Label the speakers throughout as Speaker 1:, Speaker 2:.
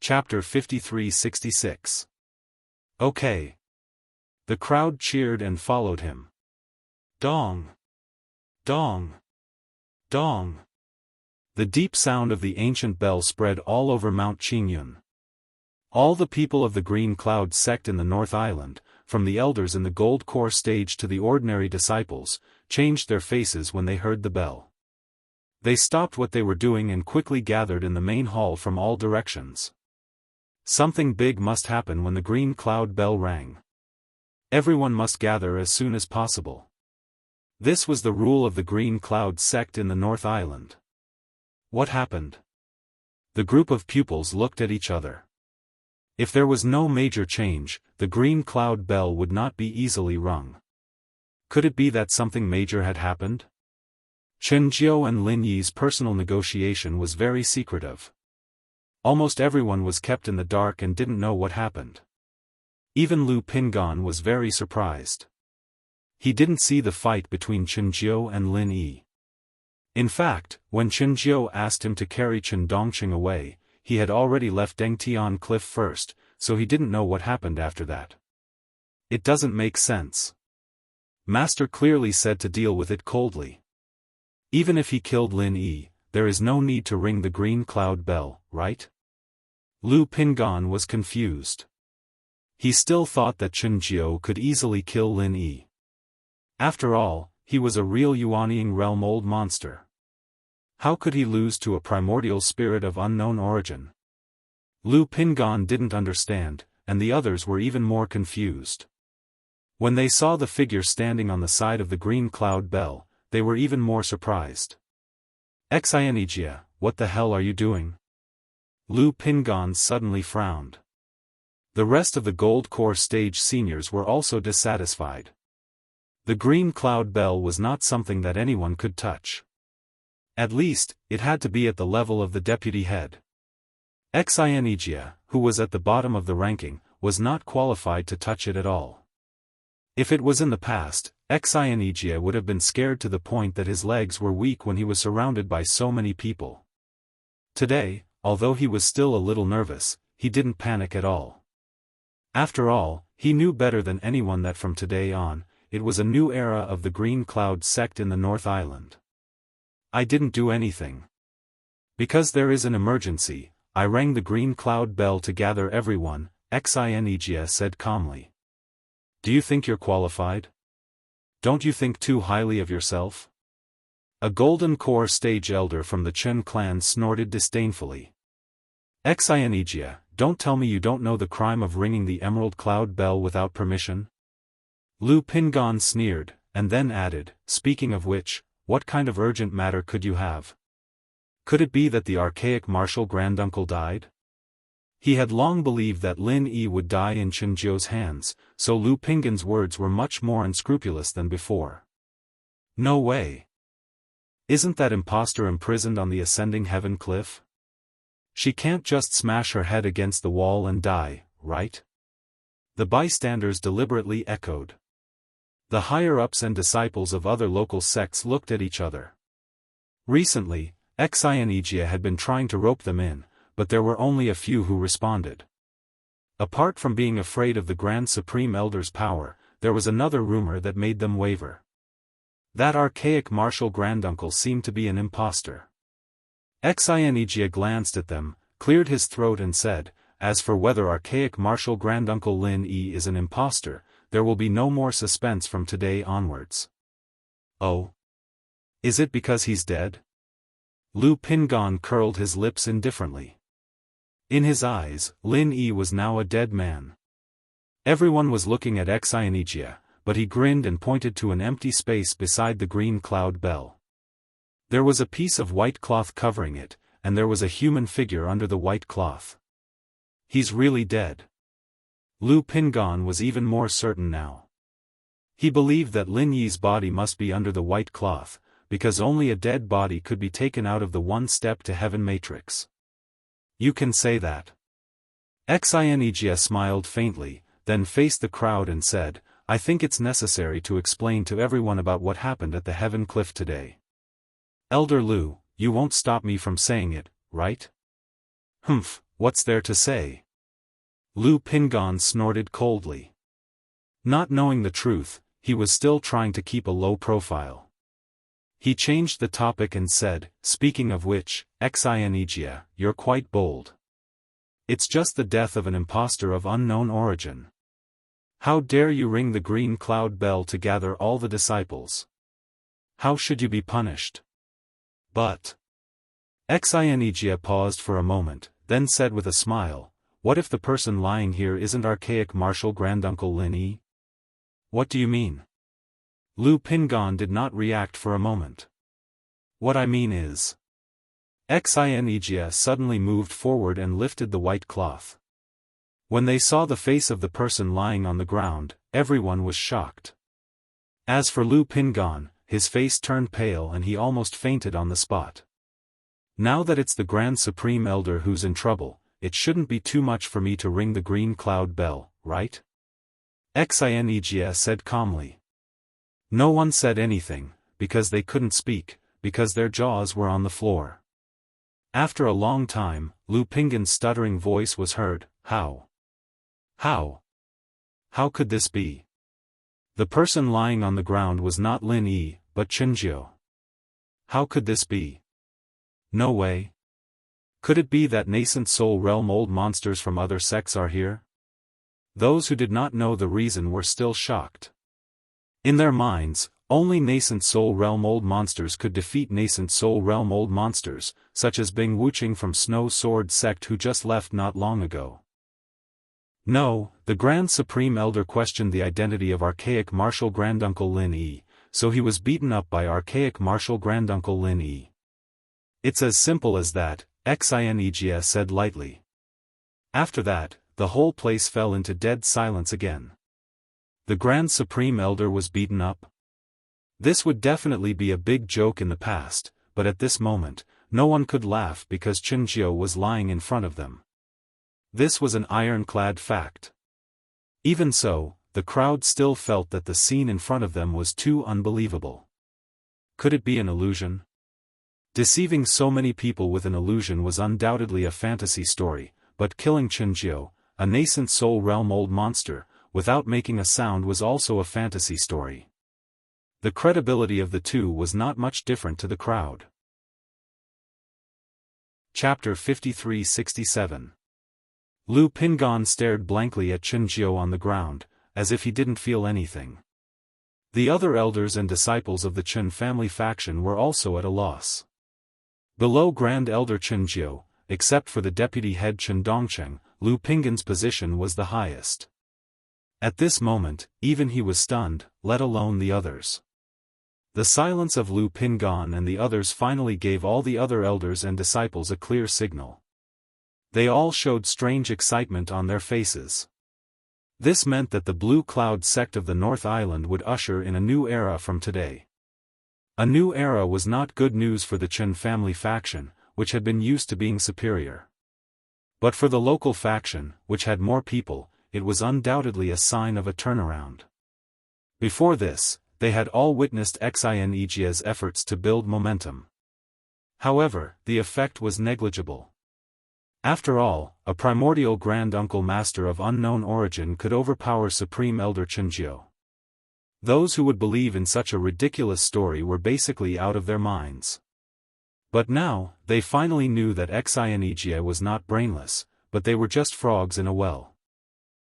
Speaker 1: Chapter 53-66. Okay. The crowd cheered and followed him. Dong! Dong! Dong! The deep sound of the ancient bell spread all over Mount Qingyun. All the people of the Green Cloud sect in the North Island, from the elders in the Gold Core stage to the ordinary disciples, changed their faces when they heard the bell. They stopped what they were doing and quickly gathered in the main hall from all directions. Something big must happen when the Green Cloud bell rang. Everyone must gather as soon as possible. This was the rule of the Green Cloud sect in the North Island. What happened? The group of pupils looked at each other. If there was no major change, the Green Cloud bell would not be easily rung. Could it be that something major had happened? Chen Jiao and Lin Yi's personal negotiation was very secretive. Almost everyone was kept in the dark and didn't know what happened. Even Lu Pingan was very surprised. He didn't see the fight between Chen Jiao and Lin Yi. In fact, when Chen Jiao asked him to carry Chen Dongqing away, he had already left Dengtian Cliff first, so he didn't know what happened after that. It doesn't make sense. Master clearly said to deal with it coldly. Even if he killed Lin Yi, there is no need to ring the Green Cloud bell, right? Lu Pingan was confused. He still thought that Chen Jiao could easily kill Lin Yi. After all, he was a real Yuanying realm old monster. How could he lose to a primordial spirit of unknown origin? Lu Pingan didn't understand, and the others were even more confused. When they saw the figure standing on the side of the Green Cloud bell, they were even more surprised. Xianijia, what the hell are you doing? Lu Pingan suddenly frowned. The rest of the Gold Core stage seniors were also dissatisfied. The Green Cloud bell was not something that anyone could touch. At least, it had to be at the level of the deputy head. Xianijia, who was at the bottom of the ranking, was not qualified to touch it at all. If it was in the past, Xianijia would have been scared to the point that his legs were weak when he was surrounded by so many people. Today, although he was still a little nervous, he didn't panic at all. After all, he knew better than anyone that from today on, it was a new era of the Green Cloud sect in the North Island. I didn't do anything. Because there is an emergency, I rang the Green Cloud bell to gather everyone, Xianijia said calmly. Do you think you're qualified? Don't you think too highly of yourself? A Golden Core stage elder from the Chen clan snorted disdainfully. Xianijia, don't tell me you don't know the crime of ringing the Emerald Cloud bell without permission? Lu Pingan sneered, and then added, speaking of which, what kind of urgent matter could you have? Could it be that the archaic martial granduncle died? He had long believed that Lin Yi would die in Chen Jiao's hands, so Lu Pingan's words were much more unscrupulous than before. No way. Isn't that impostor imprisoned on the ascending heaven cliff? She can't just smash her head against the wall and die, right? The bystanders deliberately echoed. The higher-ups and disciples of other local sects looked at each other. Recently, Xianijia had been trying to rope them in, but there were only a few who responded. Apart from being afraid of the Grand Supreme Elder's power, there was another rumor that made them waver. That archaic martial granduncle seemed to be an impostor. Xianijia glanced at them, cleared his throat and said, as for whether archaic martial granduncle Lin Yi is an impostor, there will be no more suspense from today onwards. Oh? Is it because he's dead? Lu Pingan curled his lips indifferently. In his eyes, Lin Yi was now a dead man. Everyone was looking at Xianijia, but he grinned and pointed to an empty space beside the Green Cloud bell. There was a piece of white cloth covering it, and there was a human figure under the white cloth. He's really dead. Lu Pingan was even more certain now. He believed that Lin Yi's body must be under the white cloth, because only a dead body could be taken out of the one-step to heaven matrix. You can say that. Xianijia smiled faintly, then faced the crowd and said, I think it's necessary to explain to everyone about what happened at the Heaven Cliff today. Elder Lu, you won't stop me from saying it, right? Humph, What's there to say? Lu Pingon snorted coldly. Not knowing the truth, he was still trying to keep a low profile. He changed the topic and said, "Speaking of which, Xinegia, you're quite bold. It's just the death of an impostor of unknown origin. How dare you ring the green cloud bell to gather all the disciples? How should you be punished?" But Xinegia paused for a moment, then said with a smile, "What if the person lying here isn't archaic Martial Granduncle Lin Yi?" "What do you mean?" Lu Pingon did not react for a moment. "What I mean is..." Xinegia suddenly moved forward and lifted the white cloth. When they saw the face of the person lying on the ground, everyone was shocked. As for Lu Pingon, his face turned pale and he almost fainted on the spot. "Now that it's the Grand Supreme Elder who's in trouble, it shouldn't be too much for me to ring the green cloud bell, right?" Xinegia said calmly. No one said anything, because they couldn't speak, because their jaws were on the floor. After a long time, Lu Pingon's stuttering voice was heard, "How? How could this be? The person lying on the ground was not Lin Yi, but Chenjiu. How could this be? No way. Could it be that nascent soul realm old monsters from other sects are here?" Those who did not know the reason were still shocked. In their minds, only nascent soul realm old monsters could defeat nascent soul realm old monsters, such as Bing Wuqing from Snow Sword sect who just left not long ago. No, the Grand Supreme Elder questioned the identity of archaic Martial Granduncle Lin Yi, so he was beaten up by archaic Martial Granduncle Lin Yi. It's as simple as that, Xinegia said lightly. After that, the whole place fell into dead silence again. The Grand Supreme Elder was beaten up? This would definitely be a big joke in the past, but at this moment, no one could laugh because Chenjiu was lying in front of them. This was an ironclad fact. Even so, the crowd still felt that the scene in front of them was too unbelievable. Could it be an illusion? Deceiving so many people with an illusion was undoubtedly a fantasy story, but killing Chenjiu, a nascent soul realm old monster, without making a sound was also a fantasy story. The credibility of the two was not much different to the crowd. Chapter 53-67. Lu Pingon stared blankly at Chenjiu on the ground, as if he didn't feel anything. The other elders and disciples of the Chen family faction were also at a loss. Below Grand Elder Chenjiu, except for the deputy head Chen Dongcheng, Lu Pingon's position was the highest. At this moment, even he was stunned, let alone the others. The silence of Lu Pingon and the others finally gave all the other elders and disciples a clear signal. They all showed strange excitement on their faces. This meant that the Blue Cloud sect of the North Island would usher in a new era from today. A new era was not good news for the Chen family faction, which had been used to being superior. But for the local faction, which had more people, it was undoubtedly a sign of a turnaround. Before this, they had all witnessed Xinegia's efforts to build momentum. However, the effect was negligible. After all, a primordial Grand Uncle Master of unknown origin could overpower Supreme Elder Chenjiu. Those who would believe in such a ridiculous story were basically out of their minds. But now, they finally knew that Xinegia was not brainless, but they were just frogs in a well.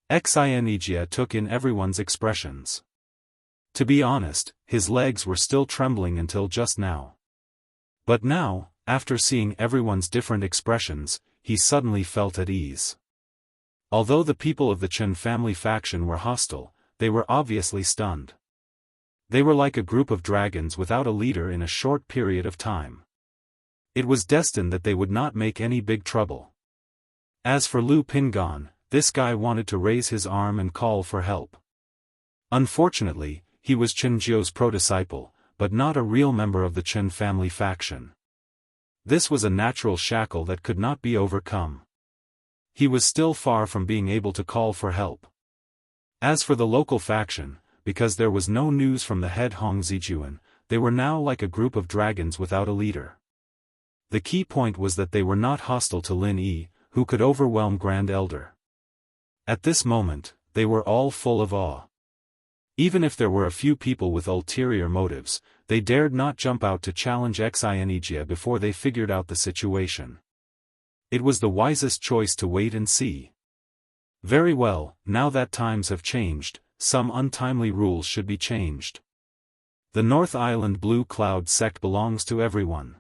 Speaker 1: Xinegia took in everyone's expressions. To be honest, his legs were still trembling until just now. But now, after seeing everyone's different expressions, he suddenly felt at ease. Although the people of the Chen family faction were hostile, they were obviously stunned. They were like a group of dragons without a leader in a short period of time. It was destined that they would not make any big trouble. As for Lu Pingon, this guy wanted to raise his arm and call for help. Unfortunately, he was Chenjiu's pro-disciple, but not a real member of the Chen family faction. This was a natural shackle that could not be overcome. He was still far from being able to call for help. As for the local faction, because there was no news from the head Hong Zijuan, they were now like a group of dragons without a leader. The key point was that they were not hostile to Lin Yi, who could overwhelm Grand Elder. At this moment, they were all full of awe. Even if there were a few people with ulterior motives, they dared not jump out to challenge Xinegia before they figured out the situation. It was the wisest choice to wait and see. Very well, now that times have changed, some untimely rules should be changed. The North Island Blue Cloud sect belongs to everyone.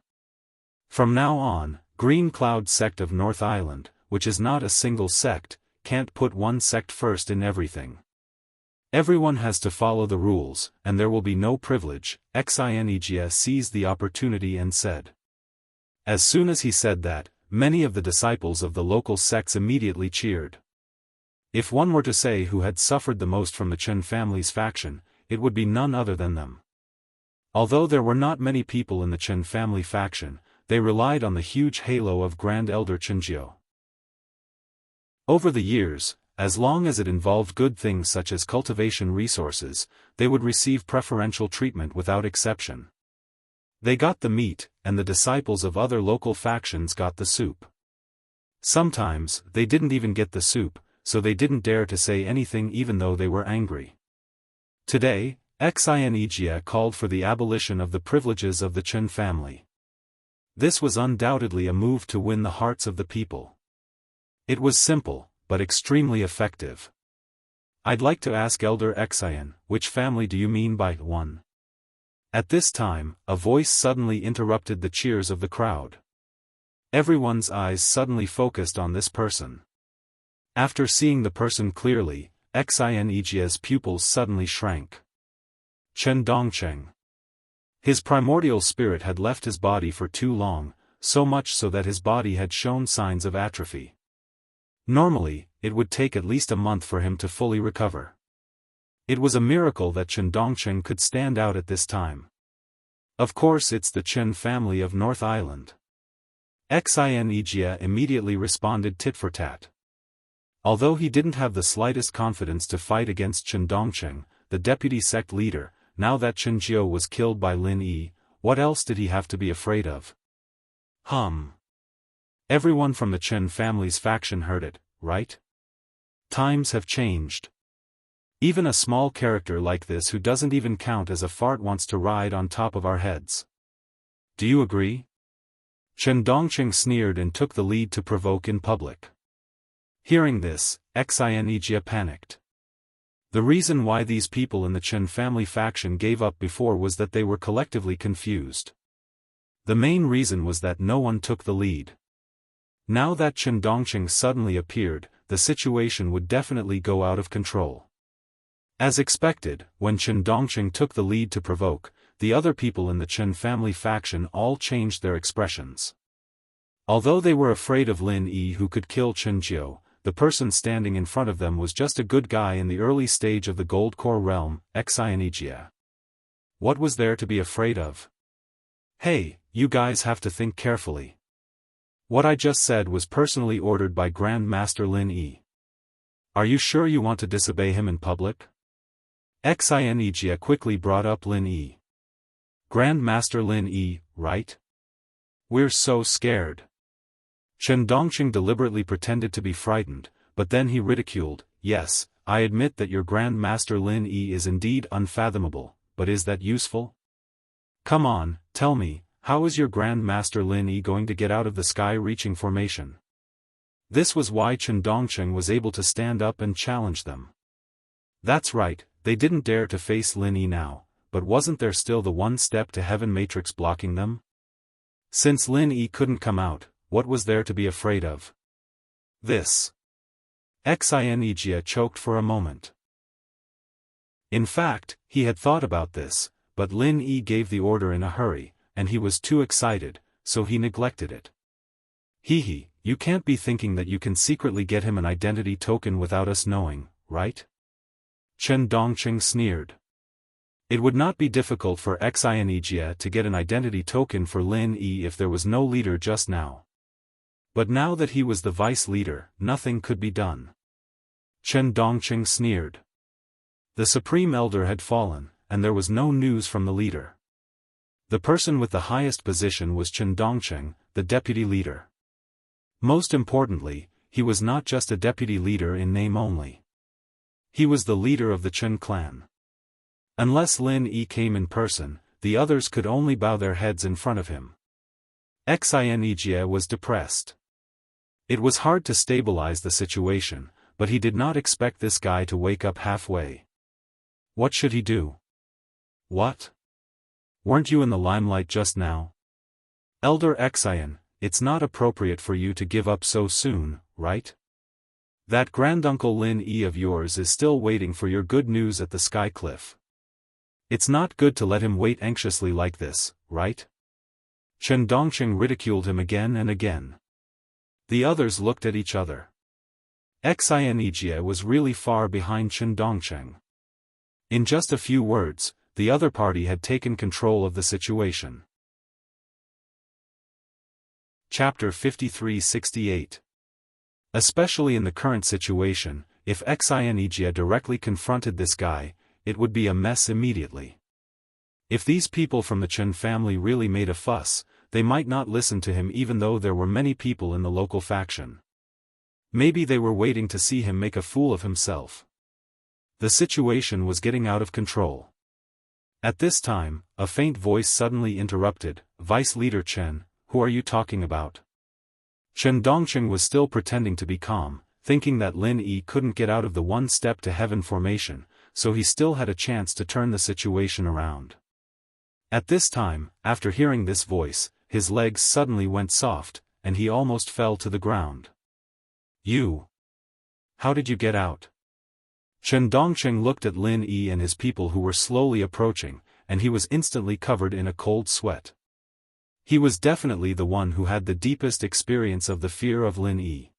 Speaker 1: From now on, Green Cloud sect of North Island, which is not a single sect, can't put one sect first in everything. Everyone has to follow the rules, and there will be no privilege. Xinegia seized the opportunity and said. As soon as he said that, many of the disciples of the local sects immediately cheered. If one were to say who had suffered the most from the Chen family's faction, it would be none other than them. Although there were not many people in the Chen family faction, they relied on the huge halo of Grand Elder Chenjiu. Over the years, as long as it involved good things such as cultivation resources, they would receive preferential treatment without exception. They got the meat, and the disciples of other local factions got the soup. Sometimes, they didn't even get the soup, so they didn't dare to say anything even though they were angry. Today, Xinegia called for the abolition of the privileges of the Chen family. This was undoubtedly a move to win the hearts of the people. It was simple, but extremely effective. I'd like to ask Elder Xian, which family do you mean by one? At this time, a voice suddenly interrupted the cheers of the crowd. Everyone's eyes suddenly focused on this person. After seeing the person clearly, Xinegia's pupils suddenly shrank. Chen Dongcheng. His primordial spirit had left his body for too long, so much so that his body had shown signs of atrophy. Normally, it would take at least a month for him to fully recover. It was a miracle that Chen Dongcheng could stand out at this time. Of course it's the Chen family of North Island. Xinegia immediately responded tit for tat. Although he didn't have the slightest confidence to fight against Chen Dongcheng, the deputy sect leader, now that Chen Jiu was killed by Lin Yi, what else did he have to be afraid of? Everyone from the Chen family's faction heard it, right? Times have changed. Even a small character like this who doesn't even count as a fart wants to ride on top of our heads. Do you agree? Chen Dongcheng sneered and took the lead to provoke in public. Hearing this, Xinegia panicked. The reason why these people in the Chen family faction gave up before was that they were collectively confused. The main reason was that no one took the lead. Now that Chen Dongcheng suddenly appeared, the situation would definitely go out of control. As expected, when Chen Dongcheng took the lead to provoke, the other people in the Chen family faction all changed their expressions. Although they were afraid of Lin Yi who could kill Chen Jiu, the person standing in front of them was just a good guy in the early stage of the Gold Core realm, Xinegia. What was there to be afraid of? Hey, you guys have to think carefully. What I just said was personally ordered by Grand Master Lin Yi. Are you sure you want to disobey him in public? Xinegia quickly brought up Lin Yi. Grand Master Lin Yi, right? We're so scared. Chen Dongcheng deliberately pretended to be frightened, but then he ridiculed, yes, I admit that your Grand Master Lin Yi is indeed unfathomable, but is that useful? Come on, tell me, how is your Grand Master Lin Yi going to get out of the sky-reaching formation? This was why Chen Dongcheng was able to stand up and challenge them. That's right, they didn't dare to face Lin Yi now, but wasn't there still the one step to heaven matrix blocking them? Since Lin Yi couldn't come out, what was there to be afraid of? This. Xinegia choked for a moment. In fact, he had thought about this, but Lin Yi gave the order in a hurry, and he was too excited, so he neglected it. You can't be thinking that you can secretly get him an identity token without us knowing, right? Chen Dongcheng sneered. It would not be difficult for Xinegia to get an identity token for Lin Yi if there was no leader just now. But now that he was the vice leader, nothing could be done. Chen Dongcheng sneered. The Supreme Elder had fallen, and there was no news from the leader. The person with the highest position was Chen Dongcheng, the deputy leader. Most importantly, he was not just a deputy leader in name only. He was the leader of the Chen clan. Unless Lin Yi came in person, the others could only bow their heads in front of him. Xinjie was depressed. It was hard to stabilize the situation, but he did not expect this guy to wake up halfway. What should he do? What? Weren't you in the limelight just now? Elder Xian, it's not appropriate for you to give up so soon, right? That granduncle Lin Yi of yours is still waiting for your good news at the Sky Cliff. It's not good to let him wait anxiously like this, right? Chen Dongqing ridiculed him again and again. The others looked at each other. Xinjie was really far behind Chen Dongqing. In just a few words, the other party had taken control of the situation. Chapter 53-68. Especially in the current situation, if Xinjie directly confronted this guy, it would be a mess immediately. If these people from the Chen family really made a fuss, they might not listen to him even though there were many people in the local faction. Maybe they were waiting to see him make a fool of himself. The situation was getting out of control. At this time, a faint voice suddenly interrupted, "Vice Leader Chen, who are you talking about?" Chen Dongqing was still pretending to be calm, thinking that Lin Yi couldn't get out of the one step to heaven formation, so he still had a chance to turn the situation around. At this time, after hearing this voice, his legs suddenly went soft, and he almost fell to the ground. "You? How did you get out?" Chen Dongqing looked at Lin Yi and his people who were slowly approaching, and he was instantly covered in a cold sweat. He was definitely the one who had the deepest experience of the fear of Lin Yi.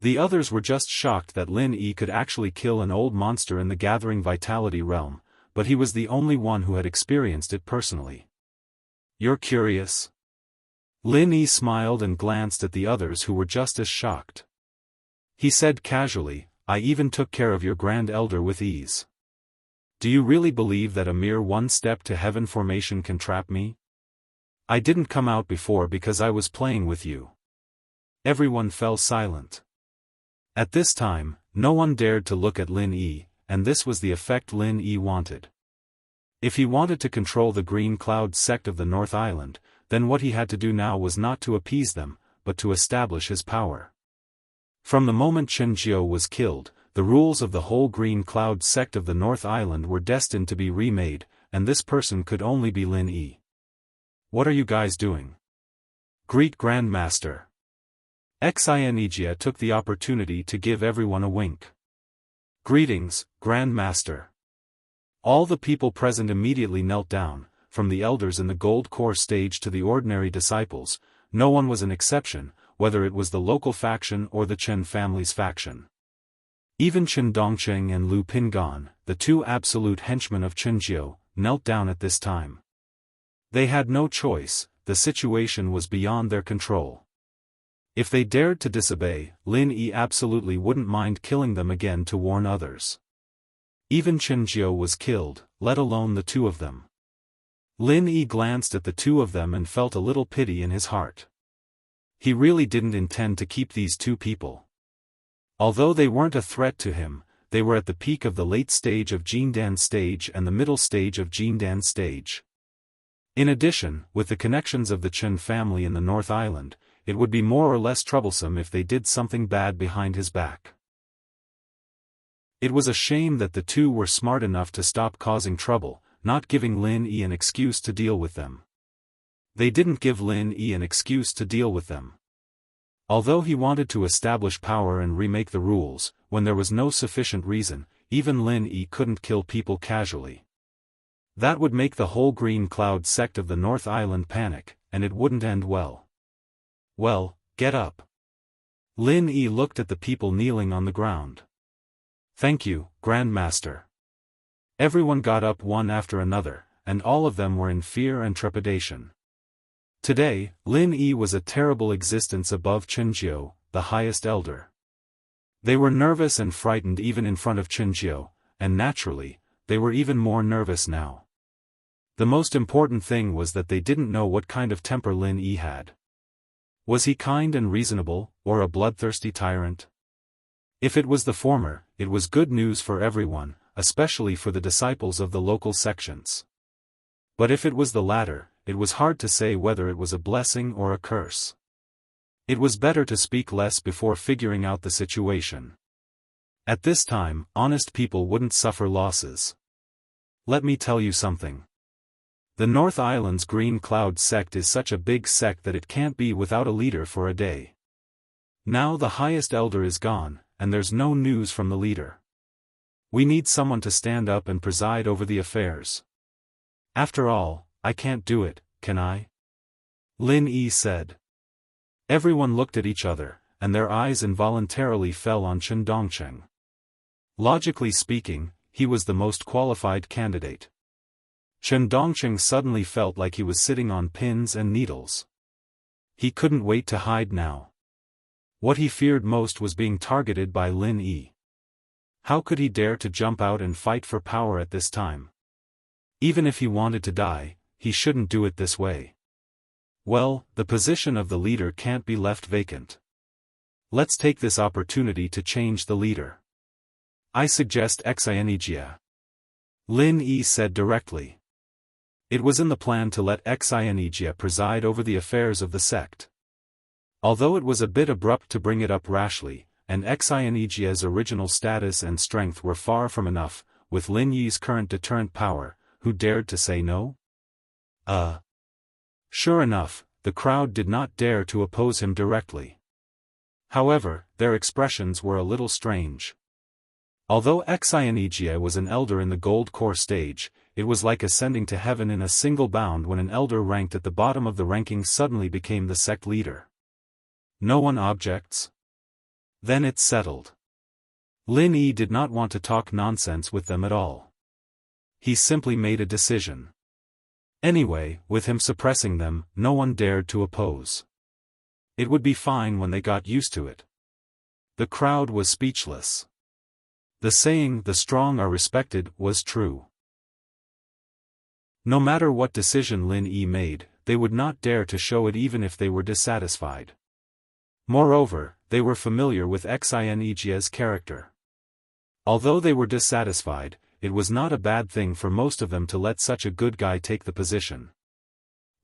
Speaker 1: The others were just shocked that Lin Yi could actually kill an old monster in the Gathering Vitality realm, but he was the only one who had experienced it personally. "You're curious?" Lin Yi smiled and glanced at the others who were just as shocked. He said casually, "I even took care of your grand elder with ease. Do you really believe that a mere one step to heaven formation can trap me? I didn't come out before because I was playing with you." Everyone fell silent. At this time, no one dared to look at Lin Yi, and this was the effect Lin Yi wanted. If he wanted to control the Green Cloud sect of the North Island, then what he had to do now was not to appease them, but to establish his power. From the moment Chen Jiu was killed, the rules of the whole Green Cloud sect of the North Island were destined to be remade, and this person could only be Lin Yi. "What are you guys doing? Greet Grandmaster." Xinjie took the opportunity to give everyone a wink. "Greetings, Grandmaster." All the people present immediately knelt down, from the elders in the Gold Core stage to the ordinary disciples. No one was an exception, whether it was the local faction or the Chen family's faction. Even Chen Dongqing and Lu Pingan, the two absolute henchmen of Chen Jiu, knelt down at this time. They had no choice, the situation was beyond their control. If they dared to disobey, Lin Yi absolutely wouldn't mind killing them again to warn others. Even Chen Jiu was killed, let alone the two of them. Lin Yi glanced at the two of them and felt a little pity in his heart. He really didn't intend to keep these two people. Although they weren't a threat to him, they were at the peak of the late stage of Jindan stage and the middle stage of Jindan stage. In addition, with the connections of the Chen family in the North Island, it would be more or less troublesome if they did something bad behind his back. It was a shame that the two were smart enough to stop causing trouble, not giving Lin Yi an excuse to deal with them. They didn't give Lin Yi an excuse to deal with them. Although he wanted to establish power and remake the rules, when there was no sufficient reason, even Lin Yi couldn't kill people casually. That would make the whole Green Cloud sect of the North Island panic, and it wouldn't end well. "Well, get up." Lin Yi looked at the people kneeling on the ground. "Thank you, Grandmaster." Everyone got up one after another, and all of them were in fear and trepidation. Today, Lin Yi was a terrible existence above Chen Jiu, the highest elder. They were nervous and frightened even in front of Chen Jiu, and naturally, they were even more nervous now. The most important thing was that they didn't know what kind of temper Lin Yi had. Was he kind and reasonable, or a bloodthirsty tyrant? If it was the former, it was good news for everyone, especially for the disciples of the local sections. But if it was the latter, it was hard to say whether it was a blessing or a curse. It was better to speak less before figuring out the situation. At this time, honest people wouldn't suffer losses. Let me tell you something. The North Island's Green Cloud sect is such a big sect that it can't be without a leader for a day. Now the highest elder is gone, and there's no news from the leader. We need someone to stand up and preside over the affairs. After all, I can't do it, can I? Lin Yi said. Everyone looked at each other, and their eyes involuntarily fell on Chen Dongcheng. Logically speaking, he was the most qualified candidate. Chen Dongcheng suddenly felt like he was sitting on pins and needles. He couldn't wait to hide now. What he feared most was being targeted by Lin Yi. How could he dare to jump out and fight for power at this time? Even if he wanted to die, he shouldn't do it this way. Well, the position of the leader can't be left vacant. Let's take this opportunity to change the leader. I suggest Xianijia. Lin Yi said directly. It was in the plan to let Xianijia preside over the affairs of the sect. Although it was a bit abrupt to bring it up rashly, and Xianijia's original status and strength were far from enough, with Lin Yi's current deterrent power, who dared to say no? Sure enough, the crowd did not dare to oppose him directly. However, their expressions were a little strange. Although Xianijia was an elder in the Gold Core stage, it was like ascending to heaven in a single bound when an elder ranked at the bottom of the ranking suddenly became the sect leader. No one objects? Then it's settled. Lin Yi did not want to talk nonsense with them at all. He simply made a decision. Anyway, with him suppressing them, no one dared to oppose. It would be fine when they got used to it. The crowd was speechless. The saying, "the strong are respected," was true. No matter what decision Lin Yi made, they would not dare to show it even if they were dissatisfied. Moreover, they were familiar with Xianijia's character. Although they were dissatisfied, it was not a bad thing for most of them to let such a good guy take the position.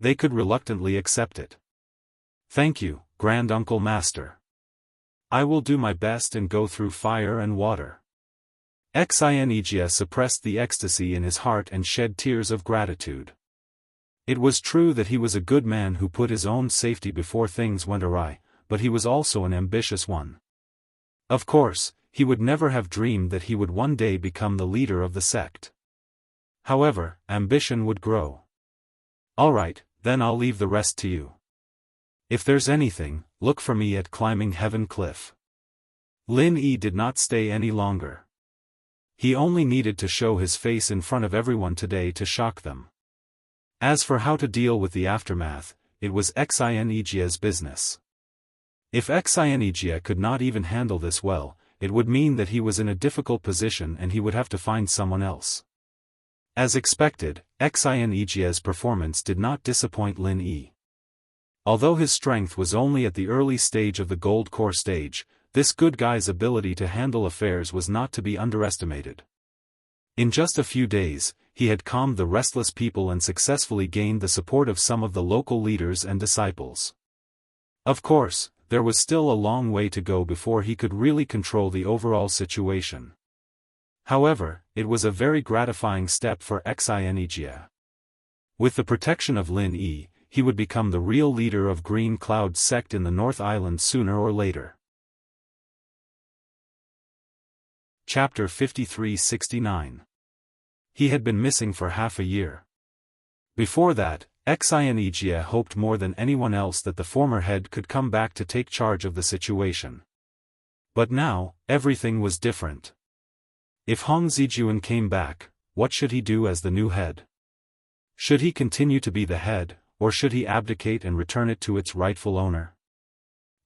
Speaker 1: They could reluctantly accept it. Thank you, Grand Uncle Master. I will do my best and go through fire and water. Xianijia suppressed the ecstasy in his heart and shed tears of gratitude. It was true that he was a good man who put his own safety before things went awry, but he was also an ambitious one. Of course, he would never have dreamed that he would one day become the leader of the sect. However, ambition would grow. All right, then I'll leave the rest to you. If there's anything, look for me at Climbing Heaven Cliff. Lin Yi did not stay any longer. He only needed to show his face in front of everyone today to shock them. As for how to deal with the aftermath, it was Xianijia's business. If Xianijia could not even handle this well, it would mean that he was in a difficult position and he would have to find someone else. As expected, Xianijia's performance did not disappoint Lin Yi. Although his strength was only at the early stage of the Gold Core stage, this good guy's ability to handle affairs was not to be underestimated. In just a few days, he had calmed the restless people and successfully gained the support of some of the local leaders and disciples. Of course, there was still a long way to go before he could really control the overall situation. However, it was a very gratifying step for Xianijia. With the protection of Lin Yi, he would become the real leader of Green Cloud sect in the North Island sooner or later. Chapter 53-69. He had been missing for half a year. Before that, Xianijia hoped more than anyone else that the former head could come back to take charge of the situation. But now, everything was different. If Hong Zijuan came back, what should he do as the new head? Should he continue to be the head, or should he abdicate and return it to its rightful owner?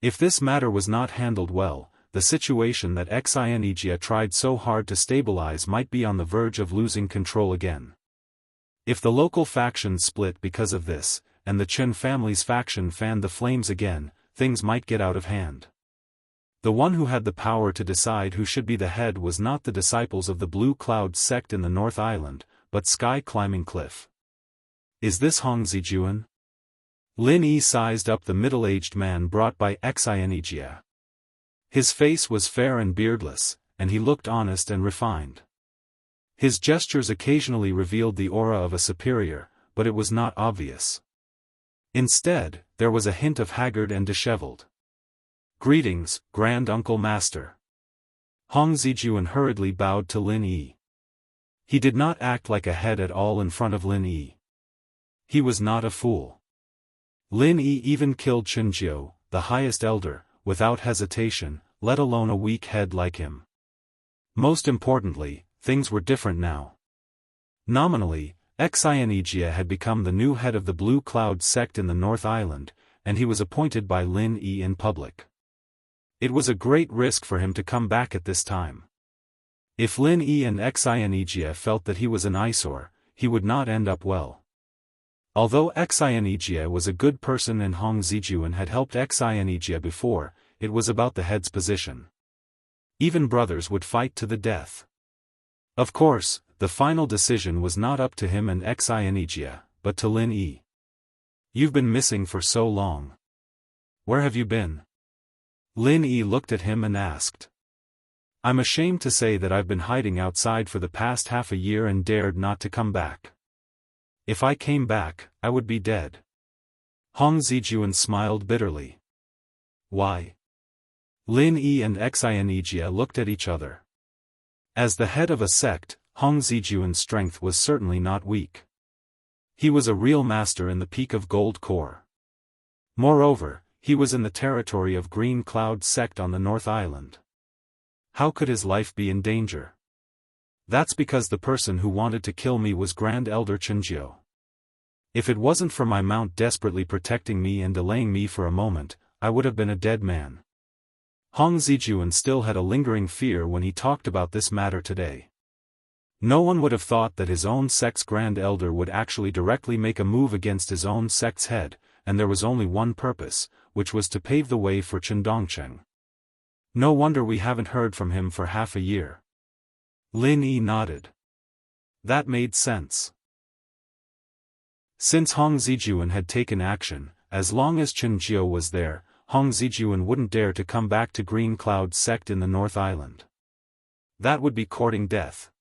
Speaker 1: If this matter was not handled well, the situation that Xianijia tried so hard to stabilize might be on the verge of losing control again. If the local factions split because of this, and the Chen family's faction fanned the flames again, things might get out of hand. The one who had the power to decide who should be the head was not the disciples of the Blue Cloud sect in the North Island, but Sky Climbing Cliff. Is this Hong Zijuan? Lin Yi sized up the middle-aged man brought by Xianijia. His face was fair and beardless, and he looked honest and refined. His gestures occasionally revealed the aura of a superior, but it was not obvious. Instead, there was a hint of haggard and disheveled. "Greetings, Grand Uncle Master." Hong Zijuan hurriedly bowed to Lin Yi. He did not act like a head at all in front of Lin Yi. He was not a fool. Lin Yi even killed Chenjiu, the highest elder, without hesitation, let alone a weak head like him. Most importantly, things were different now. Nominally, Xianijia had become the new head of the Blue Cloud sect in the North Island, and he was appointed by Lin Yi in public. It was a great risk for him to come back at this time. If Lin Yi and Xianijia felt that he was an eyesore, he would not end up well. Although Xianijia was a good person and Hong Zijuan had helped Xianijia before, it was about the head's position. Even brothers would fight to the death. Of course, the final decision was not up to him and Xianijia, but to Lin Yi. "You've been missing for so long. Where have you been?" Lin Yi looked at him and asked. "I'm ashamed to say that I've been hiding outside for the past half a year and dared not to come back. If I came back, I would be dead." Hong Zijuan smiled bitterly. "Why?" Lin Yi and Xianijia looked at each other. As the head of a sect, Hong Zijuan's strength was certainly not weak. He was a real master in the Peak of Gold Core. Moreover, he was in the territory of Green Cloud sect on the North Island. How could his life be in danger? That's because the person who wanted to kill me was Grand Elder Chenjiu. If it wasn't for my mount desperately protecting me and delaying me for a moment, I would have been a dead man. Hong Zijuan still had a lingering fear when he talked about this matter today. No one would have thought that his own sect's Grand Elder would actually directly make a move against his own sect's head, and there was only one purpose, which was to pave the way for Chen Dongcheng. No wonder we haven't heard from him for half a year. Lin Yi nodded. That made sense. Since Hong Zijuan had taken action, as long as Chenjiu was there, Hong Zijuan wouldn't dare to come back to Green Cloud sect in the North Island. That would be courting death.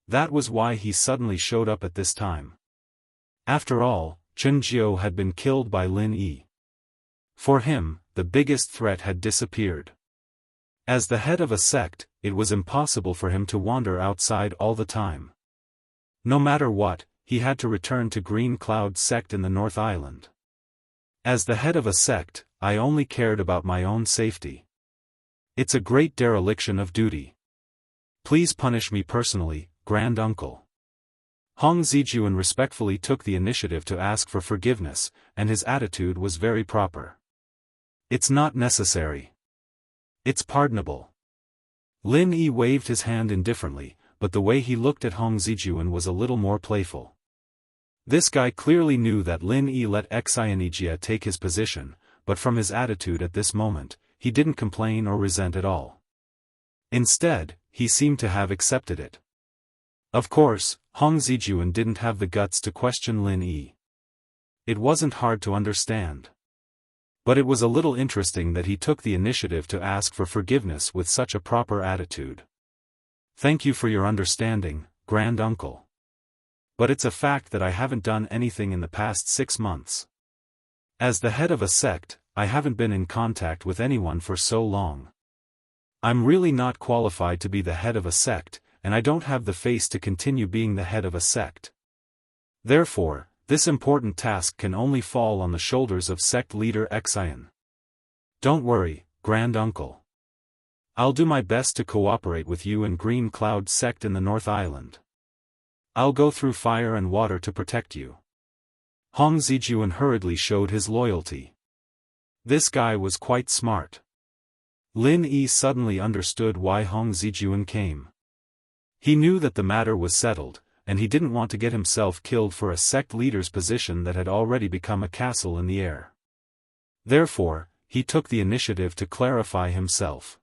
Speaker 1: That was why he suddenly showed up at this time. After all, Chenjiu had been killed by Lin Yi. For him, the biggest threat had disappeared. As the head of a sect, it was impossible for him to wander outside all the time. No matter what, he had to return to Green Cloud sect in the North Island. As the head of a sect, I only cared about my own safety. It's a great dereliction of duty. Please punish me personally, Grand Uncle. Hong Zijuan respectfully took the initiative to ask for forgiveness, and his attitude was very proper. It's not necessary. It's pardonable. Lin Yi waved his hand indifferently, but the way he looked at Hong Zijuan was a little more playful. This guy clearly knew that Lin Yi let Xianijia take his position, but from his attitude at this moment, he didn't complain or resent at all. Instead, he seemed to have accepted it. Of course, Hong Zijuan didn't have the guts to question Lin Yi. It wasn't hard to understand. But it was a little interesting that he took the initiative to ask for forgiveness with such a proper attitude. Thank you for your understanding, Grand Uncle. But it's a fact that I haven't done anything in the past 6 months. As the head of a sect, I haven't been in contact with anyone for so long. I'm really not qualified to be the head of a sect, and I don't have the face to continue being the head of a sect. Therefore, this important task can only fall on the shoulders of sect leader Xian. Don't worry, Grand Uncle. I'll do my best to cooperate with you and Green Cloud sect in the North Island. I'll go through fire and water to protect you. Hong Zijuan hurriedly showed his loyalty. This guy was quite smart. Lin Yi suddenly understood why Hong Zijuan came. He knew that the matter was settled, and he didn't want to get himself killed for a sect leader's position that had already become a castle in the air. Therefore, he took the initiative to clarify himself.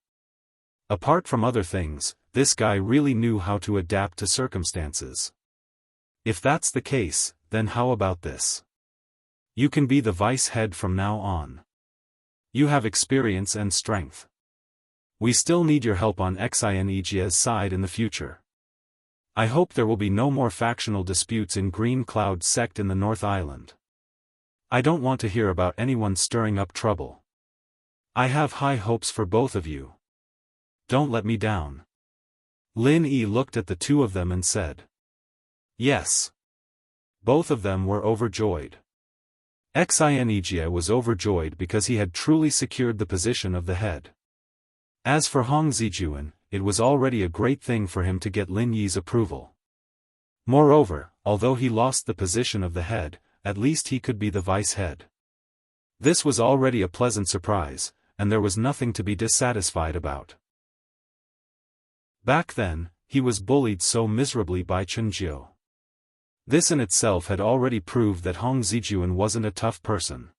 Speaker 1: Apart from other things, this guy really knew how to adapt to circumstances. If that's the case, then how about this? You can be the vice head from now on. You have experience and strength. We still need your help on Enchanting's side in the future. I hope there will be no more factional disputes in Green Cloud sect in the North Island. I don't want to hear about anyone stirring up trouble. I have high hopes for both of you. Don't let me down. Lin Yi looked at the two of them and said. Yes. Both of them were overjoyed. Enchanting was overjoyed because he had truly secured the position of the head. As for Hong Zijuan, it was already a great thing for him to get Lin Yi's approval. Moreover, although he lost the position of the head, at least he could be the vice head. This was already a pleasant surprise, and there was nothing to be dissatisfied about. Back then, he was bullied so miserably by Chenjiu. This in itself had already proved that Hong Zijuan wasn't a tough person.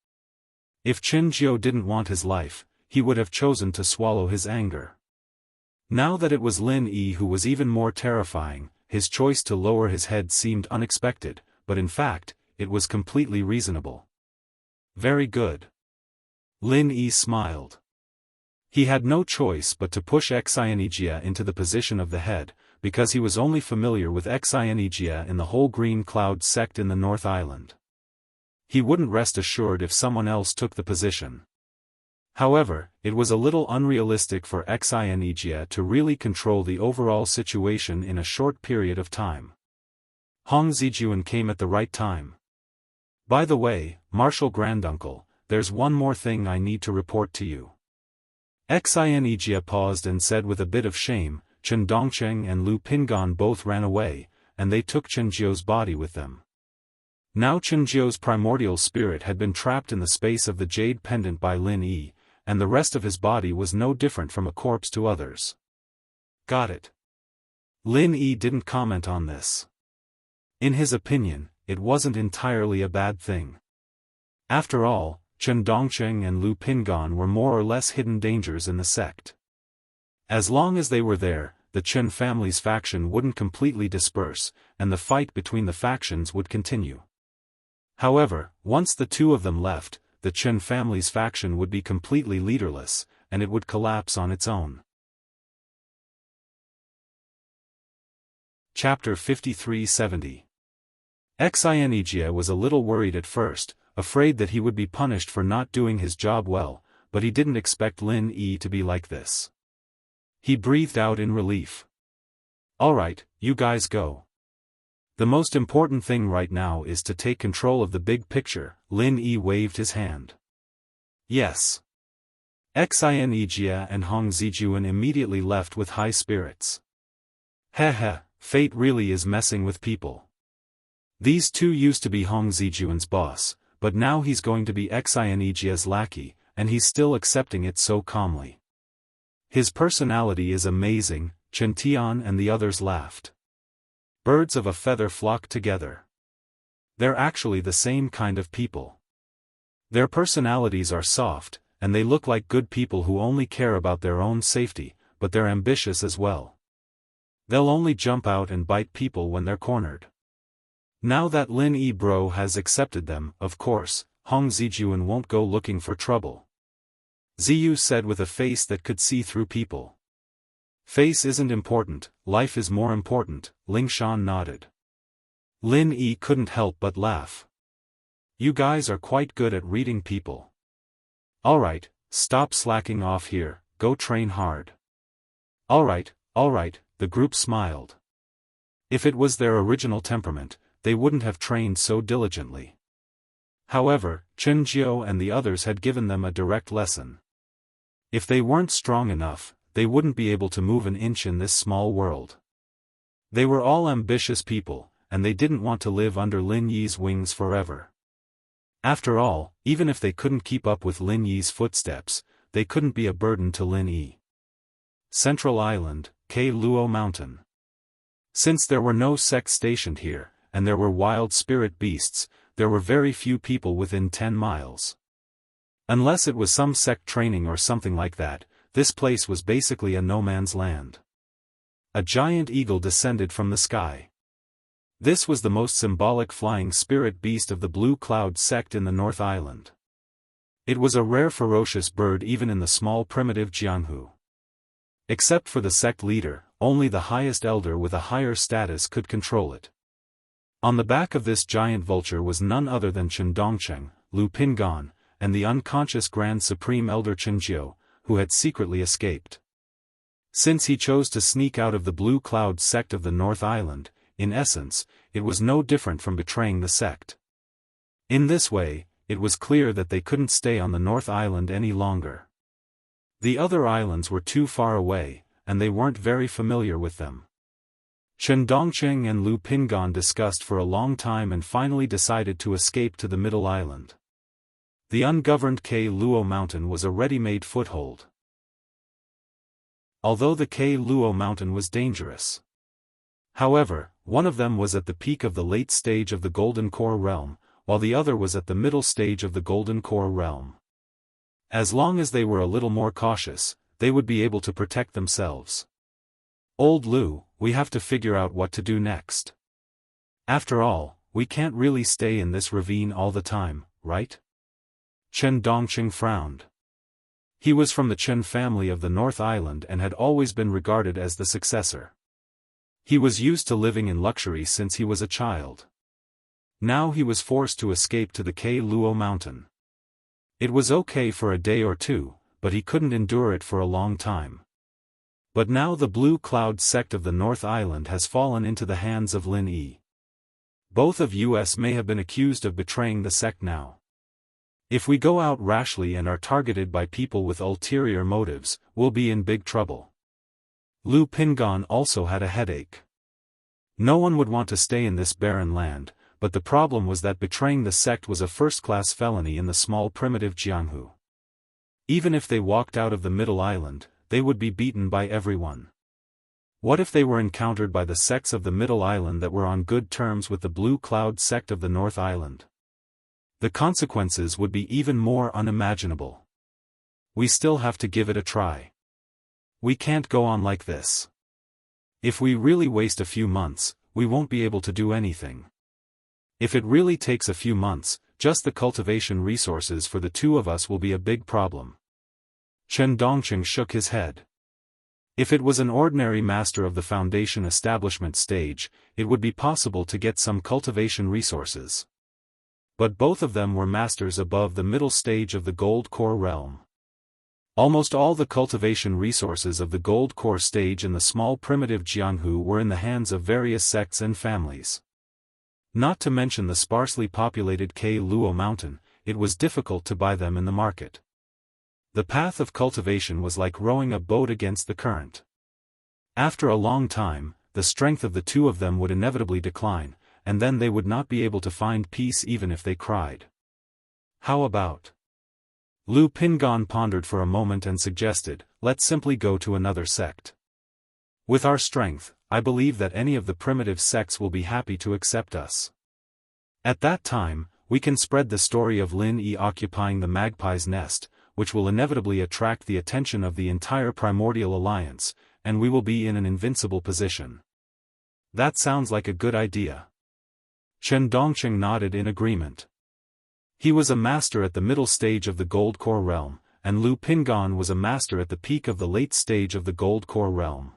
Speaker 1: If Chenjiu didn't want his life, he would have chosen to swallow his anger. Now that it was Lin Yi who was even more terrifying, his choice to lower his head seemed unexpected, but in fact, it was completely reasonable. Very good. Lin Yi smiled. He had no choice but to push Enchanting into the position of the head, because he was only familiar with Enchanting in the whole Green Cloud sect in the North Island. He wouldn't rest assured if someone else took the position. However, it was a little unrealistic for Enchanting to really control the overall situation in a short period of time. Hong Zijuan came at the right time. By the way, Marshal Granduncle, there's one more thing I need to report to you. Enchanting paused and said with a bit of shame, Chen Dongcheng and Lu Pingan both ran away, and they took Chenjiu's body with them. Now Chenjiu's primordial spirit had been trapped in the space of the jade pendant by Lin Yi, and the rest of his body was no different from a corpse to others. Got it. Lin Yi didn't comment on this. In his opinion, it wasn't entirely a bad thing. After all, Chen Dongcheng and Lu Pingan were more or less hidden dangers in the sect. As long as they were there, the Chen family's faction wouldn't completely disperse, and the fight between the factions would continue. However, once the two of them left, the Chen family's faction would be completely leaderless, and it would collapse on its own. Chapter 5370. Enchanting was a little worried at first, afraid that he would be punished for not doing his job well, but he didn't expect Lin Yi to be like this. He breathed out in relief. Alright, you guys go. The most important thing right now is to take control of the big picture. Lin Yi waved his hand. Yes. Enchanting and Hong Zijuan immediately left with high spirits. Heh, fate really is messing with people. These two used to be Hong Zijuan's boss, but now he's going to be Enchanting's lackey, and he's still accepting it so calmly. His personality is amazing. Chen Tian and the others laughed. Birds of a feather flock together. They're actually the same kind of people. Their personalities are soft, and they look like good people who only care about their own safety, but they're ambitious as well. They'll only jump out and bite people when they're cornered. Now that Lin Yi bro has accepted them, of course, Hong Zijuan won't go looking for trouble. Ziyu said with a face that could see through people. Face isn't important, life is more important, Lingshan nodded. Lin Yi couldn't help but laugh. You guys are quite good at reading people. Alright, stop slacking off here, go train hard. Alright, the group smiled. If it was their original temperament, they wouldn't have trained so diligently. However, Chen Jiu and the others had given them a direct lesson. If they weren't strong enough, they wouldn't be able to move an inch in this small world. They were all ambitious people, and they didn't want to live under Lin Yi's wings forever. After all, even if they couldn't keep up with Lin Yi's footsteps, they couldn't be a burden to Lin Yi. Central Island, K Luo Mountain. Since there were no sects stationed here, and there were wild spirit beasts, there were very few people within 10 miles. Unless it was some sect training or something like that, this place was basically a no-man's land. A giant eagle descended from the sky. This was the most symbolic flying spirit beast of the Blue Cloud sect in the North Island. It was a rare ferocious bird even in the small primitive Jianghu. Except for the sect leader, only the highest elder with a higher status could control it. On the back of this giant vulture was none other than Chen Dongcheng, Lu Pingan, and the unconscious Grand Supreme Elder Chen Jiu, who had secretly escaped. Since he chose to sneak out of the Blue Cloud sect of the North Island, in essence, it was no different from betraying the sect. In this way, it was clear that they couldn't stay on the North Island any longer. The other islands were too far away, and they weren't very familiar with them. Chen Dongcheng and Lu Pingan discussed for a long time and finally decided to escape to the Middle Island. The ungoverned K Luo Mountain was a ready-made foothold. Although the K Luo Mountain was dangerous. However, one of them was at the peak of the late stage of the Golden Core realm, while the other was at the middle stage of the Golden Core realm. As long as they were a little more cautious, they would be able to protect themselves. Old Lu, we have to figure out what to do next. After all, we can't really stay in this ravine all the time, right? Chen Dongcheng frowned. He was from the Chen family of the North Island and had always been regarded as the successor. He was used to living in luxury since he was a child. Now he was forced to escape to the K Luo Mountain. It was okay for a day or two, but he couldn't endure it for a long time. But now the Blue Cloud sect of the North Island has fallen into the hands of Lin Yi. Both of us may have been accused of betraying the sect now. If we go out rashly and are targeted by people with ulterior motives, we'll be in big trouble. Lu Pingan also had a headache. No one would want to stay in this barren land, but the problem was that betraying the sect was a first-class felony in the small primitive Jianghu. Even if they walked out of the Middle Island, they would be beaten by everyone. What if they were encountered by the sects of the Middle Island that were on good terms with the Blue Cloud sect of the North Island? The consequences would be even more unimaginable. We still have to give it a try. We can't go on like this. If we really waste a few months, we won't be able to do anything. If it really takes a few months, just the cultivation resources for the two of us will be a big problem. Chen Dongcheng shook his head. If it was an ordinary master of the foundation establishment stage, it would be possible to get some cultivation resources. But both of them were masters above the middle stage of the Gold Core realm. Almost all the cultivation resources of the Gold Core stage in the small primitive Jianghu were in the hands of various sects and families. Not to mention the sparsely populated K Luo Mountain, it was difficult to buy them in the market. The path of cultivation was like rowing a boat against the current. After a long time, the strength of the two of them would inevitably decline, and then they would not be able to find peace even if they cried. How about? Lu Pingan pondered for a moment and suggested, let's simply go to another sect. With our strength, I believe that any of the primitive sects will be happy to accept us. At that time, we can spread the story of Lin Yi occupying the Magpie's Nest, which will inevitably attract the attention of the entire Primordial Alliance, and we will be in an invincible position. That sounds like a good idea. Chen Dongcheng nodded in agreement. He was a master at the middle stage of the Gold Core realm, and Lu Pingan was a master at the peak of the late stage of the Gold Core realm.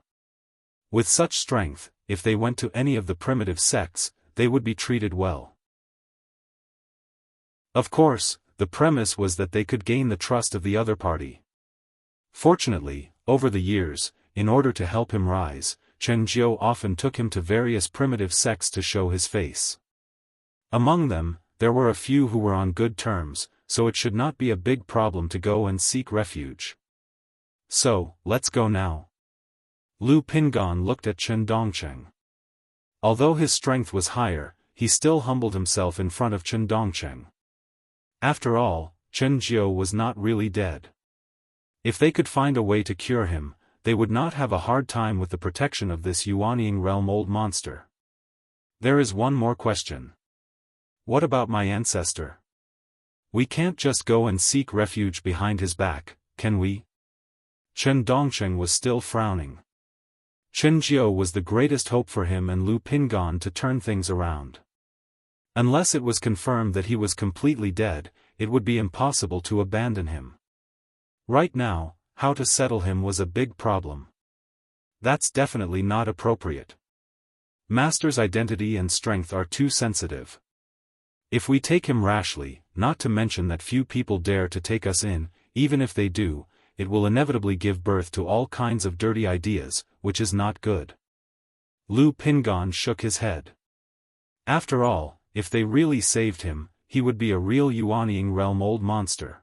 Speaker 1: With such strength, if they went to any of the primitive sects, they would be treated well. Of course, the premise was that they could gain the trust of the other party. Fortunately, over the years, in order to help him rise, Chen Jiu often took him to various primitive sects to show his face. Among them, there were a few who were on good terms, so it should not be a big problem to go and seek refuge. So, let's go now. Lu Pingan looked at Chen Dongcheng. Although his strength was higher, he still humbled himself in front of Chen Dongcheng. After all, Chen Jiu was not really dead. If they could find a way to cure him, they would not have a hard time with the protection of this Yuanying realm old monster. There is one more question. What about my ancestor? We can't just go and seek refuge behind his back, can we? Chen Dongsheng was still frowning. Chen Jiao was the greatest hope for him and Lu Pingan to turn things around. Unless it was confirmed that he was completely dead, it would be impossible to abandon him. Right now, how to settle him was a big problem. That's definitely not appropriate. Master's identity and strength are too sensitive. If we take him rashly, not to mention that few people dare to take us in, even if they do, it will inevitably give birth to all kinds of dirty ideas, which is not good. Lu Pingan shook his head. After all, if they really saved him, he would be a real Yuanying realm old monster.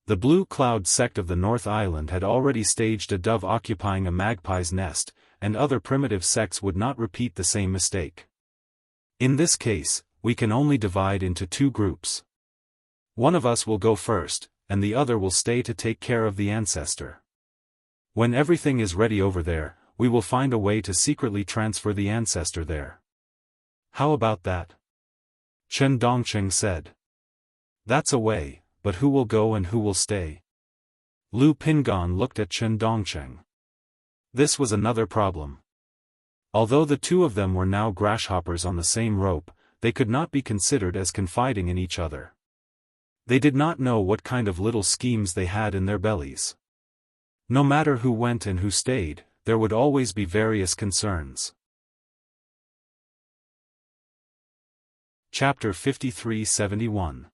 Speaker 1: The Blue Cloud sect of the North Island had already staged a dove occupying a magpie's nest, and other primitive sects would not repeat the same mistake. In this case, we can only divide into two groups. One of us will go first, and the other will stay to take care of the ancestor. When everything is ready over there, we will find a way to secretly transfer the ancestor there. How about that? Chen Dongsheng said. That's a way, but who will go and who will stay? Lu Pingan looked at Chen Dongsheng. This was another problem. Although the two of them were now grasshoppers on the same rope, they could not be considered as confiding in each other. They did not know what kind of little schemes they had in their bellies. No matter who went and who stayed, there would always be various concerns. Chapter 53-71.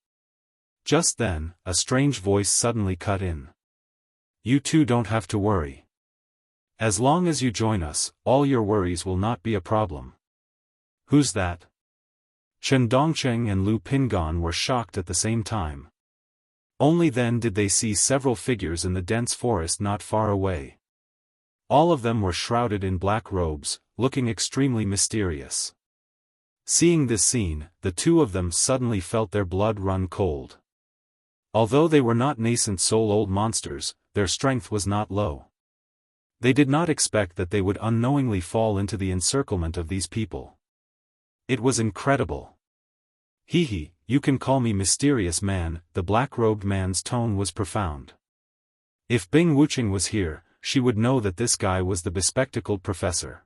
Speaker 1: Just then, a strange voice suddenly cut in. You two don't have to worry. As long as you join us, all your worries will not be a problem. Who's that? Chen Dongsheng and Lu Pingan were shocked at the same time. Only then did they see several figures in the dense forest not far away. All of them were shrouded in black robes, looking extremely mysterious. Seeing this scene, the two of them suddenly felt their blood run cold. Although they were not nascent soul-old monsters, their strength was not low. They did not expect that they would unknowingly fall into the encirclement of these people. It was incredible. Hee, you can call me mysterious man, the black-robed man's tone was profound. If Bing Wuching was here, she would know that this guy was the bespectacled professor.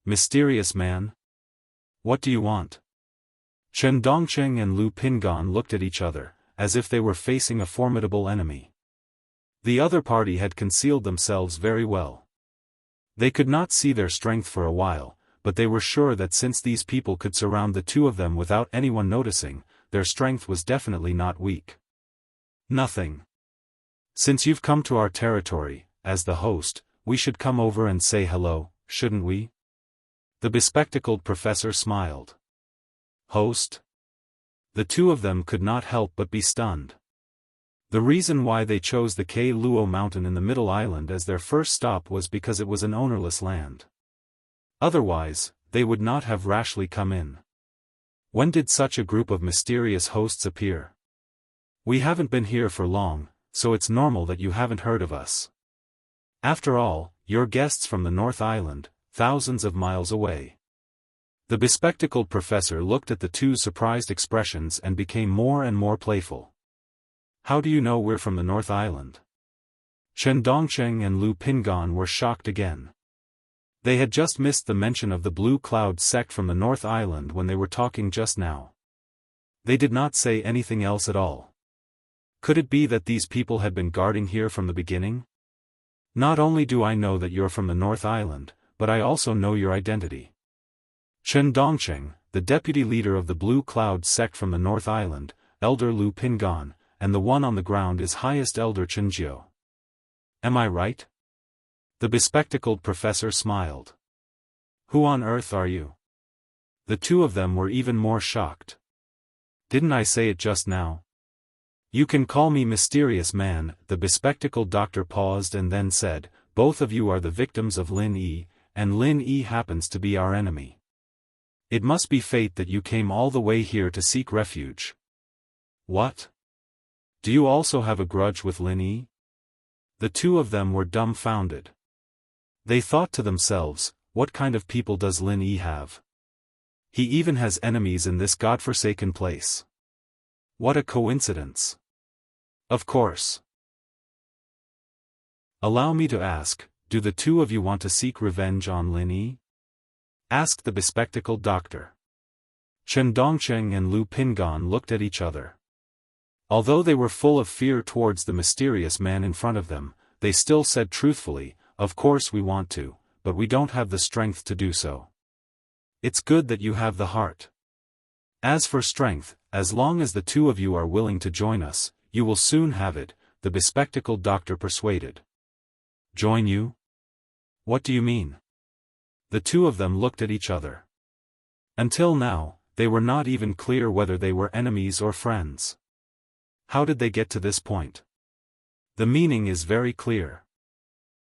Speaker 1: Mysterious man? What do you want? Chen Dongsheng and Lu Pingan looked at each other, as if they were facing a formidable enemy. The other party had concealed themselves very well. They could not see their strength for a while, but they were sure that since these people could surround the two of them without anyone noticing, their strength was definitely not weak. Nothing. Since you've come to our territory, as the host, we should come over and say hello, shouldn't we? The bespectacled professor smiled. Host? The two of them could not help but be stunned. The reason why they chose the K Luo mountain in the middle island as their first stop was because it was an ownerless land. Otherwise, they would not have rashly come in. When did such a group of mysterious hosts appear? We haven't been here for long, so it's normal that you haven't heard of us. After all, you're guests from the North Island, thousands of miles away. The bespectacled professor looked at the two surprised expressions and became more and more playful. How do you know we're from the North Island? Chen Dongsheng and Lu Pingan were shocked again. They had just missed the mention of the Blue Cloud sect from the North Island when they were talking just now. They did not say anything else at all. Could it be that these people had been guarding here from the beginning? Not only do I know that you're from the North Island, but I also know your identity. Chen Dongsheng, the deputy leader of the Blue Cloud sect from the North Island, Elder Lu Pingan, and the one on the ground is Highest Elder Chen Jiao. Am I right? The bespectacled professor smiled. Who on earth are you? The two of them were even more shocked. Didn't I say it just now? You can call me mysterious man, the bespectacled doctor paused and then said, both of you are the victims of Lin Yi, and Lin Yi happens to be our enemy. It must be fate that you came all the way here to seek refuge. What? Do you also have a grudge with Lin Yi? The two of them were dumbfounded. They thought to themselves, what kind of people does Lin Yi have? He even has enemies in this godforsaken place. What a coincidence. Of course. Allow me to ask, do the two of you want to seek revenge on Lin Yi? Asked the bespectacled doctor. Chen Dongsheng and Lu Pingan looked at each other. Although they were full of fear towards the mysterious man in front of them, they still said truthfully, "Of course we want to, but we don't have the strength to do so." It's good that you have the heart. As for strength, as long as the two of you are willing to join us, you will soon have it, the bespectacled doctor persuaded. Join you? What do you mean? The two of them looked at each other. Until now, they were not even clear whether they were enemies or friends. How did they get to this point? The meaning is very clear.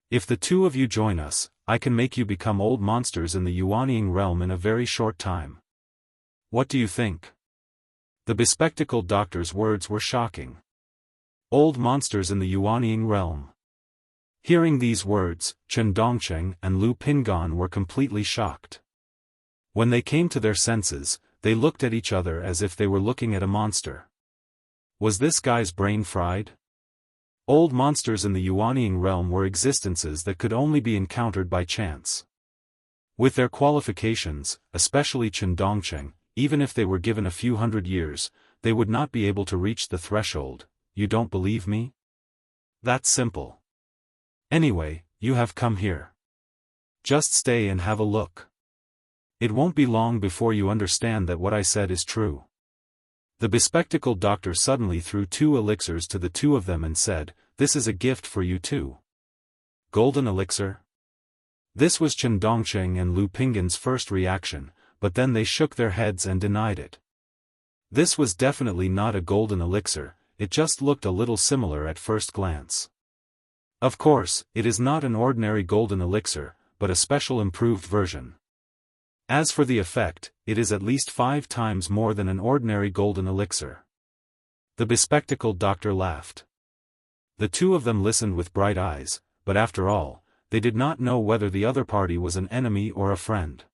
Speaker 1: If the two of you join us, I can make you become old monsters in the Yuanying realm in a very short time. What do you think? The bespectacled doctor's words were shocking. Old monsters in the Yuanying realm. Hearing these words, Chen Dongsheng and Lu Pingan were completely shocked. When they came to their senses, they looked at each other as if they were looking at a monster. Was this guy's brain fried? Old monsters in the Yuanying realm were existences that could only be encountered by chance. With their qualifications, especially Chen Dongsheng, even if they were given a few hundred years, they would not be able to reach the threshold. You don't believe me? That's simple. Anyway, you have come here. Just stay and have a look. It won't be long before you understand that what I said is true. The bespectacled doctor suddenly threw 2 elixirs to the two of them and said, "This is a gift for you too." Golden elixir? This was Chen Dongsheng and Lu Pingan's first reaction, but then they shook their heads and denied it. This was definitely not a golden elixir, it just looked a little similar at first glance. Of course, it is not an ordinary golden elixir, but a special improved version. As for the effect, it is at least 5 times more than an ordinary golden elixir. The bespectacled doctor laughed. The two of them listened with bright eyes, but after all, they did not know whether the other party was an enemy or a friend.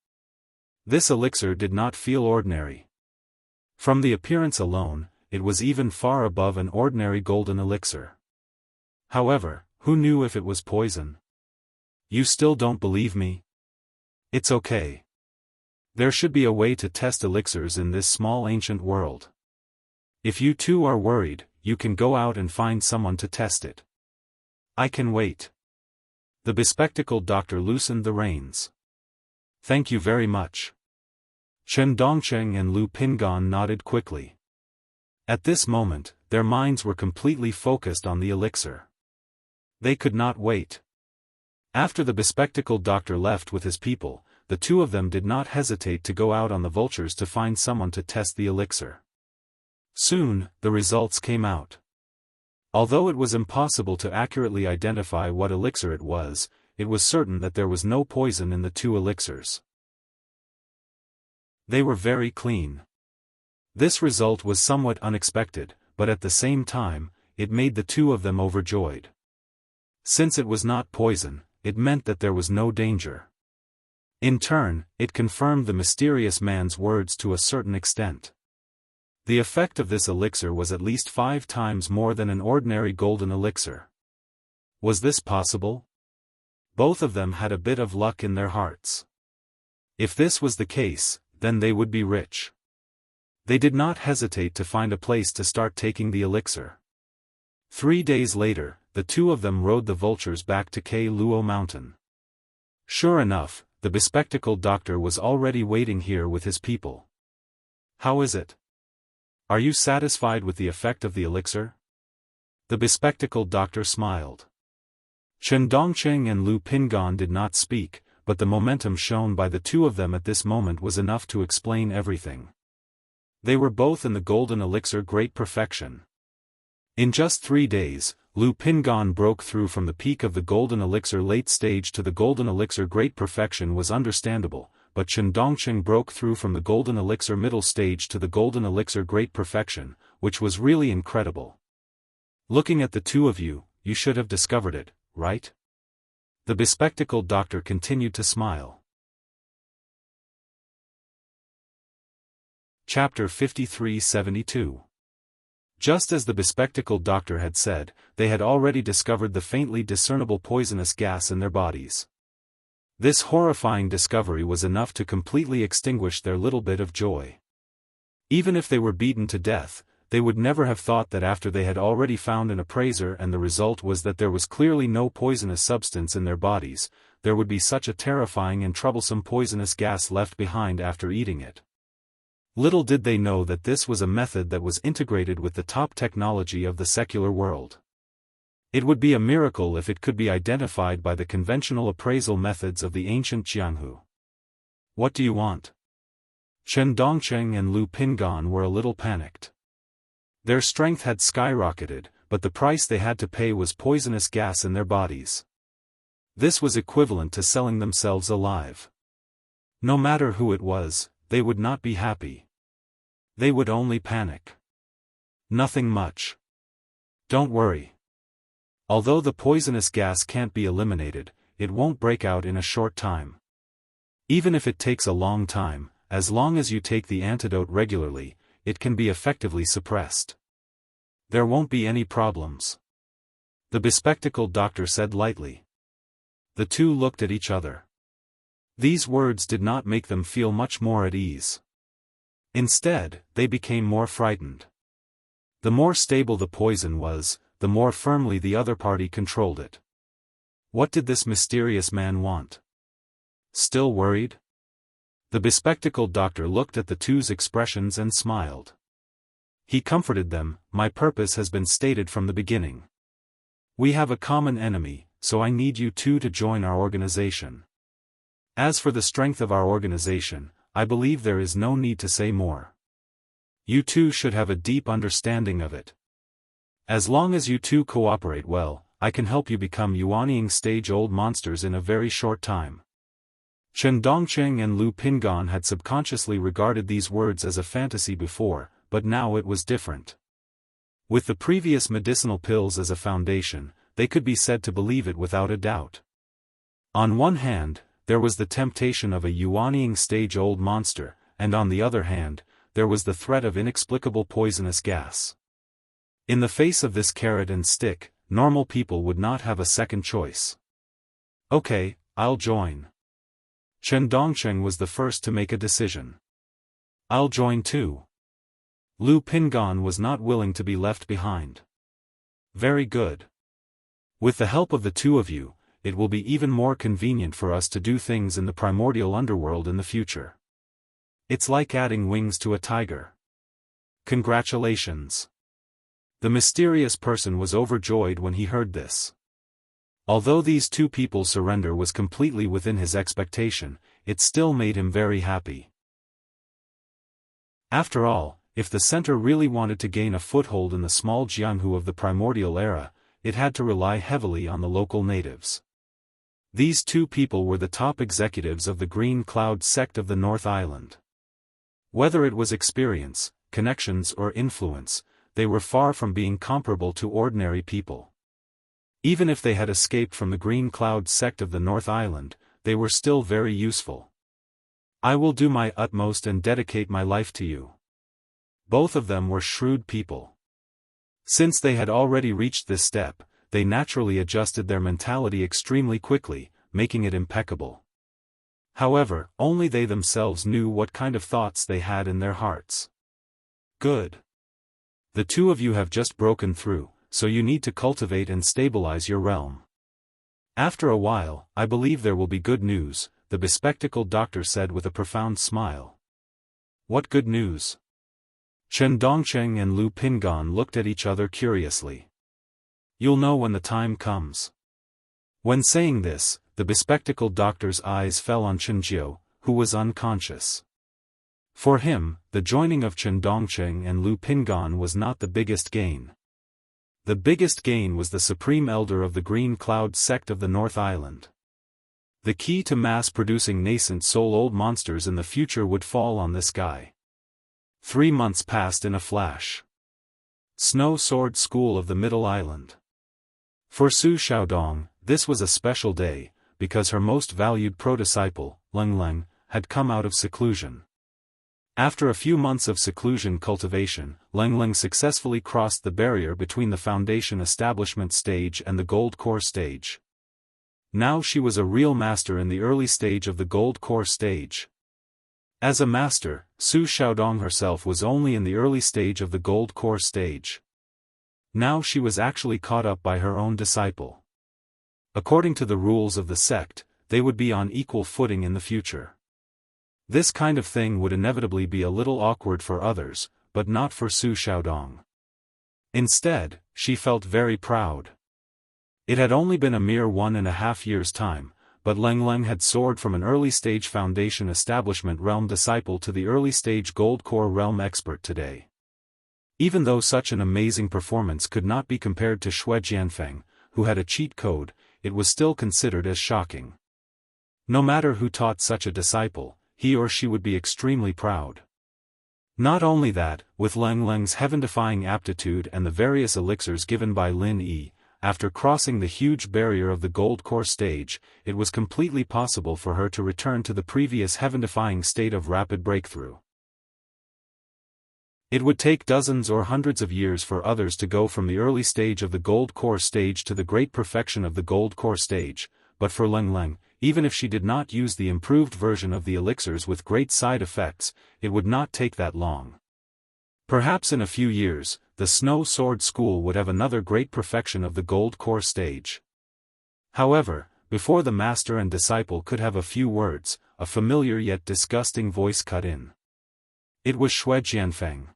Speaker 1: This elixir did not feel ordinary. From the appearance alone, it was even far above an ordinary golden elixir. However, who knew if it was poison? You still don't believe me? It's okay. There should be a way to test elixirs in this small ancient world. If you two are worried, you can go out and find someone to test it. I can wait. The bespectacled doctor loosened the reins. Thank you very much. Chen Dongsheng and Lu Pingan nodded quickly. At this moment, their minds were completely focused on the elixir. They could not wait. After the bespectacled doctor left with his people, the two of them did not hesitate to go out on the vultures to find someone to test the elixir. Soon, the results came out. Although it was impossible to accurately identify what elixir it was certain that there was no poison in the 2 elixirs. They were very clean. This result was somewhat unexpected, but at the same time, it made the two of them overjoyed. Since it was not poison, it meant that there was no danger. In turn, it confirmed the mysterious man's words to a certain extent. The effect of this elixir was at least 5 times more than an ordinary golden elixir. Was this possible? Both of them had a bit of luck in their hearts. If this was the case, then they would be rich. They did not hesitate to find a place to start taking the elixir. 3 days later, the two of them rode the vultures back to K Luo Mountain. Sure enough, the bespectacled doctor was already waiting here with his people. How is it? Are you satisfied with the effect of the elixir? The bespectacled doctor smiled. Chen Dongsheng and Lu Pingan did not speak, but the momentum shown by the two of them at this moment was enough to explain everything. They were both in the golden elixir great perfection. In just 3 days, Lu Pingan broke through from the peak of the golden elixir late stage to the golden elixir great perfection was understandable, but Chen Dongsheng broke through from the golden elixir middle stage to the golden elixir great perfection, which was really incredible. Looking at the two of you, you should have discovered it, right? The bespectacled doctor continued to smile. Chapter 5372 Just as the bespectacled doctor had said, they had already discovered the faintly discernible poisonous gas in their bodies. This horrifying discovery was enough to completely extinguish their little bit of joy. Even if they were beaten to death, they would never have thought that after they had already found an appraiser and the result was that there was clearly no poisonous substance in their bodies, there would be such a terrifying and troublesome poisonous gas left behind after eating it. Little did they know that this was a method that was integrated with the top technology of the secular world. It would be a miracle if it could be identified by the conventional appraisal methods of the ancient Jianghu. What do you want? Chen Dongcheng and Lu Pingan were a little panicked. Their strength had skyrocketed, but the price they had to pay was poisonous gas in their bodies. This was equivalent to selling themselves alive. No matter who it was, they would not be happy. They would only panic. Nothing much. Don't worry. Although the poisonous gas can't be eliminated, it won't break out in a short time. Even if it takes a long time, as long as you take the antidote regularly, it can be effectively suppressed. There won't be any problems. The bespectacled doctor said lightly. The two looked at each other. These words did not make them feel much more at ease. Instead, they became more frightened. The more stable the poison was, the more firmly the other party controlled it. What did this mysterious man want? Still worried? The bespectacled doctor looked at the two's expressions and smiled. He comforted them. My purpose has been stated from the beginning. We have a common enemy, so I need you two to join our organization. As for the strength of our organization, I believe there is no need to say more. You two should have a deep understanding of it. As long as you two cooperate well, I can help you become Yuanying stage-old monsters in a very short time. Chen Dongcheng and Lu Pingan had subconsciously regarded these words as a fantasy before, but now it was different. With the previous medicinal pills as a foundation, they could be said to believe it without a doubt. On one hand, there was the temptation of a Yuanying stage-old monster, and on the other hand, there was the threat of inexplicable poisonous gas. In the face of this carrot and stick, normal people would not have a second choice. Okay, I'll join. Chen Dongcheng was the first to make a decision. I'll join too. Lu Pingan was not willing to be left behind. Very good. With the help of the two of you, it will be even more convenient for us to do things in the primordial underworld in the future. It's like adding wings to a tiger. Congratulations. The mysterious person was overjoyed when he heard this. Although these two people's surrender was completely within his expectation, it still made him very happy. After all, if the center really wanted to gain a foothold in the small Jianghu of the primordial era, it had to rely heavily on the local natives. These two people were the top executives of the Green Cloud sect of the North Island. Whether it was experience, connections or influence, they were far from being comparable to ordinary people. Even if they had escaped from the Green Cloud sect of the North Island, they were still very useful. I will do my utmost and dedicate my life to you. Both of them were shrewd people. Since they had already reached this step, they naturally adjusted their mentality extremely quickly, making it impeccable. However, only they themselves knew what kind of thoughts they had in their hearts. Good. The two of you have just broken through, so you need to cultivate and stabilize your realm. After a while, I believe there will be good news, the bespectacled doctor said with a profound smile. What good news? Chen Dongcheng and Lu Pingan looked at each other curiously. You'll know when the time comes. When saying this, the bespectacled doctor's eyes fell on Chen Jiu, who was unconscious. For him, the joining of Chen Dongcheng and Lu Pingan was not the biggest gain. The biggest gain was the supreme elder of the Green Cloud sect of the North Island. The key to mass-producing nascent soul-old monsters in the future would fall on this guy. 3 months passed in a flash. Snow Sword School of the Middle Island. For Su Xiaodong, this was a special day, because her most valued pro-disciple, Leng Leng, had come out of seclusion. After a few months of seclusion cultivation, Leng Leng successfully crossed the barrier between the foundation establishment stage and the gold core stage. Now she was a real master in the early stage of the gold core stage. As a master, Su Xiaodong herself was only in the early stage of the gold core stage. Now she was actually caught up by her own disciple. According to the rules of the sect, they would be on equal footing in the future. This kind of thing would inevitably be a little awkward for others, but not for Su Xiaodong. Instead, she felt very proud. It had only been a mere 1.5 years' time, but Leng Leng had soared from an early-stage foundation establishment realm disciple to the early-stage gold core realm expert today. Even though such an amazing performance could not be compared to Xue Jianfeng, who had a cheat code, it was still considered as shocking. No matter who taught such a disciple, he or she would be extremely proud. Not only that, with Leng Leng's heaven-defying aptitude and the various elixirs given by Lin Yi, after crossing the huge barrier of the gold core stage, it was completely possible for her to return to the previous heaven-defying state of rapid breakthrough. It would take dozens or hundreds of years for others to go from the early stage of the gold core stage to the great perfection of the gold core stage, but for Leng Leng, even if she did not use the improved version of the elixirs with great side effects, it would not take that long. Perhaps in a few years, the Snow Sword School would have another great perfection of the gold core stage. However, before the master and disciple could have a few words, a familiar yet disgusting voice cut in. It was Xue Jianfeng.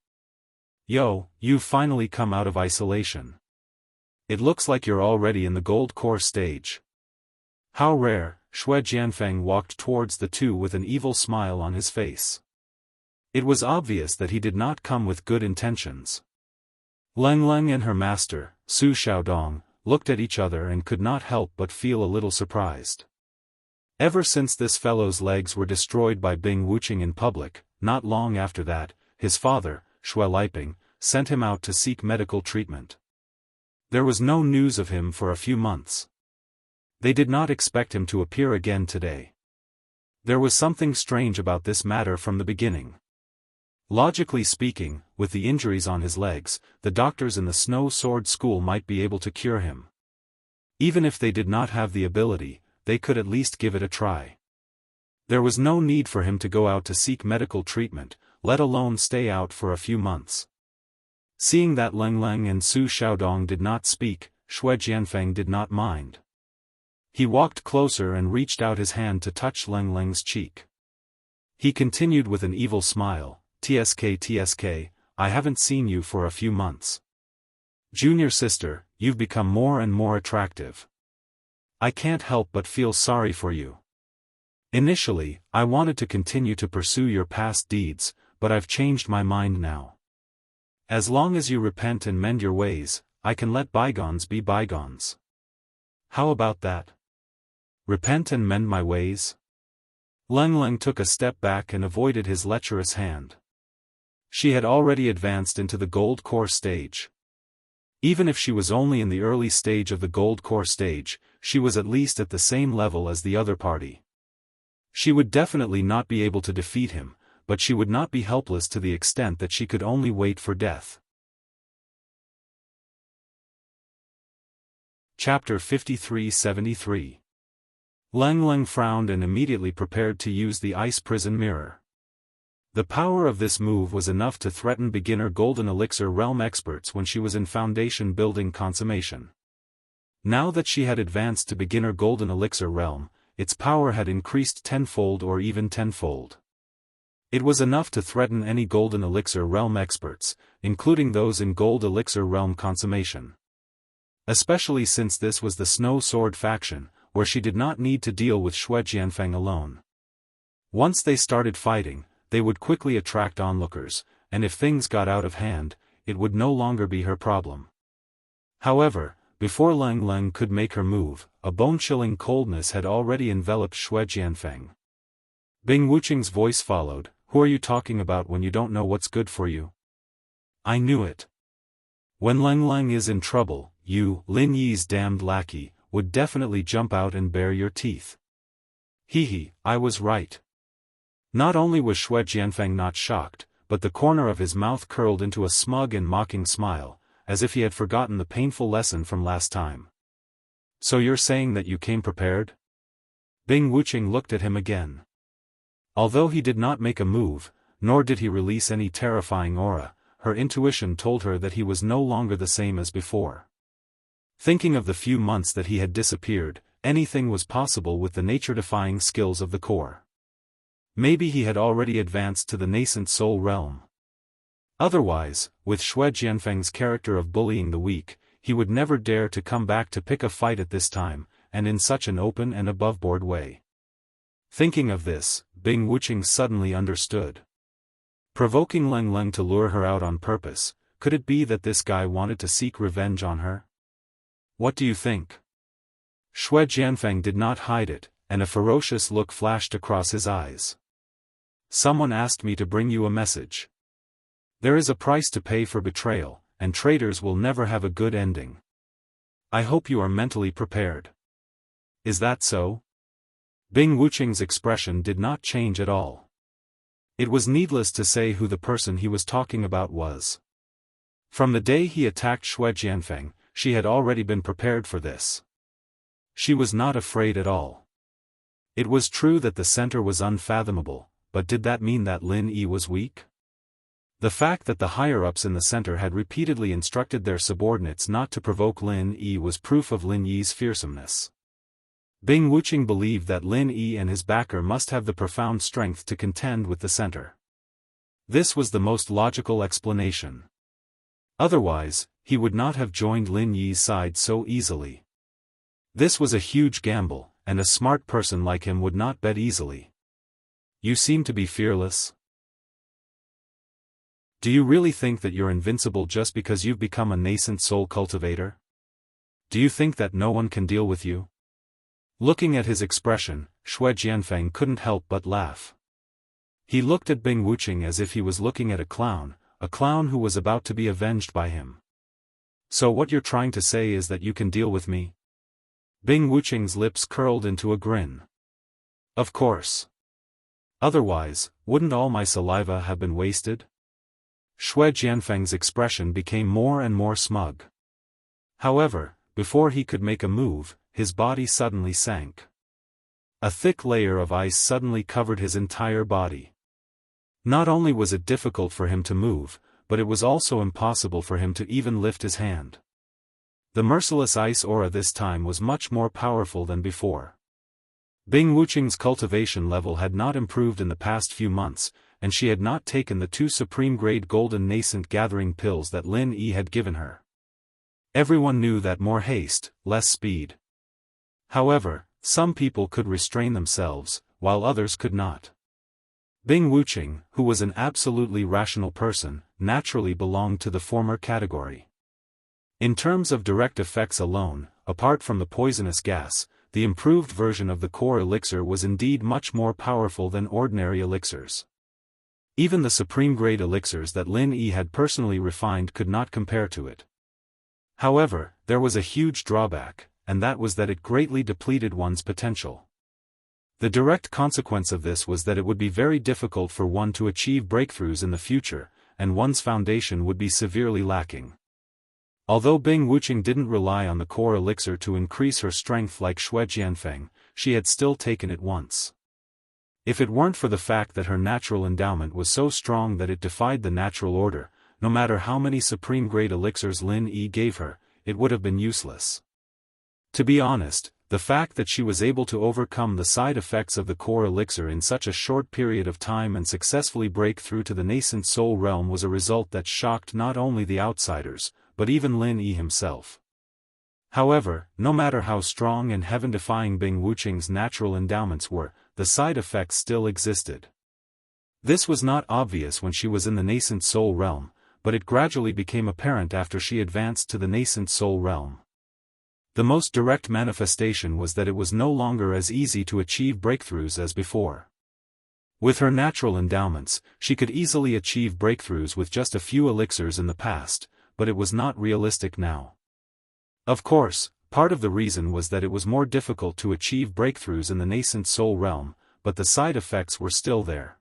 Speaker 1: "Yo, you've finally come out of isolation. It looks like you're already in the gold core stage." How rare. Xue Jianfeng walked towards the two with an evil smile on his face. It was obvious that he did not come with good intentions. Leng Leng and her master, Su Xiaodong, looked at each other and could not help but feel a little surprised. Ever since this fellow's legs were destroyed by Bing Wuqing in public, not long after that, his father, Xue Liping, sent him out to seek medical treatment. There was no news of him for a few months. They did not expect him to appear again today. There was something strange about this matter from the beginning. Logically speaking, with the injuries on his legs, the doctors in the Snow Sword School might be able to cure him. Even if they did not have the ability, they could at least give it a try. There was no need for him to go out to seek medical treatment, let alone stay out for a few months. Seeing that Leng Leng and Su Xiaodong did not speak, Xue Jianfeng did not mind. He walked closer and reached out his hand to touch Leng Leng's cheek. He continued with an evil smile, "TSK, I haven't seen you for a few months. Junior sister, you've become more and more attractive. I can't help but feel sorry for you. Initially, I wanted to continue to pursue your past deeds, but I've changed my mind now. As long as you repent and mend your ways, I can let bygones be bygones. How about that? Repent and mend my ways?" Leng Leng took a step back and avoided his lecherous hand. She had already advanced into the gold core stage. Even if she was only in the early stage of the gold core stage, she was at least at the same level as the other party. She would definitely not be able to defeat him, but she would not be helpless to the extent that she could only wait for death. Chapter 53-73. Leng Leng frowned and immediately prepared to use the ice prison mirror. The power of this move was enough to threaten beginner golden elixir realm experts when she was in foundation building consummation. Now that she had advanced to beginner golden elixir realm, its power had increased tenfold or even tenfold. It was enough to threaten any golden elixir realm experts, including those in gold elixir realm consummation. Especially since this was the Snow Sword faction, where she did not need to deal with Xue Jianfeng alone. Once they started fighting, they would quickly attract onlookers, and if things got out of hand, it would no longer be her problem. However, before Leng Leng could make her move, a bone-chilling coldness had already enveloped Xue Jianfeng. Bing Wuqing's voice followed, "Who are you talking about when you don't know what's good for you?" "I knew it. When Leng Leng is in trouble, you, Lin Yi's damned lackey, would definitely jump out and bare your teeth." "Hee hee, I was right. Not only was Shui Jianfeng not shocked, but the corner of his mouth curled into a smug and mocking smile, as if he had forgotten the painful lesson from last time. So you're saying that you came prepared? Bing Wuqing looked at him again. Although he did not make a move, nor did he release any terrifying aura, her intuition told her that he was no longer the same as before. Thinking of the few months that he had disappeared, anything was possible with the nature-defying skills of the core. Maybe he had already advanced to the nascent soul realm. Otherwise, with Shui Jianfeng's character of bullying the weak, he would never dare to come back to pick a fight at this time, and in such an open and above-board way. Thinking of this, Bing Wuqing suddenly understood. Provoking Leng Leng to lure her out on purpose, could it be that this guy wanted to seek revenge on her? What do you think? Shui Jianfeng did not hide it, and a ferocious look flashed across his eyes. Someone asked me to bring you a message. There is a price to pay for betrayal, and traitors will never have a good ending. I hope you are mentally prepared. Is that so? Bing Wuqing's expression did not change at all. It was needless to say who the person he was talking about was. From the day he attacked Shui Jianfeng, she had already been prepared for this. She was not afraid at all. It was true that the center was unfathomable, but did that mean that Lin Yi was weak? The fact that the higher-ups in the center had repeatedly instructed their subordinates not to provoke Lin Yi was proof of Lin Yi's fearsomeness. Bing Wuqing believed that Lin Yi and his backer must have the profound strength to contend with the center. This was the most logical explanation. Otherwise, he would not have joined Lin Yi's side so easily. This was a huge gamble, and a smart person like him would not bet easily. You seem to be fearless. Do you really think that you're invincible just because you've become a nascent soul cultivator? Do you think that no one can deal with you? Looking at his expression, Shui Jianfeng couldn't help but laugh. He looked at Bing Wuqing as if he was looking at a clown who was about to be avenged by him. So what you're trying to say is that you can deal with me? Bing Wuqing's lips curled into a grin. Of course. Otherwise, wouldn't all my saliva have been wasted? Shui Jianfeng's expression became more and more smug. However, before he could make a move, his body suddenly sank. A thick layer of ice suddenly covered his entire body. Not only was it difficult for him to move, but it was also impossible for him to even lift his hand. The merciless ice aura this time was much more powerful than before. Bing Wuqing's cultivation level had not improved in the past few months, and she had not taken the 2 supreme-grade golden nascent gathering pills that Lin Yi had given her. Everyone knew that more haste, less speed. However, some people could restrain themselves, while others could not. Bing Wuqing, who was an absolutely rational person, naturally belonged to the former category. In terms of direct effects alone, apart from the poisonous gas, the improved version of the core elixir was indeed much more powerful than ordinary elixirs. Even the supreme-grade elixirs that Lin Yi had personally refined could not compare to it. However, there was a huge drawback, and that was that it greatly depleted one's potential. The direct consequence of this was that it would be very difficult for one to achieve breakthroughs in the future, and one's foundation would be severely lacking. Although Bing Wuqing didn't rely on the core elixir to increase her strength like Shui Jianfeng, she had still taken it once. If it weren't for the fact that her natural endowment was so strong that it defied the natural order, no matter how many supreme-grade elixirs Lin Yi gave her, it would have been useless. To be honest, the fact that she was able to overcome the side effects of the core elixir in such a short period of time and successfully break through to the nascent soul realm was a result that shocked not only the outsiders, but even Lin Yi himself. However, no matter how strong and heaven-defying Bing Wuqing's natural endowments were, the side effects still existed. This was not obvious when she was in the nascent soul realm, but it gradually became apparent after she advanced to the nascent soul realm. The most direct manifestation was that it was no longer as easy to achieve breakthroughs as before. With her natural endowments, she could easily achieve breakthroughs with just a few elixirs in the past, but it was not realistic now. Of course, part of the reason was that it was more difficult to achieve breakthroughs in the nascent soul realm, but the side effects were still there.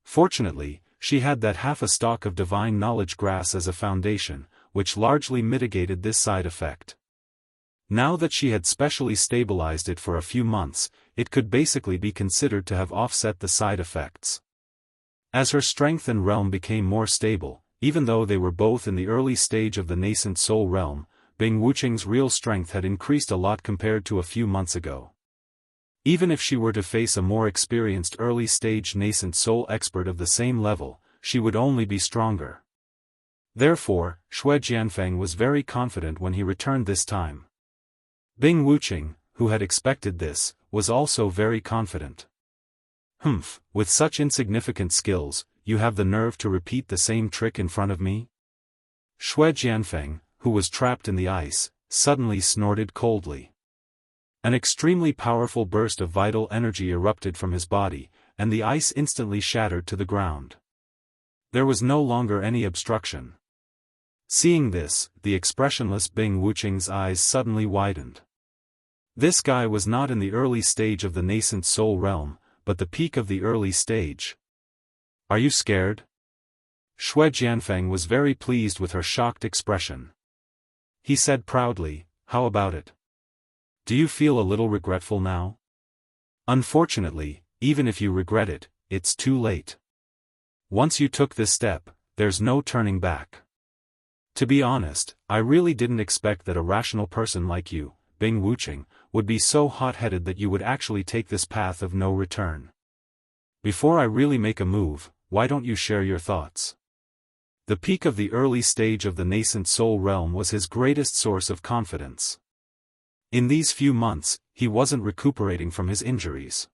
Speaker 1: Fortunately, she had that half a stalk of divine knowledge grass as a foundation, which largely mitigated this side effect. Now that she had specially stabilized it for a few months, it could basically be considered to have offset the side effects. As her strength and realm became more stable, even though they were both in the early stage of the nascent soul realm, Bing Wuqing's real strength had increased a lot compared to a few months ago. Even if she were to face a more experienced early-stage nascent soul expert of the same level, she would only be stronger. Therefore, Xue Jianfeng was very confident when he returned this time. Bing Wuqing, who had expected this, was also very confident. "Humph, with such insignificant skills, you have the nerve to repeat the same trick in front of me?" Xue Jianfeng, who was trapped in the ice, suddenly snorted coldly. An extremely powerful burst of vital energy erupted from his body, and the ice instantly shattered to the ground. There was no longer any obstruction. Seeing this, the expressionless Bing Wuqing's eyes suddenly widened. This guy was not in the early stage of the nascent soul realm, but the peak of the early stage. "Are you scared?" Xue Jianfeng was very pleased with her shocked expression. He said proudly, "How about it? Do you feel a little regretful now?" "Unfortunately, even if you regret it, it's too late. Once you took this step, there's no turning back. To be honest, I really didn't expect that a rational person like you, Bing Wuqing, would be so hot-headed that you would actually take this path of no return. Before I really make a move, why don't you share your thoughts?" The peak of the early stage of the nascent soul realm was his greatest source of confidence. In these few months, he wasn't recuperating from his injuries.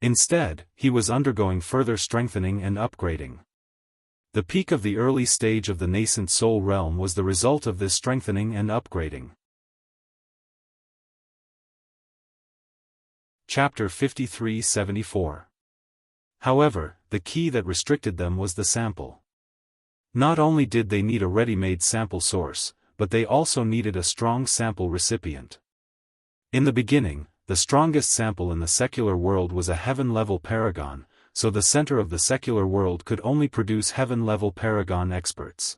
Speaker 1: Instead, he was undergoing further strengthening and upgrading. The peak of the early stage of the nascent soul realm was the result of this strengthening and upgrading. Chapter 53-74. However, the key that restricted them was the sample. Not only did they need a ready-made sample source, but they also needed a strong sample recipient. In the beginning, the strongest sample in the secular world was a heaven-level paragon, so the center of the secular world could only produce heaven-level paragon experts.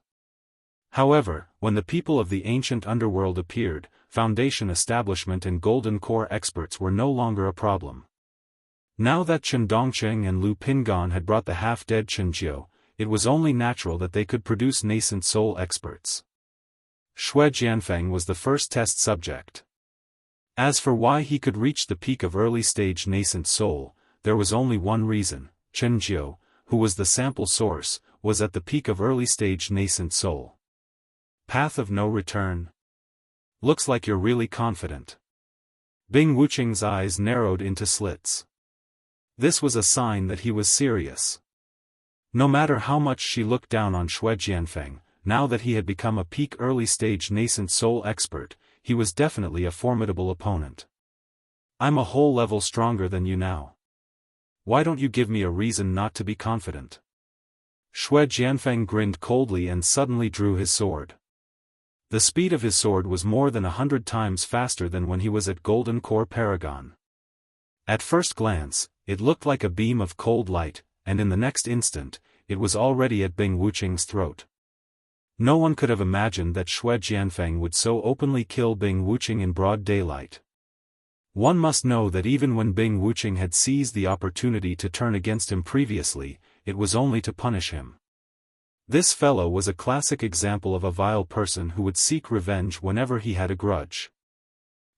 Speaker 1: However, when the people of the ancient underworld appeared, Foundation Establishment and Golden Core experts were no longer a problem. Now that Chen Dongqing and Lu Pingan had brought the half-dead Chen Jiu, it was only natural that they could produce nascent soul experts. Xue Jianfeng was the first test subject. As for why he could reach the peak of early-stage nascent soul, there was only one reason: Chen Jiu, who was the sample source, was at the peak of early-stage nascent soul. Path of no return? Looks like you're really confident. Bing Wuqing's eyes narrowed into slits. This was a sign that he was serious. No matter how much she looked down on Xue Jianfeng, now that he had become a peak early-stage nascent soul expert, he was definitely a formidable opponent. "I'm a whole level stronger than you now. Why don't you give me a reason not to be confident?" Xue Jianfeng grinned coldly and suddenly drew his sword. The speed of his sword was more than 100 times faster than when he was at Golden Core Paragon. At first glance, it looked like a beam of cold light, and in the next instant, it was already at Bing Wuqing's throat. No one could have imagined that Xue Jianfeng would so openly kill Bing Wuqing in broad daylight. One must know that even when Bing Wuqing had seized the opportunity to turn against him previously, it was only to punish him. This fellow was a classic example of a vile person who would seek revenge whenever he had a grudge.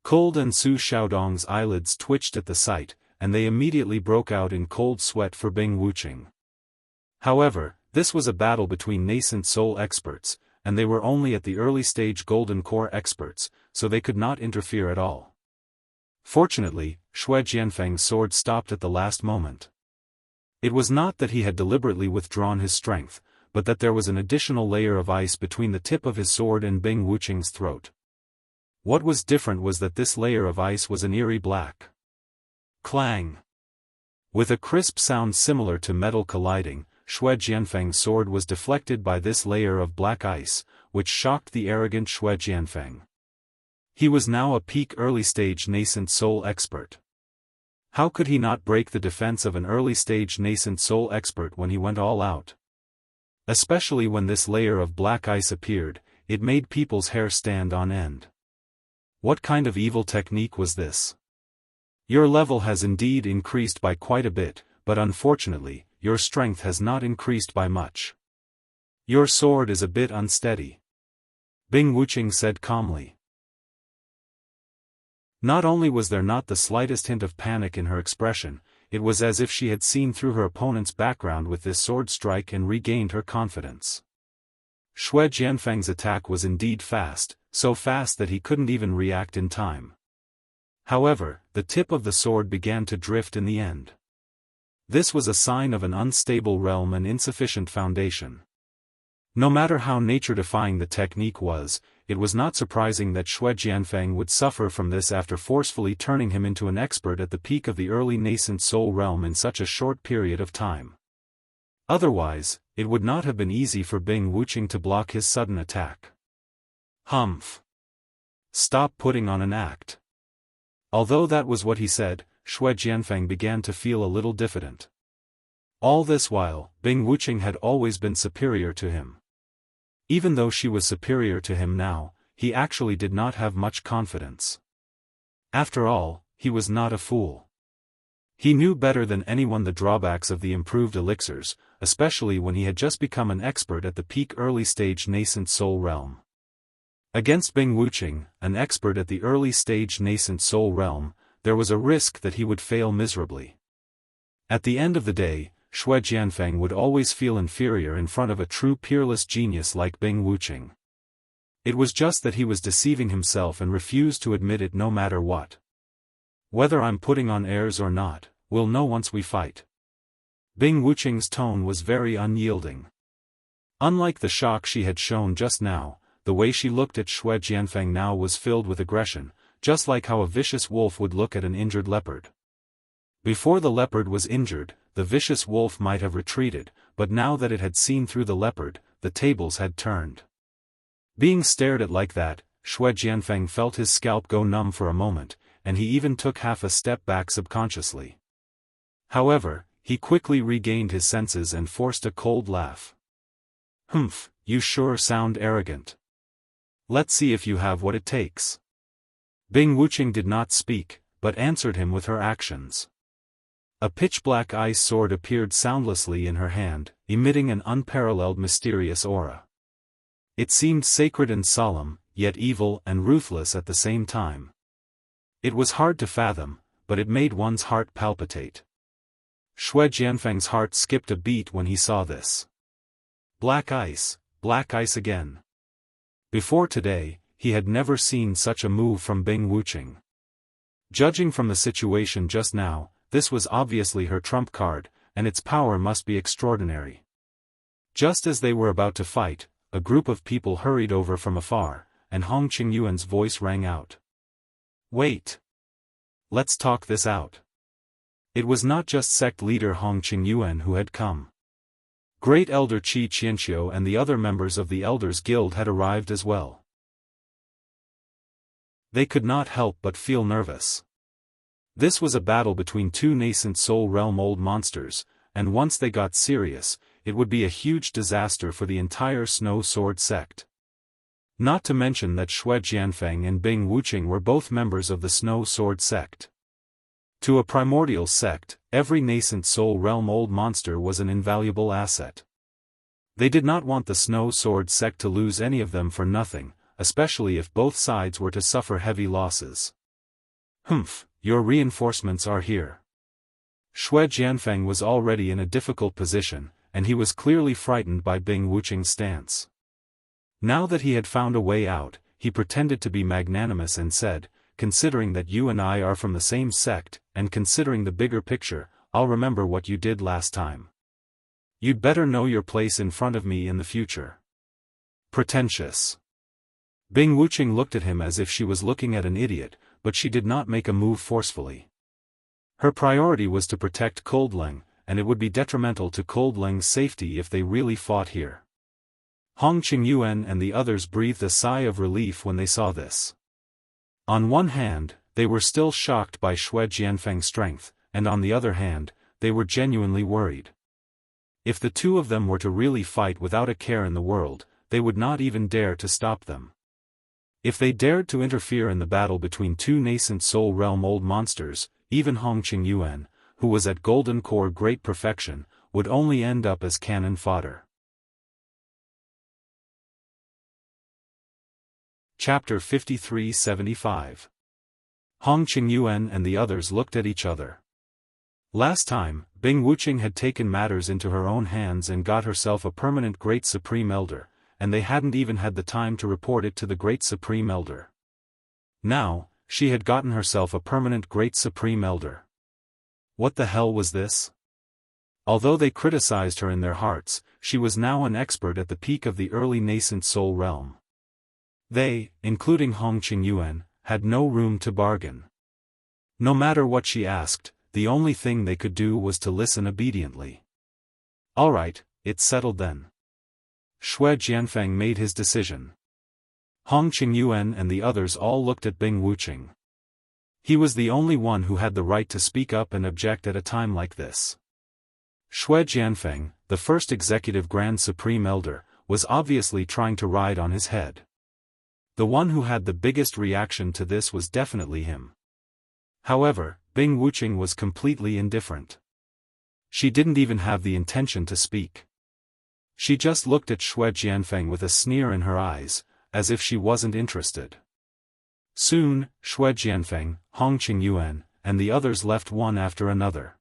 Speaker 1: Cold and Su Xiaodong's eyelids twitched at the sight, and they immediately broke out in cold sweat for Bing Wuqing. However, this was a battle between nascent soul experts, and they were only at the early-stage Golden Core experts, so they could not interfere at all. Fortunately, Xue Jianfeng's sword stopped at the last moment. It was not that he had deliberately withdrawn his strength, but that there was an additional layer of ice between the tip of his sword and Bing Wuqing's throat. What was different was that this layer of ice was an eerie black. Clang! With a crisp sound similar to metal colliding, Xue Jianfeng's sword was deflected by this layer of black ice, which shocked the arrogant Xue Jianfeng. He was now a peak early-stage nascent soul expert. How could he not break the defense of an early-stage nascent soul expert when he went all out? Especially when this layer of black ice appeared, it made people's hair stand on end. What kind of evil technique was this? Your level has indeed increased by quite a bit, but unfortunately, your strength has not increased by much. Your sword is a bit unsteady. Bing Wuqing said calmly. Not only was there not the slightest hint of panic in her expression, it was as if she had seen through her opponent's background with this sword strike and regained her confidence. Xue Jianfeng's attack was indeed fast, so fast that he couldn't even react in time. However, the tip of the sword began to drift in the end. This was a sign of an unstable realm and insufficient foundation. No matter how nature-defying the technique was, it was not surprising that Xue Jianfeng would suffer from this after forcefully turning him into an expert at the peak of the early nascent soul realm in such a short period of time. Otherwise, it would not have been easy for Bing Wuqing to block his sudden attack. Humph! Stop putting on an act. Although that was what he said, Xue Jianfeng began to feel a little diffident. All this while, Bing Wuqing had always been superior to him. Even though she was superior to him now, he actually did not have much confidence. After all, he was not a fool. He knew better than anyone the drawbacks of the improved elixirs, especially when he had just become an expert at the peak early-stage nascent soul realm. Against Bing Wuqing, an expert at the early-stage nascent soul realm, there was a risk that he would fail miserably. At the end of the day, Xue Jianfeng would always feel inferior in front of a true peerless genius like Bing Wuqing. It was just that he was deceiving himself and refused to admit it no matter what. Whether I'm putting on airs or not, we'll know once we fight. Bing Wuqing's tone was very unyielding. Unlike the shock she had shown just now, the way she looked at Xue Jianfeng now was filled with aggression, just like how a vicious wolf would look at an injured leopard. Before the leopard was injured, the vicious wolf might have retreated, but now that it had seen through the leopard, the tables had turned. Being stared at like that, Xue Jianfeng felt his scalp go numb for a moment, and he even took half a step back subconsciously. However, he quickly regained his senses and forced a cold laugh. Humph, you sure sound arrogant. Let's see if you have what it takes. Bing Wuqing did not speak, but answered him with her actions. A pitch-black ice sword appeared soundlessly in her hand, emitting an unparalleled mysterious aura. It seemed sacred and solemn, yet evil and ruthless at the same time. It was hard to fathom, but it made one's heart palpitate. Xue Jianfeng's heart skipped a beat when he saw this. Black ice again. Before today, he had never seen such a move from Bing Wuqing. Judging from the situation just now, this was obviously her trump card, and its power must be extraordinary. Just as they were about to fight, a group of people hurried over from afar, and Hong Qingyuan's voice rang out. Wait! Let's talk this out. It was not just sect leader Hong Qingyuan who had come. Great Elder Qi Qianqiu and the other members of the Elders Guild had arrived as well. They could not help but feel nervous. This was a battle between two nascent soul realm old monsters, and once they got serious, it would be a huge disaster for the entire Snow Sword sect. Not to mention that Xue Jianfeng and Bing Wuqing were both members of the Snow Sword sect. To a primordial sect, every nascent soul realm old monster was an invaluable asset. They did not want the Snow Sword sect to lose any of them for nothing, especially if both sides were to suffer heavy losses. Humph, your reinforcements are here. Xue Jianfeng was already in a difficult position, and he was clearly frightened by Bing Wuqing's stance. Now that he had found a way out, he pretended to be magnanimous and said, considering that you and I are from the same sect, and considering the bigger picture, I'll remember what you did last time. You'd better know your place in front of me in the future. Pretentious. Bing Wuqing looked at him as if she was looking at an idiot, but she did not make a move forcefully. Her priority was to protect Coldling, and it would be detrimental to Coldling's safety if they really fought here. Hong Qingyuan and the others breathed a sigh of relief when they saw this. On one hand, they were still shocked by Xue Jianfeng's strength, and on the other hand, they were genuinely worried. If the two of them were to really fight without a care in the world, they would not even dare to stop them. If they dared to interfere in the battle between two nascent soul realm old monsters, even Hong Qingyuan, who was at Golden Core great perfection, would only end up as cannon fodder. Chapter 53-75. Hong Qingyuan and the others looked at each other. Last time, Bing Wuqing had taken matters into her own hands and got herself a permanent Great Supreme Elder, and they hadn't even had the time to report it to the Great Supreme Elder. Now, she had gotten herself a permanent Great Supreme Elder. What the hell was this? Although they criticized her in their hearts, she was now an expert at the peak of the early nascent soul realm. They, including Hong Qingyuan, had no room to bargain. No matter what she asked, the only thing they could do was to listen obediently. All right, it's settled then. Xue Jianfeng made his decision. Hong Qingyuan and the others all looked at Bing Wuqing. He was the only one who had the right to speak up and object at a time like this. Xue Jianfeng, the first executive Grand Supreme Elder, was obviously trying to ride on his head. The one who had the biggest reaction to this was definitely him. However, Bing Wuqing was completely indifferent. She didn't even have the intention to speak. She just looked at Xue Jianfeng with a sneer in her eyes, as if she wasn't interested. Soon, Xue Jianfeng, Hong Qingyuan, and the others left one after another.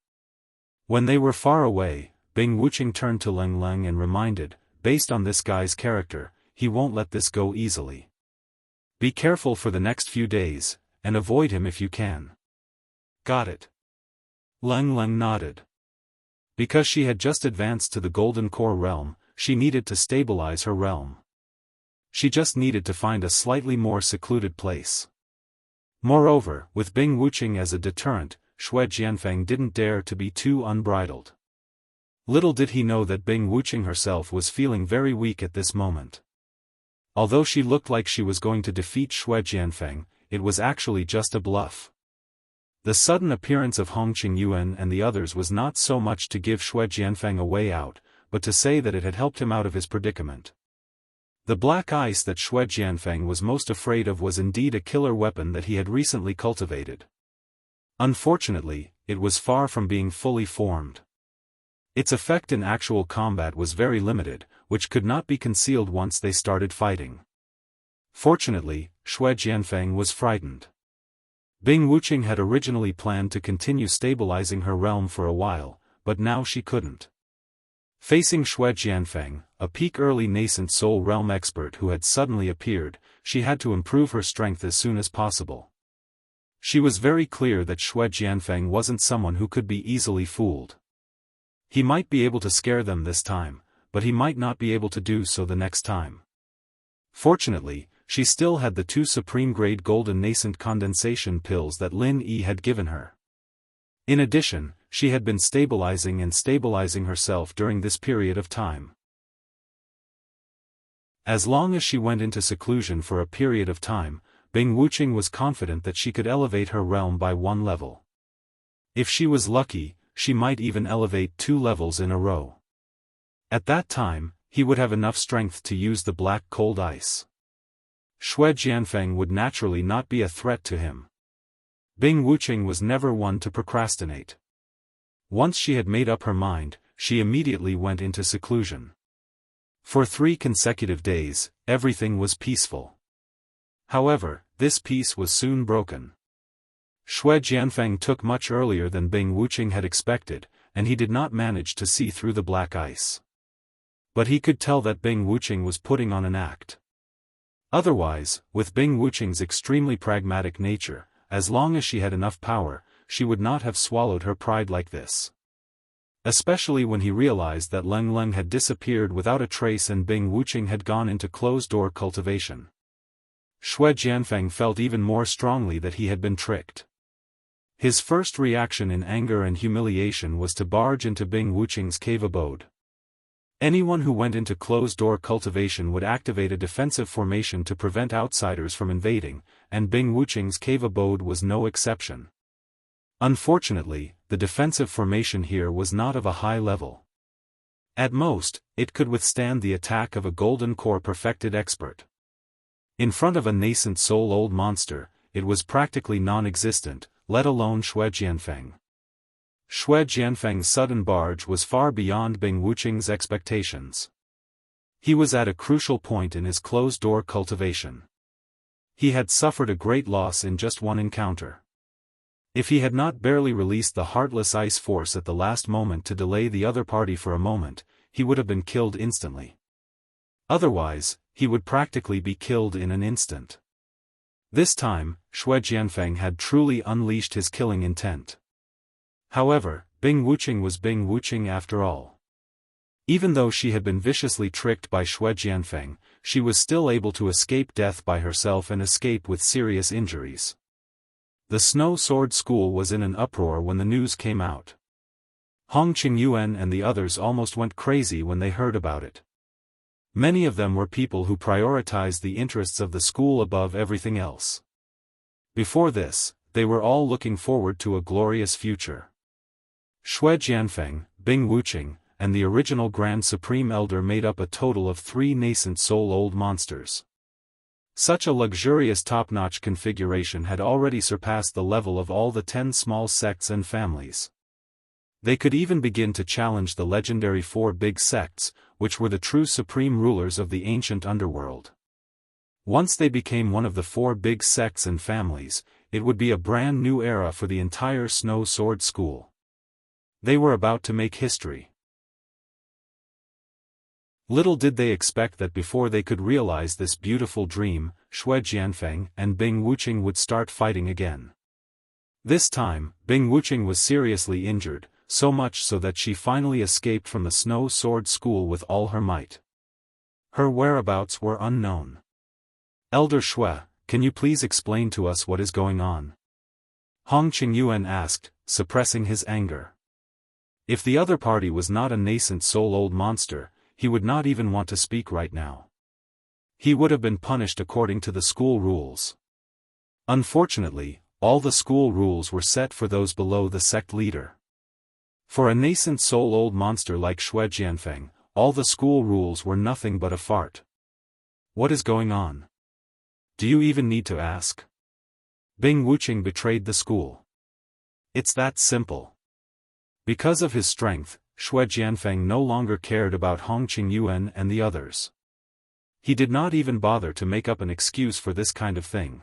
Speaker 1: When they were far away, Bing Wuqing turned to Leng Leng and reminded, based on this guy's character, he won't let this go easily. Be careful for the next few days, and avoid him if you can. Got it. Leng Leng nodded. Because she had just advanced to the Golden Core realm, she needed to stabilize her realm. She just needed to find a slightly more secluded place. Moreover, with Bing Wuqing as a deterrent, Xue Jianfeng didn't dare to be too unbridled. Little did he know that Bing Wuqing herself was feeling very weak at this moment. Although she looked like she was going to defeat Xue Jianfeng, it was actually just a bluff. The sudden appearance of Hong Qingyuan and the others was not so much to give Xue Jianfeng a way out, but to say that it had helped him out of his predicament. The black ice that Xue Jianfeng was most afraid of was indeed a killer weapon that he had recently cultivated. Unfortunately, it was far from being fully formed. Its effect in actual combat was very limited, which could not be concealed once they started fighting. Fortunately, Xue Jianfeng was frightened. Bing Wuqing had originally planned to continue stabilizing her realm for a while, but now she couldn't. Facing Xue Jianfeng, a peak early nascent soul realm expert who had suddenly appeared, she had to improve her strength as soon as possible. She was very clear that Xue Jianfeng wasn't someone who could be easily fooled. He might be able to scare them this time, but he might not be able to do so the next time. Fortunately, she still had the 2 supreme-grade golden nascent condensation pills that Lin Yi had given her. In addition, she had been stabilizing herself during this period of time. As long as she went into seclusion for a period of time, Bing Wuqing was confident that she could elevate her realm by 1 level. If she was lucky, she might even elevate 2 levels in a row. At that time, he would have enough strength to use the black cold ice. Xue Jianfeng would naturally not be a threat to him. Bing Wuqing was never one to procrastinate. Once she had made up her mind, she immediately went into seclusion. For 3 consecutive days, everything was peaceful. However, this peace was soon broken. Xue Jianfeng took much earlier than Bing Wuqing had expected, and he did not manage to see through the black ice. But he could tell that Bing Wuqing was putting on an act. Otherwise, with Bing Wuqing's extremely pragmatic nature, as long as she had enough power, she would not have swallowed her pride like this. Especially when he realized that Leng Leng had disappeared without a trace and Bing Wuqing had gone into closed-door cultivation. Xue Jianfeng felt even more strongly that he had been tricked. His first reaction in anger and humiliation was to barge into Bing Wuqing's cave abode. Anyone who went into closed-door cultivation would activate a defensive formation to prevent outsiders from invading, and Bing Wuqing's cave abode was no exception. Unfortunately, the defensive formation here was not of a high level. At most, it could withstand the attack of a golden core perfected expert. In front of a nascent soul-old monster, it was practically non-existent, let alone Xue Jianfeng. Xue Jianfeng's sudden barge was far beyond Bing Wuqing's expectations. He was at a crucial point in his closed-door cultivation. He had suffered a great loss in just one encounter. If he had not barely released the heartless ice force at the last moment to delay the other party for a moment, he would have been killed instantly. Otherwise, he would practically be killed in an instant. This time, Xue Jianfeng had truly unleashed his killing intent. However, Bing Wuqing was Bing Wuqing after all. Even though she had been viciously tricked by Xue Jianfeng, she was still able to escape death by herself and escape with serious injuries. The Snow Sword School was in an uproar when the news came out. Hong Qingyuan and the others almost went crazy when they heard about it. Many of them were people who prioritized the interests of the school above everything else. Before this, they were all looking forward to a glorious future. Xue Jianfeng, Bing Wuqing, and the original Grand Supreme Elder made up a total of 3 nascent soul-old monsters. Such a luxurious top-notch configuration had already surpassed the level of all the 10 small sects and families. They could even begin to challenge the legendary 4 big sects, which were the true supreme rulers of the ancient underworld. Once they became one of the 4 big sects and families, it would be a brand new era for the entire Snow Sword School. They were about to make history. Little did they expect that before they could realize this beautiful dream, Xue Jianfeng and Bing Wuqing would start fighting again. This time, Bing Wuqing was seriously injured, so much so that she finally escaped from the Snow Sword School with all her might. Her whereabouts were unknown. Elder Xue, can you please explain to us what is going on? Hong Qingyuan asked, suppressing his anger. If the other party was not a nascent soul-old monster, he would not even want to speak right now. He would have been punished according to the school rules. Unfortunately, all the school rules were set for those below the sect leader. For a nascent soul-old monster like Xue Jianfeng, all the school rules were nothing but a fart. What is going on? Do you even need to ask? Bing Wuqing betrayed the school. It's that simple. Because of his strength, Xue Jianfeng no longer cared about Hong Qingyuan and the others. He did not even bother to make up an excuse for this kind of thing.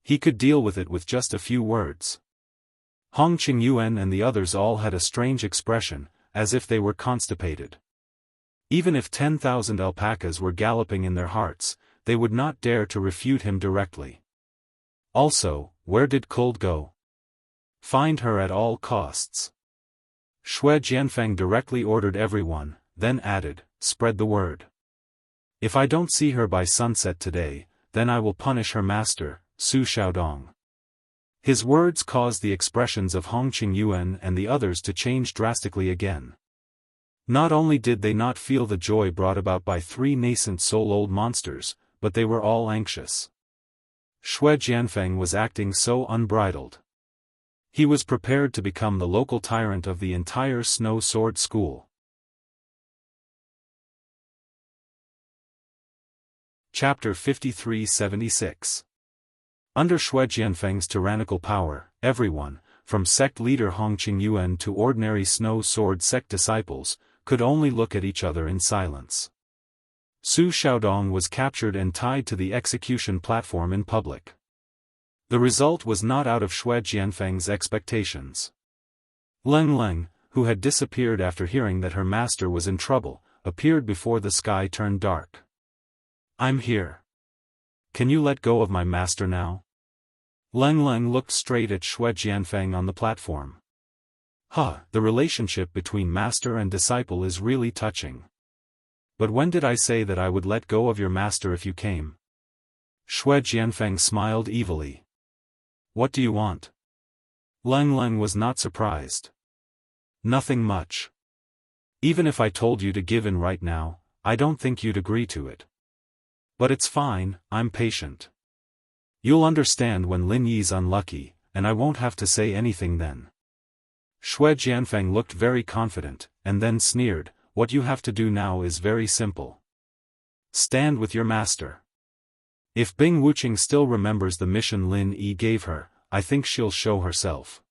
Speaker 1: He could deal with it with just a few words. Hong Qingyuan and the others all had a strange expression, as if they were constipated. Even if 10,000 alpacas were galloping in their hearts, they would not dare to refute him directly. Also, where did Cold go? Find her at all costs. Xue Jianfeng directly ordered everyone, then added, spread the word. If I don't see her by sunset today, then I will punish her master, Su Xiaodong. His words caused the expressions of Hong Qingyuan and the others to change drastically again. Not only did they not feel the joy brought about by 3 nascent soul-old monsters, but they were all anxious. Xue Jianfeng was acting so unbridled. He was prepared to become the local tyrant of the entire Snow Sword School. Chapter 5376. Under Xue Jianfeng's tyrannical power, everyone, from sect leader Hong Qingyuan to ordinary Snow Sword sect disciples, could only look at each other in silence. Su Xiaodong was captured and tied to the execution platform in public. The result was not out of Xue Jianfeng's expectations. Leng Leng, who had disappeared after hearing that her master was in trouble, appeared before the sky turned dark. I'm here. Can you let go of my master now? Leng Leng looked straight at Xue Jianfeng on the platform. The relationship between master and disciple is really touching. But when did I say that I would let go of your master if you came? Xue Jianfeng smiled evilly. What do you want? Leng Leng was not surprised. Nothing much. Even if I told you to give in right now, I don't think you'd agree to it. But it's fine, I'm patient. You'll understand when Lin Yi's unlucky, and I won't have to say anything then. Shui Jianfeng looked very confident, and then sneered, "What you have to do now is very simple. Stand with your master. If Bing Wuqing still remembers the mission Lin Yi gave her, I think she'll show herself."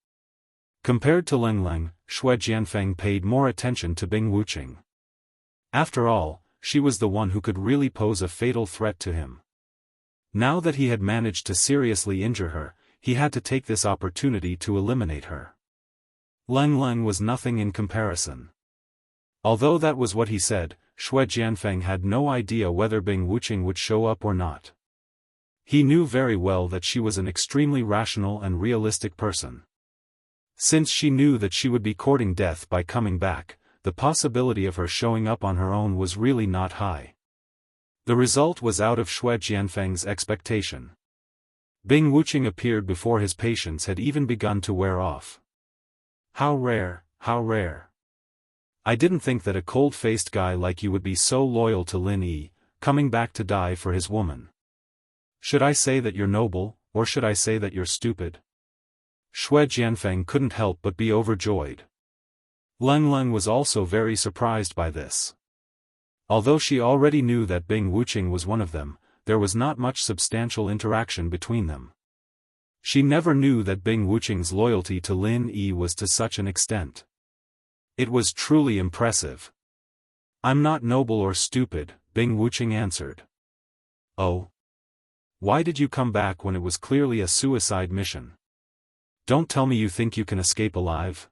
Speaker 1: Compared to Ling Ling, Shui Jianfeng paid more attention to Bing Wuqing. After all, she was the one who could really pose a fatal threat to him. Now that he had managed to seriously injure her, he had to take this opportunity to eliminate her. Ling Ling was nothing in comparison. Although that was what he said, Shui Jianfeng had no idea whether Bing Wuqing would show up or not. He knew very well that she was an extremely rational and realistic person. Since she knew that she would be courting death by coming back, the possibility of her showing up on her own was really not high. The result was out of Shui Jianfeng's expectation. Bing Wuqing appeared before his patience had even begun to wear off. How rare, how rare. I didn't think that a cold-faced guy like you would be so loyal to Lin Yi, coming back to die for his woman. Should I say that you're noble, or should I say that you're stupid? Shui Jianfeng couldn't help but be overjoyed. Ling Ling was also very surprised by this. Although she already knew that Bing Wuqing was one of them, there was not much substantial interaction between them. She never knew that Bing Wuqing's loyalty to Lin Yi was to such an extent. It was truly impressive. "I'm not noble or stupid," Bing Wuqing answered. "Oh? Why did you come back when it was clearly a suicide mission? Don't tell me you think you can escape alive?"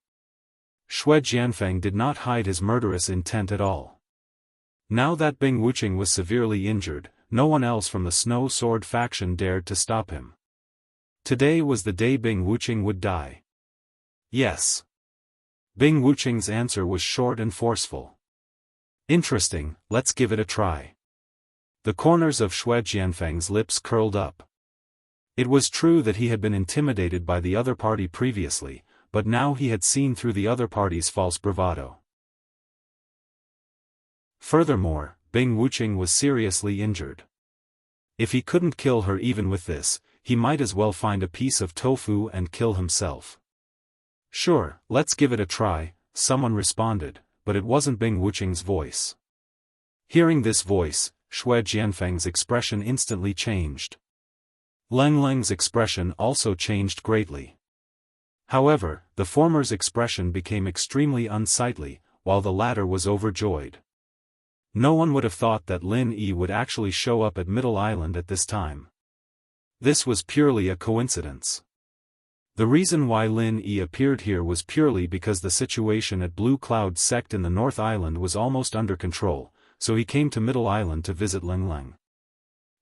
Speaker 1: Shui Jianfeng did not hide his murderous intent at all. Now that Bing Wuqing was severely injured, no one else from the Snow Sword faction dared to stop him. Today was the day Bing Wuqing would die. Yes. Bing Wuqing's answer was short and forceful. "Interesting, let's give it a try." The corners of Shui Jianfeng's lips curled up. It was true that he had been intimidated by the other party previously, but now he had seen through the other party's false bravado. Furthermore, Bing Wuqing was seriously injured. If he couldn't kill her even with this, he might as well find a piece of tofu and kill himself. "Sure, let's give it a try," someone responded, but it wasn't Bing Wuqing's voice. Hearing this voice, Shui Jianfeng's expression instantly changed. Ling Ling's expression also changed greatly. However, the former's expression became extremely unsightly, while the latter was overjoyed. No one would have thought that Lin Yi would actually show up at Middle Island at this time. This was purely a coincidence. The reason why Lin Yi appeared here was purely because the situation at Blue Cloud Sect in the North Island was almost under control, so he came to Middle Island to visit Ling Ling.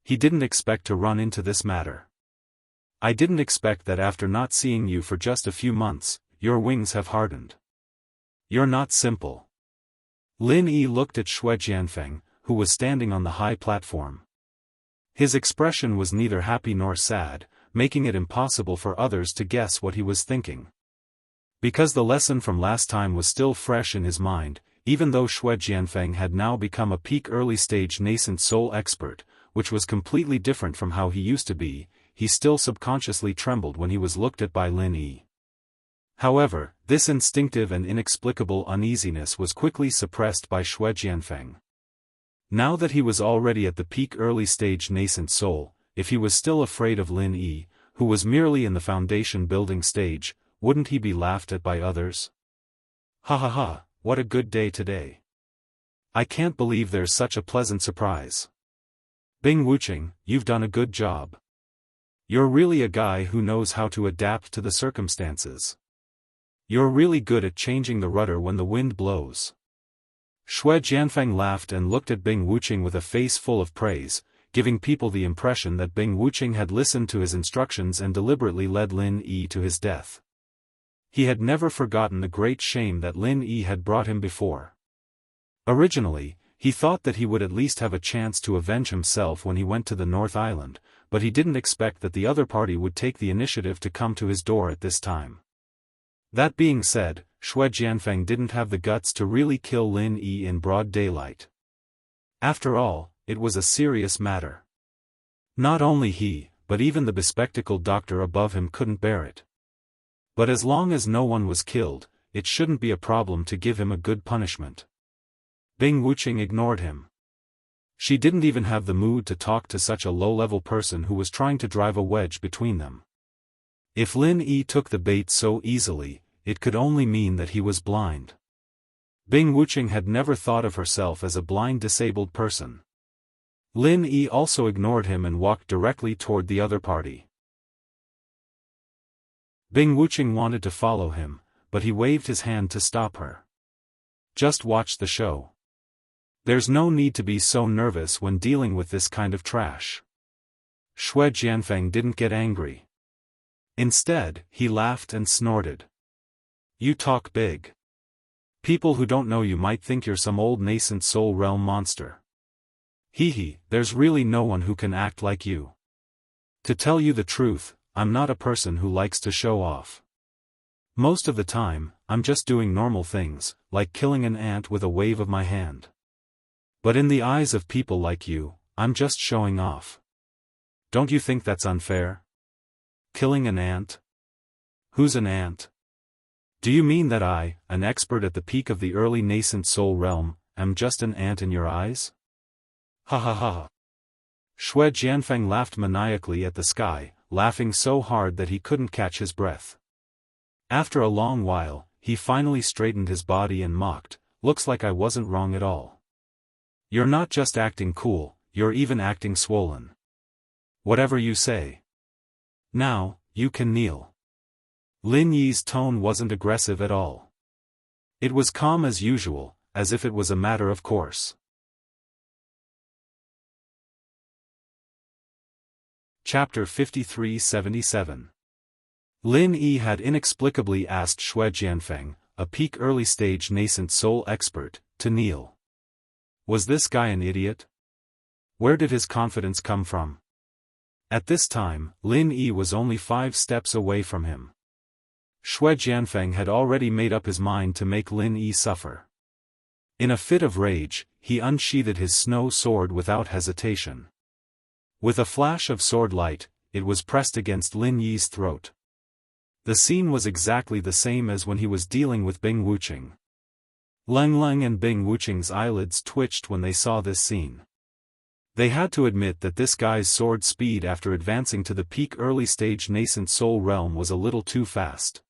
Speaker 1: He didn't expect to run into this matter. "I didn't expect that after not seeing you for just a few months, your wings have hardened. You're not simple." Lin Yi looked at Shui Jianfeng, who was standing on the high platform. His expression was neither happy nor sad, making it impossible for others to guess what he was thinking. Because the lesson from last time was still fresh in his mind, even though Shui Jianfeng had now become a peak early-stage nascent soul expert, which was completely different from how he used to be, he still subconsciously trembled when he was looked at by Lin Yi. However, this instinctive and inexplicable uneasiness was quickly suppressed by Shui Jianfeng. Now that he was already at the peak early-stage nascent soul, if he was still afraid of Lin Yi, who was merely in the foundation-building stage, wouldn't he be laughed at by others? "Ha ha ha, what a good day today. I can't believe there's such a pleasant surprise. Bing Wuqing, you've done a good job. You're really a guy who knows how to adapt to the circumstances. You're really good at changing the rudder when the wind blows." Shui Jianfeng laughed and looked at Bing Wuqing with a face full of praise, giving people the impression that Bing Wuqing had listened to his instructions and deliberately led Lin Yi to his death. He had never forgotten the great shame that Lin Yi had brought him before. Originally, he thought that he would at least have a chance to avenge himself when he went to the North Island, but he didn't expect that the other party would take the initiative to come to his door at this time. That being said, Shui Jianfeng didn't have the guts to really kill Lin Yi in broad daylight. After all, it was a serious matter. Not only he, but even the bespectacled doctor above him couldn't bear it. But as long as no one was killed, it shouldn't be a problem to give him a good punishment. Bing Wuching ignored him. She didn't even have the mood to talk to such a low-level person who was trying to drive a wedge between them. If Lin Yi took the bait so easily, it could only mean that he was blind. Bing Wuching had never thought of herself as a blind disabled person. Lin Yi also ignored him and walked directly toward the other party. Bing Wuching wanted to follow him, but he waved his hand to stop her. Just watch the show. There's no need to be so nervous when dealing with this kind of trash. Xue Jianfeng didn't get angry. Instead, he laughed and snorted. You talk big. People who don't know you might think you're some old nascent soul realm monster. Hee, there's really no one who can act like you. To tell you the truth, I'm not a person who likes to show off. Most of the time, I'm just doing normal things, like killing an ant with a wave of my hand. But in the eyes of people like you, I'm just showing off. Don't you think that's unfair? Killing an ant? Who's an ant? Do you mean that I, an expert at the peak of the early nascent soul realm, am just an ant in your eyes? Ha ha ha. Xue Jianfeng laughed maniacally at the sky, laughing so hard that he couldn't catch his breath. After a long while, he finally straightened his body and mocked, looks like I wasn't wrong at all. You're not just acting cool, you're even acting swollen. Whatever you say. Now, you can kneel. Lin Yi's tone wasn't aggressive at all. It was calm as usual, as if it was a matter of course. Chapter 53-77. Lin Yi had inexplicably asked Xue Jianfeng, a peak early-stage nascent soul expert, to kneel. Was this guy an idiot? Where did his confidence come from? At this time, Lin Yi was only 5 steps away from him. Xue Jianfeng had already made up his mind to make Lin Yi suffer. In a fit of rage, he unsheathed his snow sword without hesitation. With a flash of sword light, it was pressed against Lin Yi's throat. The scene was exactly the same as when he was dealing with Bing Wuching. Leng Leng and Bing Wuching's eyelids twitched when they saw this scene. They had to admit that this guy's sword speed after advancing to the peak early-stage nascent soul realm was a little too fast.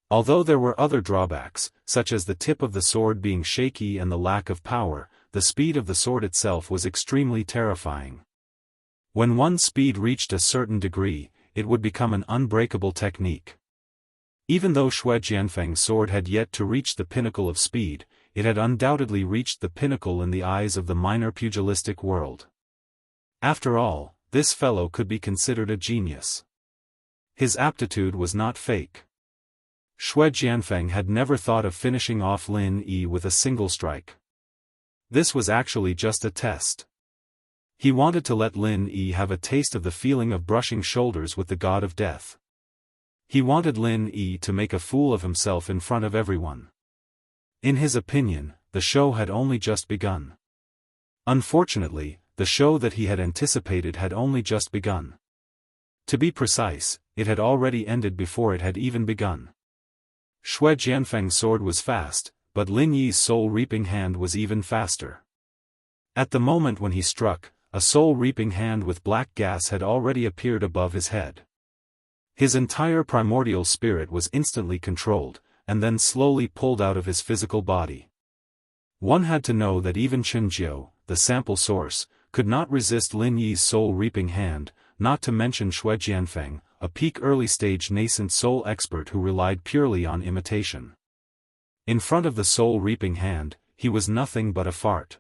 Speaker 1: Although there were other drawbacks, such as the tip of the sword being shaky and the lack of power, the speed of the sword itself was extremely terrifying. When one's speed reached a certain degree, it would become an unbreakable technique. Even though Xue Jianfeng's sword had yet to reach the pinnacle of speed, it had undoubtedly reached the pinnacle in the eyes of the minor pugilistic world. After all, this fellow could be considered a genius. His aptitude was not fake. Xue Jianfeng had never thought of finishing off Lin Yi with a single strike. This was actually just a test. He wanted to let Lin Yi have a taste of the feeling of brushing shoulders with the god of death. He wanted Lin Yi to make a fool of himself in front of everyone. In his opinion, the show had only just begun. Unfortunately, the show that he had anticipated had only just begun. To be precise, it had already ended before it had even begun. Xue Jianfeng's sword was fast, but Lin Yi's soul-reaping hand was even faster. At the moment when he struck, a soul-reaping hand with black gas had already appeared above his head. His entire primordial spirit was instantly controlled, and then slowly pulled out of his physical body. One had to know that even Chenjiu, the sample source, could not resist Lin Yi's soul-reaping hand, not to mention Xue Jianfeng, a peak early-stage nascent soul expert who relied purely on imitation. In front of the soul-reaping hand, he was nothing but a fart.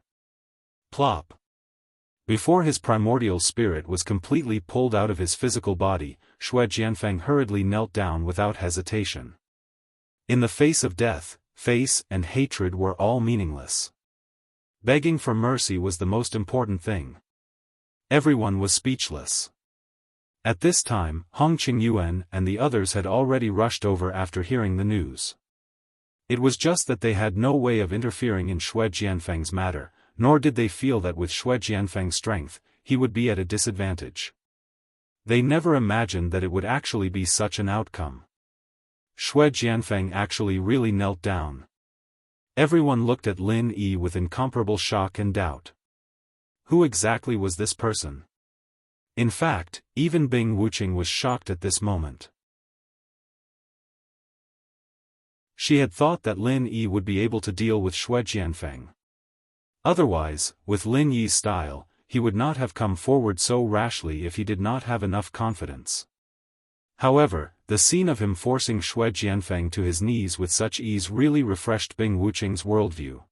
Speaker 1: Plop. Before his primordial spirit was completely pulled out of his physical body, Xue Jianfeng hurriedly knelt down without hesitation. In the face of death, face and hatred were all meaningless. Begging for mercy was the most important thing. Everyone was speechless. At this time, Hong Qingyuan and the others had already rushed over after hearing the news. It was just that they had no way of interfering in Xue Jianfeng's matter, nor did they feel that with Xue Jianfeng's strength, he would be at a disadvantage. They never imagined that it would actually be such an outcome. Shui Jianfeng actually really knelt down. Everyone looked at Lin Yi with incomparable shock and doubt. Who exactly was this person? In fact, even Bing Wuqing was shocked at this moment. She had thought that Lin Yi would be able to deal with Shui Jianfeng. Otherwise, with Lin Yi's style, he would not have come forward so rashly if he did not have enough confidence. However, the scene of him forcing Shui Jianfeng to his knees with such ease really refreshed Bing Wuqing's worldview.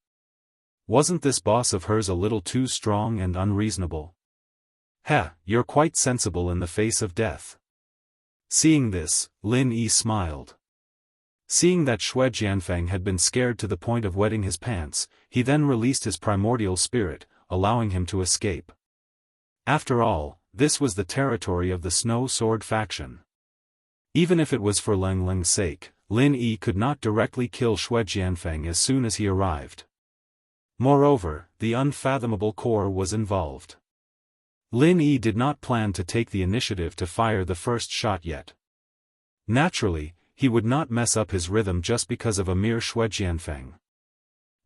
Speaker 1: Wasn't this boss of hers a little too strong and unreasonable? Heh, you're quite sensible in the face of death. Seeing this, Lin Yi smiled. Seeing that Shui Jianfeng had been scared to the point of wetting his pants, he then released his primordial spirit, allowing him to escape. After all, this was the territory of the Snow Sword faction. Even if it was for Leng Leng's sake, Lin Yi could not directly kill Shui Jianfeng as soon as he arrived. Moreover, the unfathomable core was involved. Lin Yi did not plan to take the initiative to fire the first shot yet. Naturally, he would not mess up his rhythm just because of a mere Shui Jianfeng.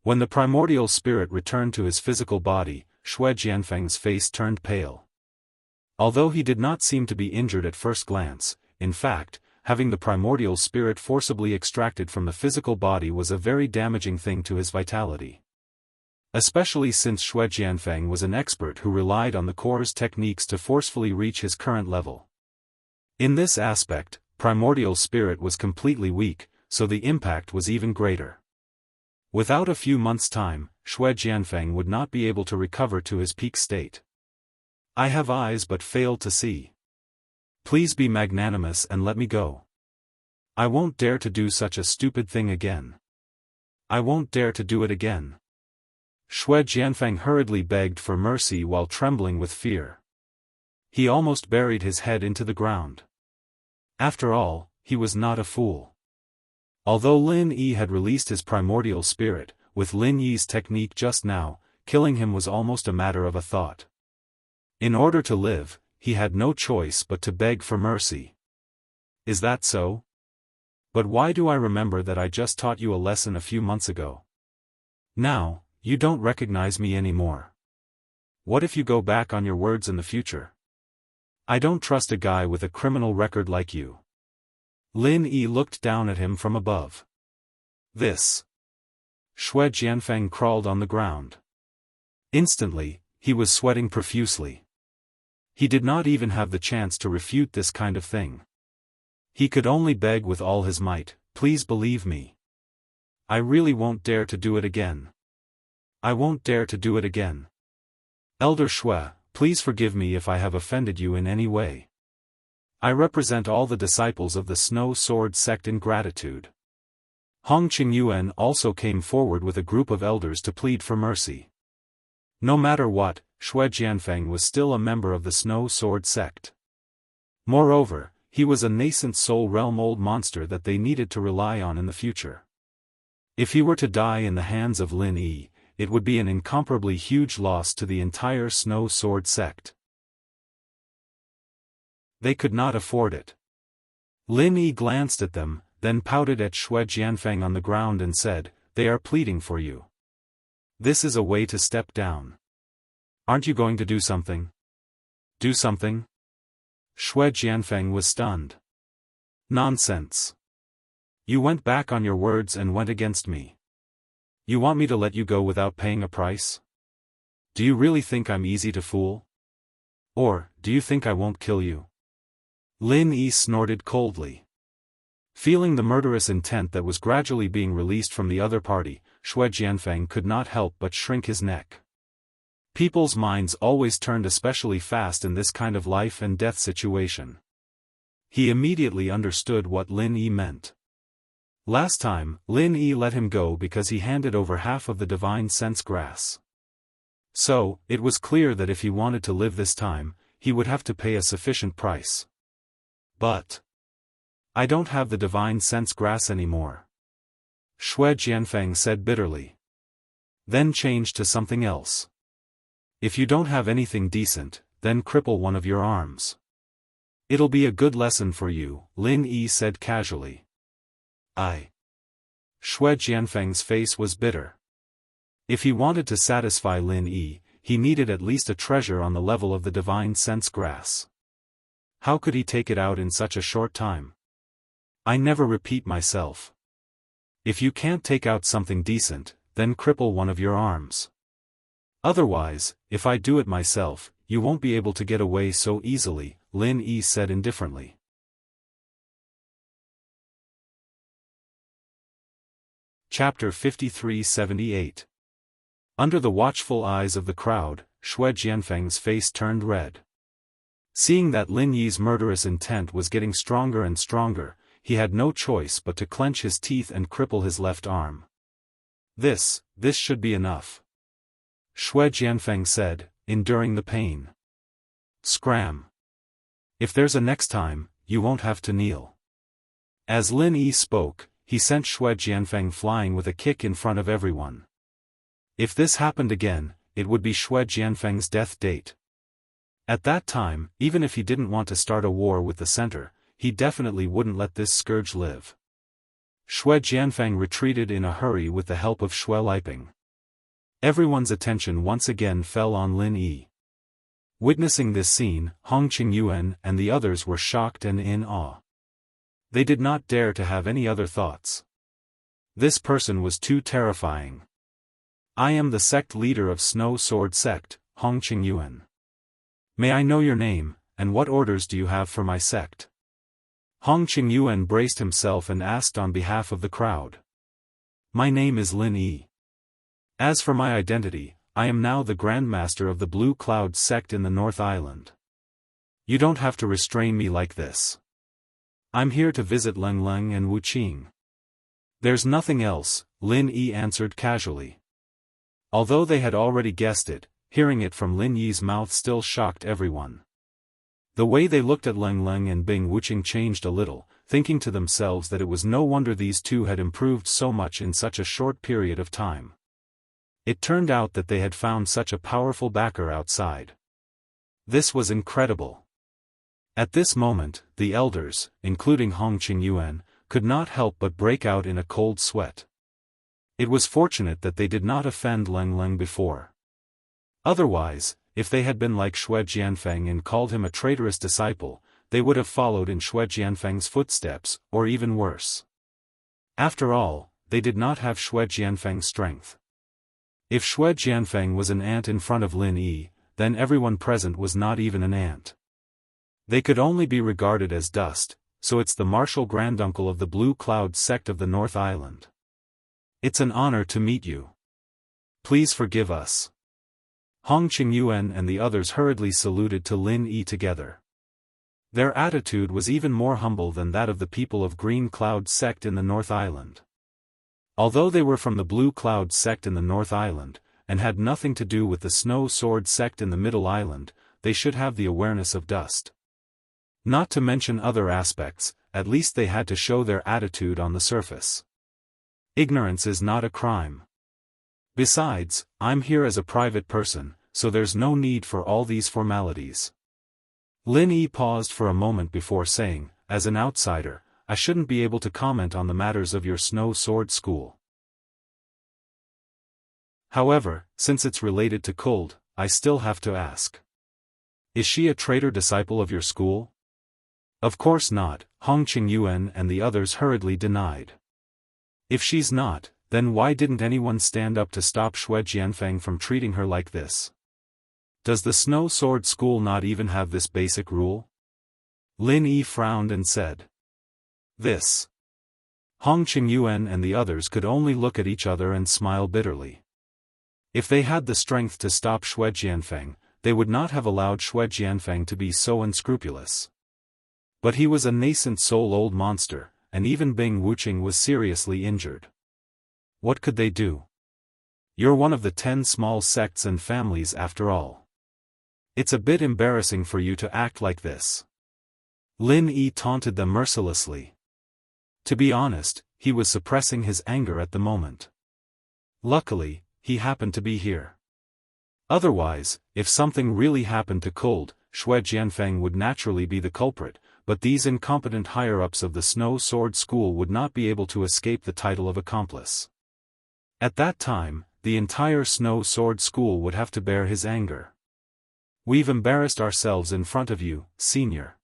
Speaker 1: When the primordial spirit returned to his physical body, Shui Jianfeng's face turned pale. Although he did not seem to be injured at first glance, in fact, having the primordial spirit forcibly extracted from the physical body was a very damaging thing to his vitality. Especially since Shui Jianfeng was an expert who relied on the core's techniques to forcefully reach his current level. In this aspect, primordial spirit was completely weak, so the impact was even greater. Without a few months' time, Shui Jianfeng would not be able to recover to his peak state. I have eyes but fail to see. Please be magnanimous and let me go. I won't dare to do such a stupid thing again. I won't dare to do it again. Shui Jianfeng hurriedly begged for mercy while trembling with fear. He almost buried his head into the ground. After all, he was not a fool. Although Lin Yi had released his primordial spirit, with Lin Yi's technique just now, killing him was almost a matter of a thought. In order to live, he had no choice but to beg for mercy. Is that so? But why do I remember that I just taught you a lesson a few months ago? Now, you don't recognize me anymore. What if you go back on your words in the future? I don't trust a guy with a criminal record like you. Lin Yi looked down at him from above. This. Shui Jianfeng crawled on the ground. Instantly, he was sweating profusely. He did not even have the chance to refute this kind of thing. He could only beg with all his might, please believe me. I really won't dare to do it again. I won't dare to do it again. Elder Shui, please forgive me if I have offended you in any way. I represent all the disciples of the Snow Sword sect in gratitude. Hong Qingyuan also came forward with a group of elders to plead for mercy. No matter what, Shui Jianfeng was still a member of the Snow Sword sect. Moreover, he was a nascent soul realm old monster that they needed to rely on in the future. If he were to die in the hands of Lin Yi, it would be an incomparably huge loss to the entire Snow Sword sect. They could not afford it. Lin Yi glanced at them, then pouted at Shui Jianfeng on the ground and said, "They are pleading for you. This is a way to step down. Aren't you going to do something? Do something?" Shui Jianfeng was stunned. Nonsense. You went back on your words and went against me. You want me to let you go without paying a price? Do you really think I'm easy to fool? Or, do you think I won't kill you? Lin Yi snorted coldly. Feeling the murderous intent that was gradually being released from the other party, Shui Jianfeng could not help but shrink his neck. People's minds always turned especially fast in this kind of life and death situation. He immediately understood what Lin Yi meant. Last time, Lin Yi let him go because he handed over half of the divine sense grass. So, it was clear that if he wanted to live this time, he would have to pay a sufficient price. But I don't have the divine sense grass anymore. Shui Jianfeng said bitterly. Then changed to something else. If you don't have anything decent, then cripple one of your arms. It'll be a good lesson for you, Lin Yi said casually. Shui Jianfeng's face was bitter. If he wanted to satisfy Lin Yi, he needed at least a treasure on the level of the divine sense grass. How could he take it out in such a short time? I never repeat myself. If you can't take out something decent, then cripple one of your arms. Otherwise, if I do it myself, you won't be able to get away so easily, Lin Yi said indifferently. Chapter 5378. Under the watchful eyes of the crowd, Shui Jianfeng's face turned red. Seeing that Lin Yi's murderous intent was getting stronger and stronger, he had no choice but to clench his teeth and cripple his left arm. This should be enough, Shui Jianfeng said, enduring the pain. Scram. If there's a next time, you won't have to kneel. As Lin Yi spoke, he sent Shui Jianfeng flying with a kick in front of everyone. If this happened again, it would be Shui Jianfeng's death date. At that time, even if he didn't want to start a war with the center, he definitely wouldn't let this scourge live. Shui Jianfeng retreated in a hurry with the help of Shui Liping. Everyone's attention once again fell on Lin Yi. Witnessing this scene, Hong Qingyuan and the others were shocked and in awe. They did not dare to have any other thoughts. This person was too terrifying. I am the sect leader of Snow Sword Sect, Hong Qingyuan. May I know your name, and what orders do you have for my sect? Hong Qingyuan braced himself and asked on behalf of the crowd. My name is Lin Yi. As for my identity, I am now the Grandmaster of the Blue Cloud sect in the North Island. You don't have to restrain me like this. I'm here to visit Leng Leng and Wu Qing. There's nothing else, Lin Yi answered casually. Although they had already guessed it, hearing it from Lin Yi's mouth still shocked everyone. The way they looked at Leng Leng and Bing Wuqing changed a little, thinking to themselves that it was no wonder these two had improved so much in such a short period of time. It turned out that they had found such a powerful backer outside. This was incredible. At this moment, the elders, including Hong Qingyuan, could not help but break out in a cold sweat. It was fortunate that they did not offend Leng Leng before. Otherwise, if they had been like Shui Jianfeng and called him a traitorous disciple, they would have followed in Shui Jianfeng's footsteps, or even worse. After all, they did not have Shui Jianfeng's strength. If Shui Jianfeng was an ant in front of Lin Yi, then everyone present was not even an ant. They could only be regarded as dust, so it's the martial granduncle of the Blue Cloud sect of the North Island. It's an honor to meet you. Please forgive us. Hong Qingyuan and the others hurriedly saluted to Lin Yi together. Their attitude was even more humble than that of the people of Green Cloud sect in the North Island. Although they were from the Blue Cloud sect in the North Island, and had nothing to do with the Snow Sword sect in the Middle Island, they should have the awareness of dust. Not to mention other aspects, at least they had to show their attitude on the surface. Ignorance is not a crime. Besides, I'm here as a private person, so there's no need for all these formalities. Lin Yi paused for a moment before saying, as an outsider, I shouldn't be able to comment on the matters of your Snow Sword School. However, since it's related to cult, I still have to ask. Is she a traitor disciple of your school? Of course not, Hong Qingyuan and the others hurriedly denied. If she's not, then why didn't anyone stand up to stop Shui Jianfeng from treating her like this? Does the Snow Sword School not even have this basic rule? Lin Yi frowned and said. This. Hong Qingyuan and the others could only look at each other and smile bitterly. If they had the strength to stop Shui Jianfeng, they would not have allowed Shui Jianfeng to be so unscrupulous. But he was a nascent soul-old monster, and even Bing Wuqing was seriously injured. What could they do? You're one of the 10 small sects and families after all. It's a bit embarrassing for you to act like this. Lin Yi taunted them mercilessly. To be honest, he was suppressing his anger at the moment. Luckily, he happened to be here. Otherwise, if something really happened to cult, Shui Jianfeng would naturally be the culprit, but these incompetent higher-ups of the Snow Sword School would not be able to escape the title of accomplice. At that time, the entire Snow Sword School would have to bear his anger. "We've embarrassed ourselves in front of you, senior."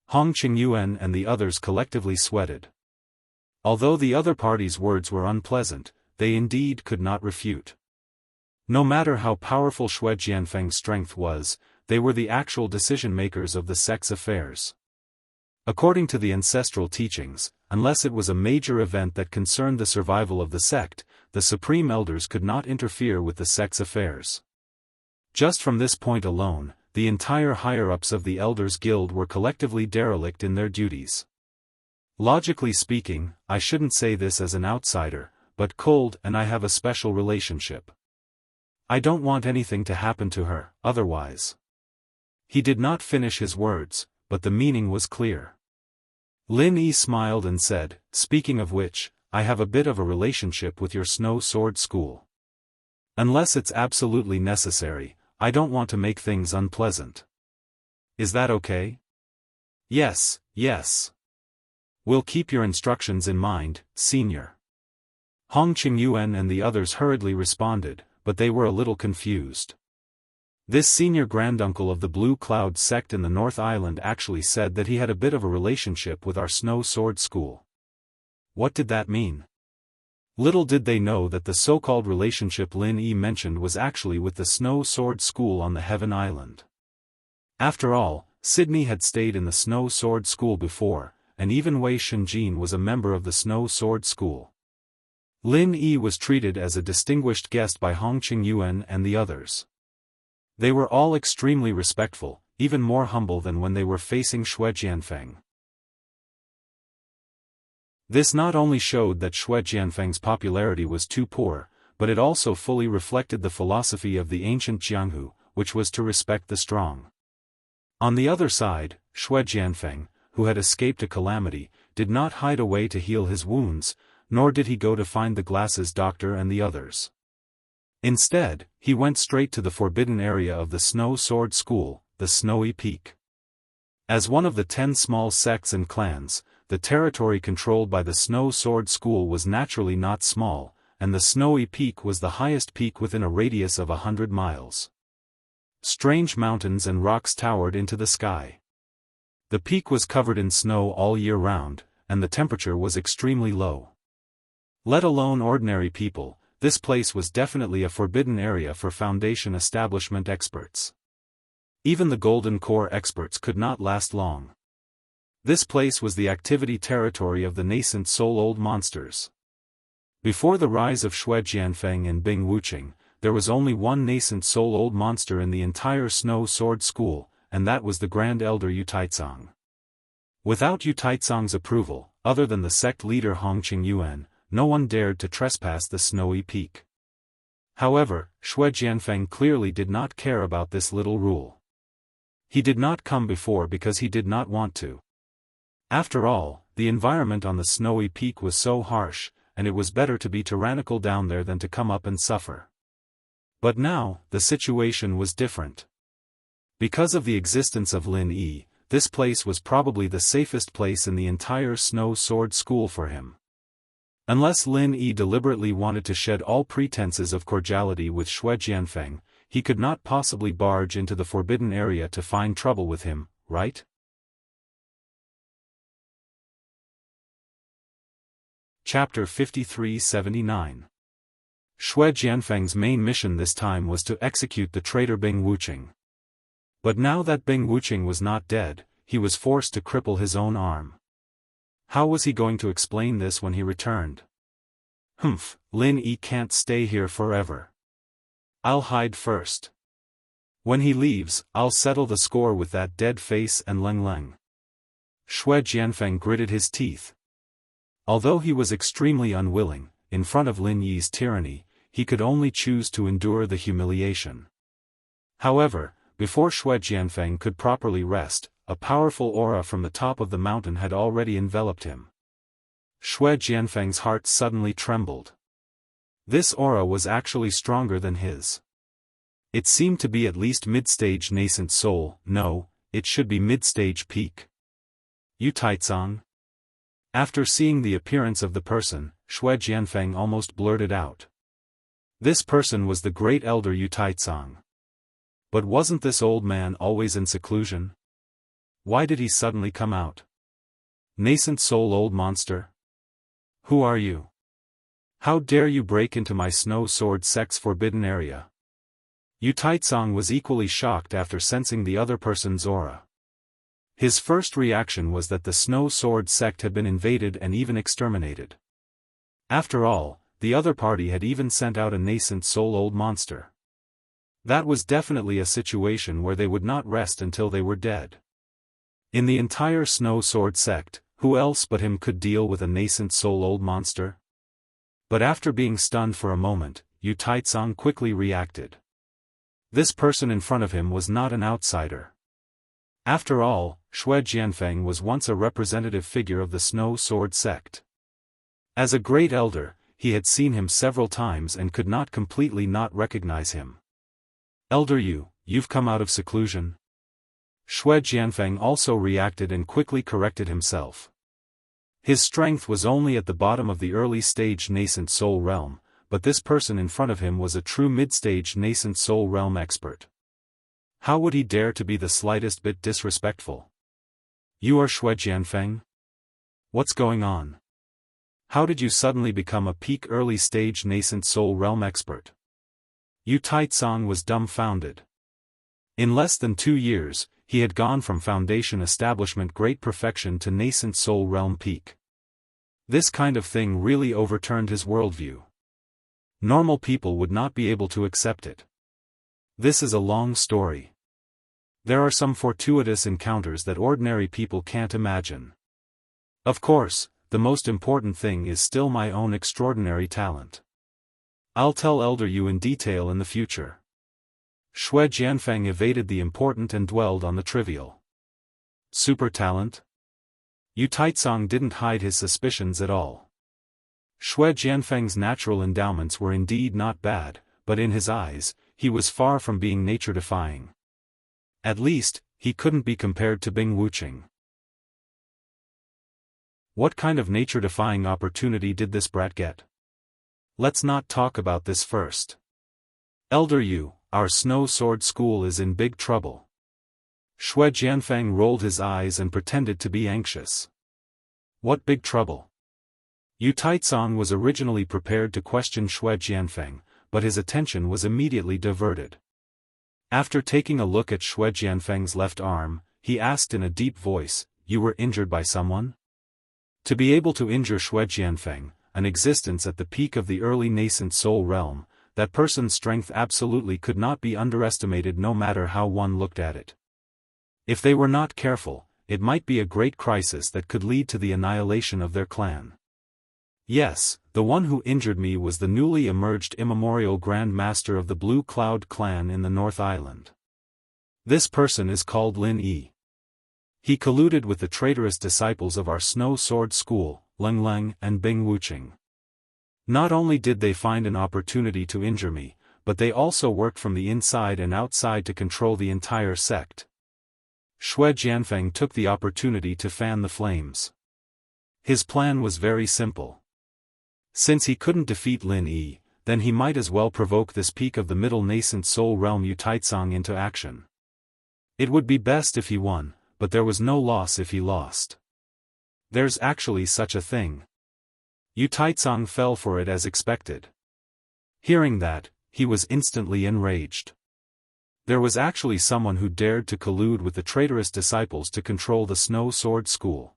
Speaker 1: Hong Qingyuan and the others collectively sweated. Although the other party's words were unpleasant, they indeed could not refute. No matter how powerful Xue Jianfeng's strength was, they were the actual decision-makers of the sect's affairs. According to the ancestral teachings, unless it was a major event that concerned the survival of the sect, the Supreme Elders could not interfere with the sect's affairs. Just from this point alone, the entire higher-ups of the Elders Guild were collectively derelict in their duties. Logically speaking, I shouldn't say this as an outsider, but Cold and I have a special relationship. I don't want anything to happen to her, otherwise. He did not finish his words, but the meaning was clear. Lin Yi smiled and said, "Speaking of which, I have a bit of a relationship with your Snow Sword School. Unless it's absolutely necessary, I don't want to make things unpleasant. Is that okay?" "Yes, yes. We'll keep your instructions in mind, senior." Hong Qingyuan and the others hurriedly responded, but they were a little confused. This senior granduncle of the Blue Cloud sect in the North Island actually said that he had a bit of a relationship with our Snow Sword School. What did that mean? Little did they know that the so-called relationship Lin Yi mentioned was actually with the Snow Sword School on the Heaven Island. After all, Sydney had stayed in the Snow Sword School before, and even Wei Shunjin was a member of the Snow Sword School. Lin Yi was treated as a distinguished guest by Hong Qingyuan and the others. They were all extremely respectful, even more humble than when they were facing Xue Jianfeng. This not only showed that Xue Jianfeng's popularity was too poor, but it also fully reflected the philosophy of the ancient Jianghu, which was to respect the strong. On the other side, Xue Jianfeng, who had escaped a calamity, did not hide away to heal his wounds, nor did he go to find the glasses doctor and the others. Instead, he went straight to the forbidden area of the Snow Sword School, the Snowy Peak. As one of the 10 small sects and clans, the territory controlled by the Snow Sword School was naturally not small, and the Snowy Peak was the highest peak within a radius of 100 miles. Strange mountains and rocks towered into the sky. The peak was covered in snow all year round, and the temperature was extremely low. Let alone ordinary people, this place was definitely a forbidden area for Foundation establishment experts. Even the Golden Core experts could not last long. This place was the activity territory of the nascent soul-old monsters. Before the rise of Xue Jianfeng and Bing Wuqing, there was only one nascent soul-old monster in the entire Snow Sword School, and that was the Grand Elder Yutaizang. Without Yutaizang's approval, other than the sect leader Hong Qingyuan, no one dared to trespass the Snowy Peak. However, Xue Jianfeng clearly did not care about this little rule. He did not come before because he did not want to. After all, the environment on the Snowy Peak was so harsh, and it was better to be tyrannical down there than to come up and suffer. But now, the situation was different. Because of the existence of Lin Yi, this place was probably the safest place in the entire Snow Sword School for him. Unless Lin Yi deliberately wanted to shed all pretenses of cordiality with Xue Jianfeng, he could not possibly barge into the forbidden area to find trouble with him, right? Chapter 53-79. Xue Jianfeng's main mission this time was to execute the traitor Bing Wuqing. But now that Bing Wuqing was not dead, he was forced to cripple his own arm. How was he going to explain this when he returned? Lin Yi can't stay here forever. I'll hide first. When he leaves, I'll settle the score with that dead face and Leng Leng. Xue Jianfeng gritted his teeth. Although he was extremely unwilling, in front of Lin Yi's tyranny, he could only choose to endure the humiliation. However, before Xue Jianfeng could properly rest, a powerful aura from the top of the mountain had already enveloped him. Xue Jianfeng's heart suddenly trembled. This aura was actually stronger than his. It seemed to be at least mid-stage nascent soul, no, it should be mid-stage peak. Yu Taizong? After seeing the appearance of the person, Shui Jianfeng almost blurted out. This person was the great elder Yu Taizong. But wasn't this old man always in seclusion? Why did he suddenly come out? Nascent soul old monster? Who are you? How dare you break into my snow sword sect's forbidden area? Yu Taizong was equally shocked after sensing the other person's aura. His first reaction was that the snow sword sect had been invaded and even exterminated. After all, the other party had even sent out a nascent soul old monster. That was definitely a situation where they would not rest until they were dead. In the entire snow sword sect, who else but him could deal with a nascent soul old monster? But after being stunned for a moment, Yu Taizong quickly reacted. This person in front of him was not an outsider. After all, Shui Jianfeng was once a representative figure of the snow sword sect. As a great elder, he had seen him several times and could not completely not recognize him. Elder Yu, you've come out of seclusion? Shui Jianfeng also reacted and quickly corrected himself. His strength was only at the bottom of the early-stage nascent soul realm, but this person in front of him was a true mid-stage nascent soul realm expert. How would he dare to be the slightest bit disrespectful? You are Shui Jianfeng? What's going on? How did you suddenly become a peak early-stage nascent soul realm expert? Yu Taizong was dumbfounded. In less than 2 years, he had gone from foundation establishment great perfection to nascent soul realm peak. This kind of thing really overturned his worldview. Normal people would not be able to accept it. This is a long story. There are some fortuitous encounters that ordinary people can't imagine. Of course, the most important thing is still my own extraordinary talent. I'll tell Elder Yu in detail in the future. Shui Jianfeng evaded the important and dwelled on the trivial. Super talent? Yu Taizong didn't hide his suspicions at all. Shui Jianfeng's natural endowments were indeed not bad, but in his eyes, he was far from being nature-defying. At least, he couldn't be compared to Bing Wuqing. What kind of nature-defying opportunity did this brat get? Let's not talk about this first. Elder Yu, our snow sword school is in big trouble. Shui Jianfeng rolled his eyes and pretended to be anxious. What big trouble? Yu Taizong was originally prepared to question Shui Jianfeng, but his attention was immediately diverted. After taking a look at Shui Jianfeng's left arm, he asked in a deep voice, "You were injured by someone?" To be able to injure Shui Jianfeng, an existence at the peak of the early nascent soul realm, that person's strength absolutely could not be underestimated no matter how one looked at it. If they were not careful, it might be a great crisis that could lead to the annihilation of their clan. Yes, the one who injured me was the newly emerged immemorial Grand Master of the Blue Cloud clan in the North Island. This person is called Lin Yi. He colluded with the traitorous disciples of our Snow Sword School, Leng Leng and Bing Wuqing. Not only did they find an opportunity to injure me, but they also worked from the inside and outside to control the entire sect. Shui Jianfeng took the opportunity to fan the flames. His plan was very simple. Since he couldn't defeat Lin Yi, then he might as well provoke this peak of the middle nascent soul realm Yu Taizong into action. It would be best if he won, but there was no loss if he lost. There's actually such a thing. Yu Taizong fell for it as expected. Hearing that, he was instantly enraged. There was actually someone who dared to collude with the traitorous disciples to control the Snow Sword School.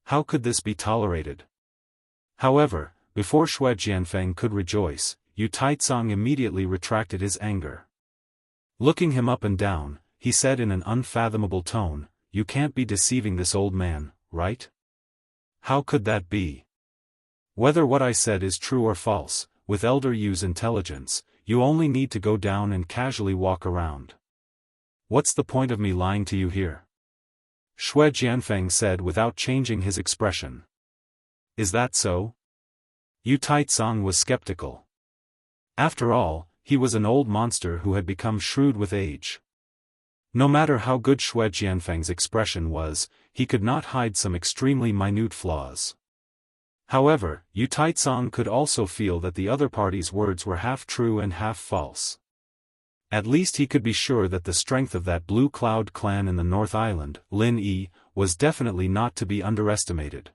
Speaker 1: How could this be tolerated? However, before Shui Jianfeng could rejoice, Yu Taizong immediately retracted his anger. Looking him up and down, he said in an unfathomable tone, "You can't be deceiving this old man, right? How could that be? Whether what I said is true or false, with Elder Yu's intelligence, you only need to go down and casually walk around. What's the point of me lying to you here?" Shui Jianfeng said without changing his expression. Is that so? Yu Taizong was skeptical. After all, he was an old monster who had become shrewd with age. No matter how good Xue Jianfeng's expression was, he could not hide some extremely minute flaws. However, Yu Taicang could also feel that the other party's words were half true and half false. At least he could be sure that the strength of that Blue Cloud clan in the North Island, Lin Yi, was definitely not to be underestimated.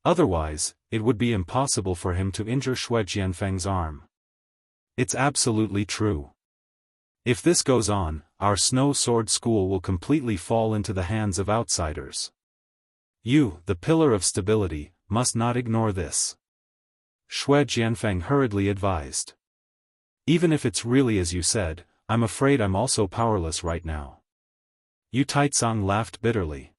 Speaker 1: Otherwise, it would be impossible for him to injure Xue Jianfeng's arm. It's absolutely true. If this goes on, our Snow Sword School will completely fall into the hands of outsiders. You, the pillar of stability, must not ignore this. Xue Jianfeng hurriedly advised. Even if it's really as you said, I'm afraid I'm also powerless right now. Yu Taicang laughed bitterly.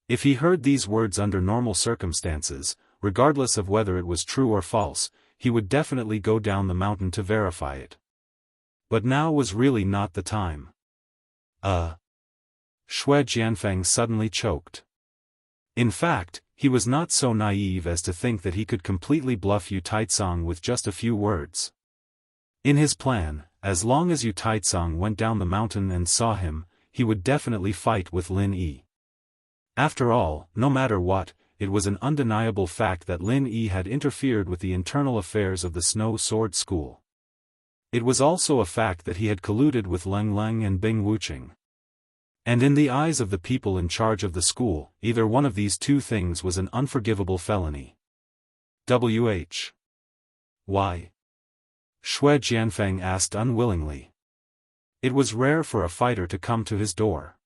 Speaker 1: If he heard these words under normal circumstances, regardless of whether it was true or false, he would definitely go down the mountain to verify it. But now was really not the time. Xue Jianfeng suddenly choked. In fact, he was not so naive as to think that he could completely bluff Yu Taicang with just a few words. In his plan, as long as Yu Taicang went down the mountain and saw him, he would definitely fight with Lin Yi. After all, no matter what, it was an undeniable fact that Lin Yi had interfered with the internal affairs of the Snow Sword School. It was also a fact that he had colluded with Leng Leng and Bing Wuqing. And in the eyes of the people in charge of the school, either one of these two things was an unforgivable felony. Why? Xue Jianfeng asked unwillingly. It was rare for a fighter to come to his door.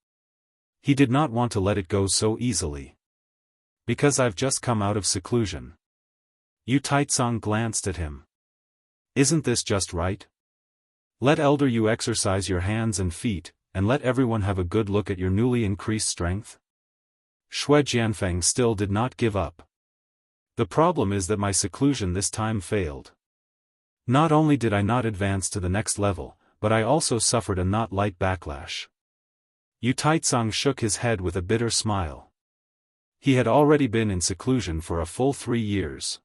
Speaker 1: He did not want to let it go so easily. Because I've just come out of seclusion. Yu Taicang glanced at him. Isn't this just right? Let Elder Yu exercise your hands and feet, and let everyone have a good look at your newly increased strength? Xue Jianfeng still did not give up. The problem is that my seclusion this time failed. Not only did I not advance to the next level, but I also suffered a not light backlash. Yu Taicang shook his head with a bitter smile. He had already been in seclusion for a full 3 years.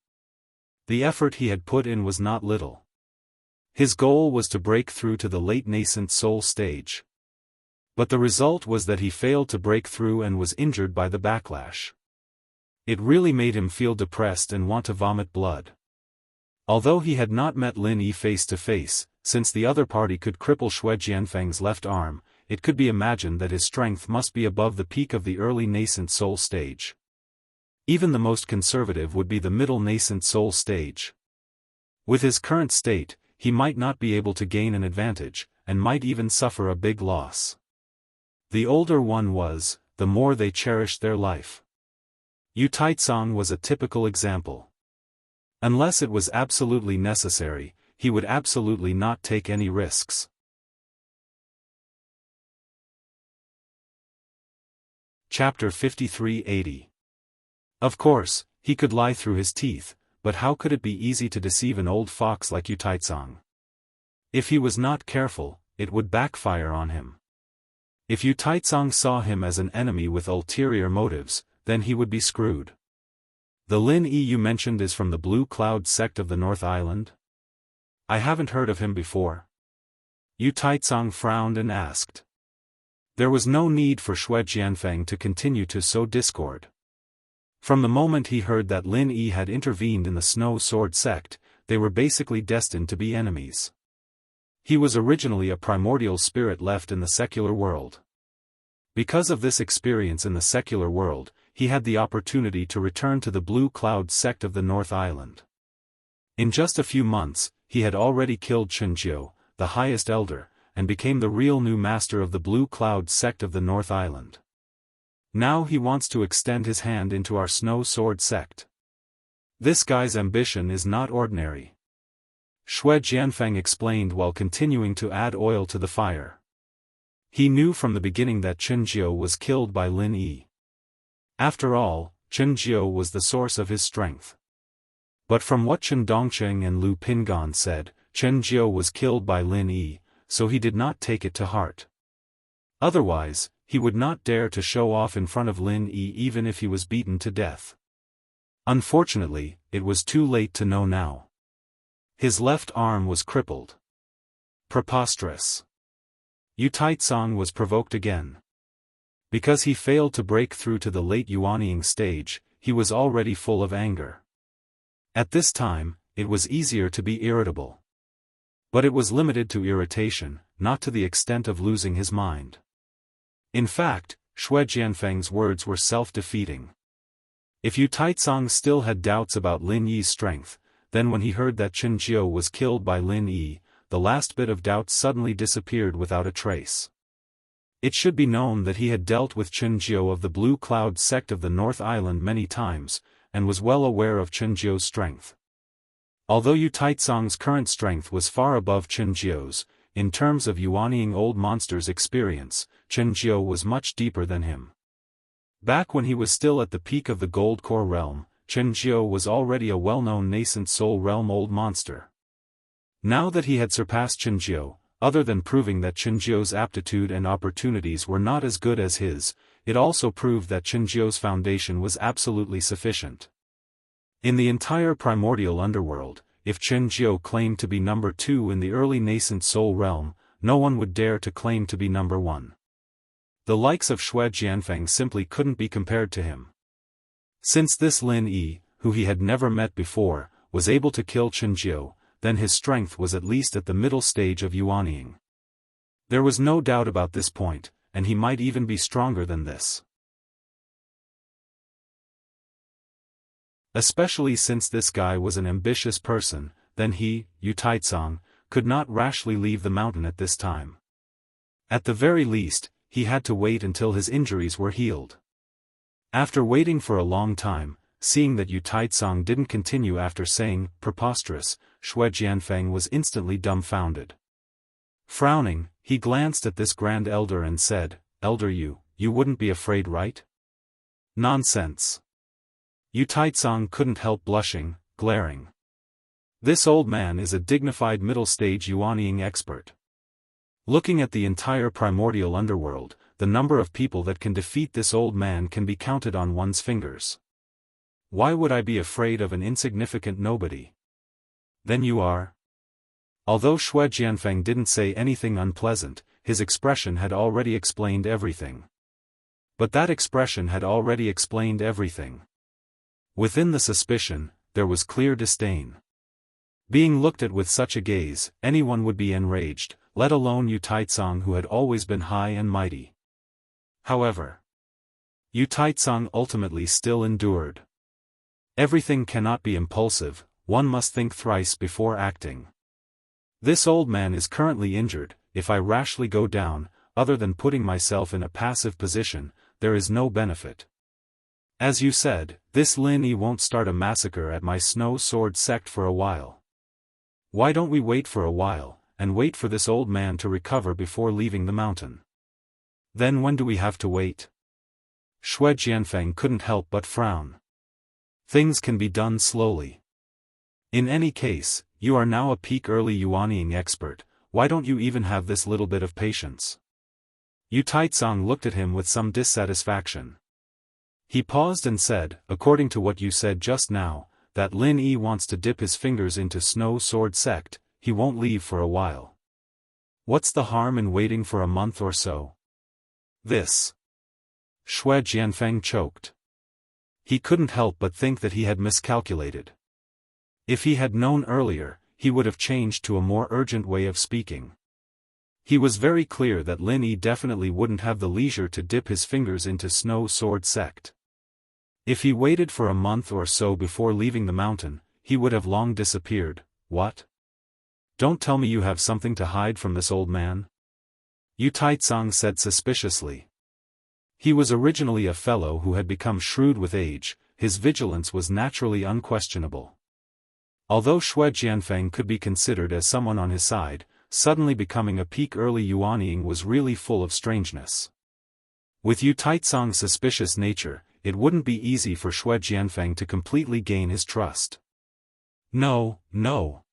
Speaker 1: The effort he had put in was not little. His goal was to break through to the late nascent soul stage. But the result was that he failed to break through and was injured by the backlash. It really made him feel depressed and want to vomit blood. Although he had not met Lin Yi face to face, since the other party could cripple Xue Jianfeng's left arm, it could be imagined that his strength must be above the peak of the early nascent soul stage. Even the most conservative would be the middle nascent soul stage. With his current state, he might not be able to gain an advantage, and might even suffer a big loss. The older one was, the more they cherished their life. Yu Taicang was a typical example. Unless it was absolutely necessary, he would absolutely not take any risks. Chapter 53-80. Of course, he could lie through his teeth, but how could it be easy to deceive an old fox like Yu Taicang? If he was not careful, it would backfire on him. If Yu Taicang saw him as an enemy with ulterior motives, then he would be screwed. The Lin Yi you mentioned is from the Blue Cloud sect of the North Island? I haven't heard of him before. Yu Taicang frowned and asked. There was no need for Xue Jianfeng to continue to sow discord. From the moment he heard that Lin Yi had intervened in the Snow Sword sect, they were basically destined to be enemies. He was originally a primordial spirit left in the secular world. Because of this experience in the secular world, he had the opportunity to return to the Blue Cloud sect of the North Island. In just a few months, he had already killed Chenjiu, the highest elder, and became the real new master of the Blue Cloud sect of the North Island. Now he wants to extend his hand into our Snow Sword sect. This guy's ambition is not ordinary. Xue Jianfeng explained while continuing to add oil to the fire. He knew from the beginning that Chenjiu was killed by Lin Yi. After all, Chenjiu was the source of his strength. But from what Chen Dongqing and Lu Pingan said, Chenjiu was killed by Lin Yi, so he did not take it to heart. Otherwise, he would not dare to show off in front of Lin Yi even if he was beaten to death. Unfortunately, it was too late to know now. His left arm was crippled. Preposterous. Yu Taitsong was provoked again. Because he failed to break through to the late yuanying stage, he was already full of anger. At this time, it was easier to be irritable. But it was limited to irritation, not to the extent of losing his mind. In fact, Xue Jianfeng's words were self-defeating. If Yu Taitsong still had doubts about Lin Yi's strength, then when he heard that Chen Jiu was killed by Lin Yi, the last bit of doubt suddenly disappeared without a trace. It should be known that he had dealt with Chen Jiu of the Blue Cloud sect of the North Island many times, and was well aware of Chen Jiu's strength. Although Yu Taitsong's current strength was far above Chen Jiu's, in terms of yuanying old monsters' experience, Chen Jiu was much deeper than him. Back when he was still at the peak of the Gold Core realm, Chen Jiu was already a well-known nascent soul realm old monster. Now that he had surpassed Chen Jiu, other than proving that Chen Jiu's aptitude and opportunities were not as good as his, it also proved that Chen Jiu's foundation was absolutely sufficient. In the entire primordial underworld, if Chen Jiu claimed to be number 2 in the early nascent soul realm, no one would dare to claim to be number 1. The likes of Xue Jianfeng simply couldn't be compared to him. Since this Lin Yi, who he had never met before, was able to kill Chen Jiu, then his strength was at least at the middle stage of yuanying. There was no doubt about this point, and he might even be stronger than this. Especially since this guy was an ambitious person, then he, Yu Taitsong, could not rashly leave the mountain at this time. At the very least, he had to wait until his injuries were healed. After waiting for a long time, seeing that Yu Taitsong didn't continue after saying, preposterous, Xue Jianfeng was instantly dumbfounded. Frowning, he glanced at this grand elder and said, Elder Yu, you wouldn't be afraid, right? Nonsense. Yu Taitsong couldn't help blushing, glaring. This old man is a dignified middle-stage yuanying expert. Looking at the entire primordial underworld, the number of people that can defeat this old man can be counted on one's fingers. Why would I be afraid of an insignificant nobody? Then you are? Although Xue Jianfeng didn't say anything unpleasant, his expression had already explained everything. But that expression had already explained everything. Within the suspicion, there was clear disdain. Being looked at with such a gaze, anyone would be enraged, let alone Yu Taitsong, who had always been high and mighty. However, Yu Taitsong ultimately still endured. Everything cannot be impulsive, one must think thrice before acting. This old man is currently injured. If I rashly go down, other than putting myself in a passive position, there is no benefit. As you said, this Lin Yi won't start a massacre at my Snow Sword sect for a while. Why don't we wait for a while, and wait for this old man to recover before leaving the mountain? Then when do we have to wait? Xue Jianfeng couldn't help but frown. Things can be done slowly. In any case, you are now a peak early yuanying expert, why don't you even have this little bit of patience? Yu Taitsong looked at him with some dissatisfaction. He paused and said, according to what you said just now, that Lin Yi wants to dip his fingers into Snow Sword sect, he won't leave for a while. What's the harm in waiting for a month or so? This. Xue Jianfeng choked. He couldn't help but think that he had miscalculated. If he had known earlier, he would have changed to a more urgent way of speaking. He was very clear that Lin Yi definitely wouldn't have the leisure to dip his fingers into Snow Sword sect. If he waited for a month or so before leaving the mountain, he would have long disappeared. What? Don't tell me you have something to hide from this old man? Yu Taitsong said suspiciously. He was originally a fellow who had become shrewd with age, his vigilance was naturally unquestionable. Although Xue Jianfeng could be considered as someone on his side, suddenly becoming a peak early yuanying was really full of strangeness. With Yu Taitsong's suspicious nature, it wouldn't be easy for Xue Jianfeng to completely gain his trust. No, no.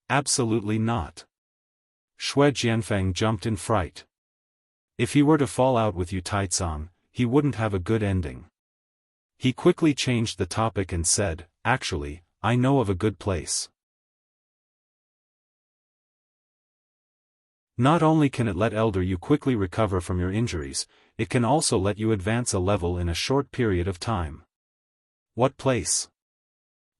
Speaker 1: Absolutely not. Xue Jianfeng jumped in fright. If he were to fall out with Yu Taitsong, he wouldn't have a good ending. He quickly changed the topic and said, actually, I know of a good place. Not only can it let Elder you quickly recover from your injuries, it can also let you advance a level in a short period of time. What place?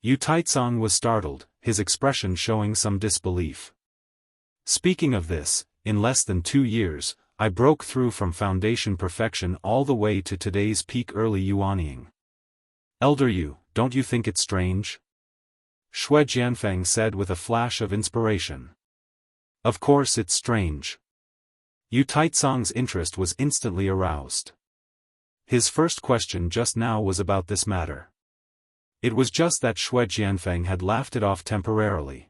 Speaker 1: Yu Taitsong was startled, his expression showing some disbelief. Speaking of this, in less than 2 years, I broke through from foundation perfection all the way to today's peak early Yuanying. Elder Yu, don't you think it strange? Shui Jianfeng said with a flash of inspiration. Of course it's strange. Yu Taitsong's interest was instantly aroused. His first question just now was about this matter. It was just that Shui Jianfeng had laughed it off temporarily.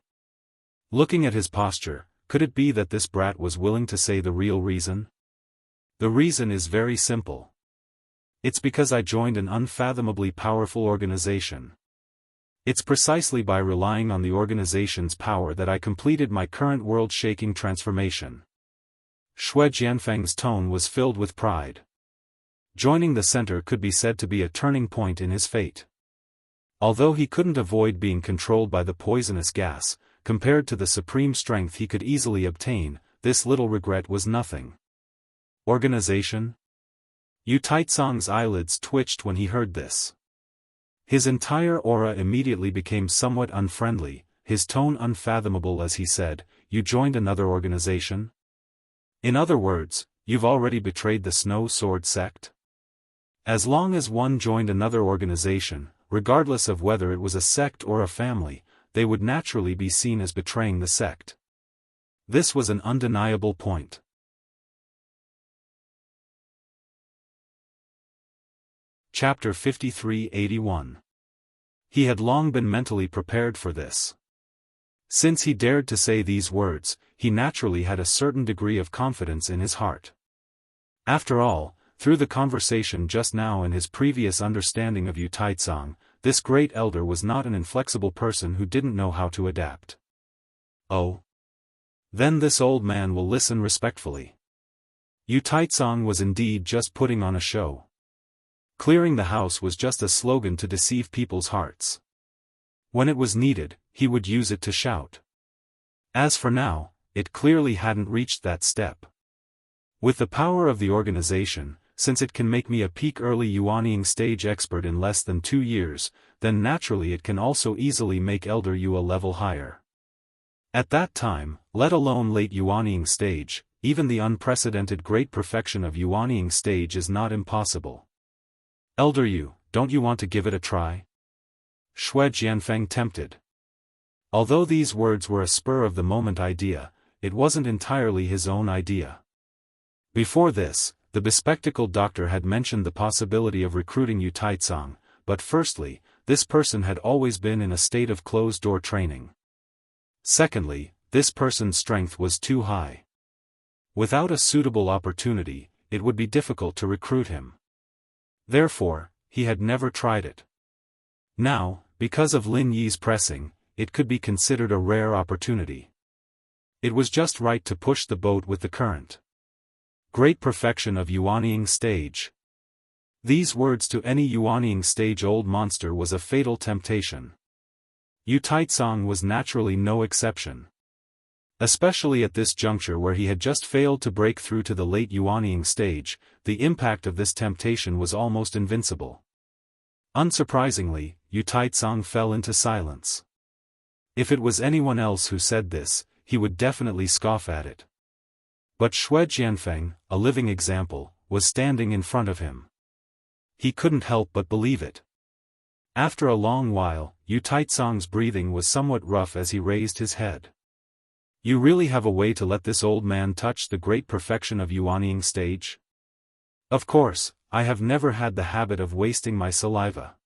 Speaker 1: Looking at his posture, could it be that this brat was willing to say the real reason? The reason is very simple. It's because I joined an unfathomably powerful organization. It's precisely by relying on the organization's power that I completed my current world-shaking transformation. Shui Jianfeng's tone was filled with pride. Joining the center could be said to be a turning point in his fate. Although he couldn't avoid being controlled by the poisonous gas, compared to the supreme strength he could easily obtain, this little regret was nothing. Organization? Yu Taitsong's eyelids twitched when he heard this. His entire aura immediately became somewhat unfriendly, his tone unfathomable as he said, "You joined another organization? In other words, you've already betrayed the Snow Sword sect?" As long as one joined another organization, regardless of whether it was a sect or a family, they would naturally be seen as betraying the sect. This was an undeniable point. Chapter 53-81. He had long been mentally prepared for this. Since he dared to say these words, he naturally had a certain degree of confidence in his heart. After all, through the conversation just now and his previous understanding of Yu Taitsong, this great elder was not an inflexible person who didn't know how to adapt. Oh. Then this old man will listen respectfully. Yu Taitsong was indeed just putting on a show. Clearing the house was just a slogan to deceive people's hearts. When it was needed, he would use it to shout. As for now, it clearly hadn't reached that step. With the power of the organization, since it can make me a peak early Yuanying stage expert in less than 2 years, then naturally it can also easily make Elder Yu a level higher. At that time, let alone late Yuanying stage, even the unprecedented great perfection of Yuanying stage is not impossible. Elder Yu, don't you want to give it a try? Shui Jianfeng tempted. Although these words were a spur-of-the-moment idea, it wasn't entirely his own idea. Before this, the bespectacled doctor had mentioned the possibility of recruiting Yu Taitsong, but firstly, this person had always been in a state of closed-door training. Secondly, this person's strength was too high. Without a suitable opportunity, it would be difficult to recruit him. Therefore, he had never tried it. Now, because of Lin Yi's pressing, it could be considered a rare opportunity. It was just right to push the boat with the current. Great perfection of Yuanying stage. These words to any Yuanying stage old monster was a fatal temptation. Yu Taitsong was naturally no exception. Especially at this juncture where he had just failed to break through to the late Yuanying stage, the impact of this temptation was almost invincible. Unsurprisingly, Yu Taitsong fell into silence. If it was anyone else who said this, he would definitely scoff at it. But Shui Jianfeng, a living example, was standing in front of him. He couldn't help but believe it. After a long while, Yu Taitsong's breathing was somewhat rough as he raised his head. You really have a way to let this old man touch the great perfection of Yuanying stage? Of course, I have never had the habit of wasting my saliva.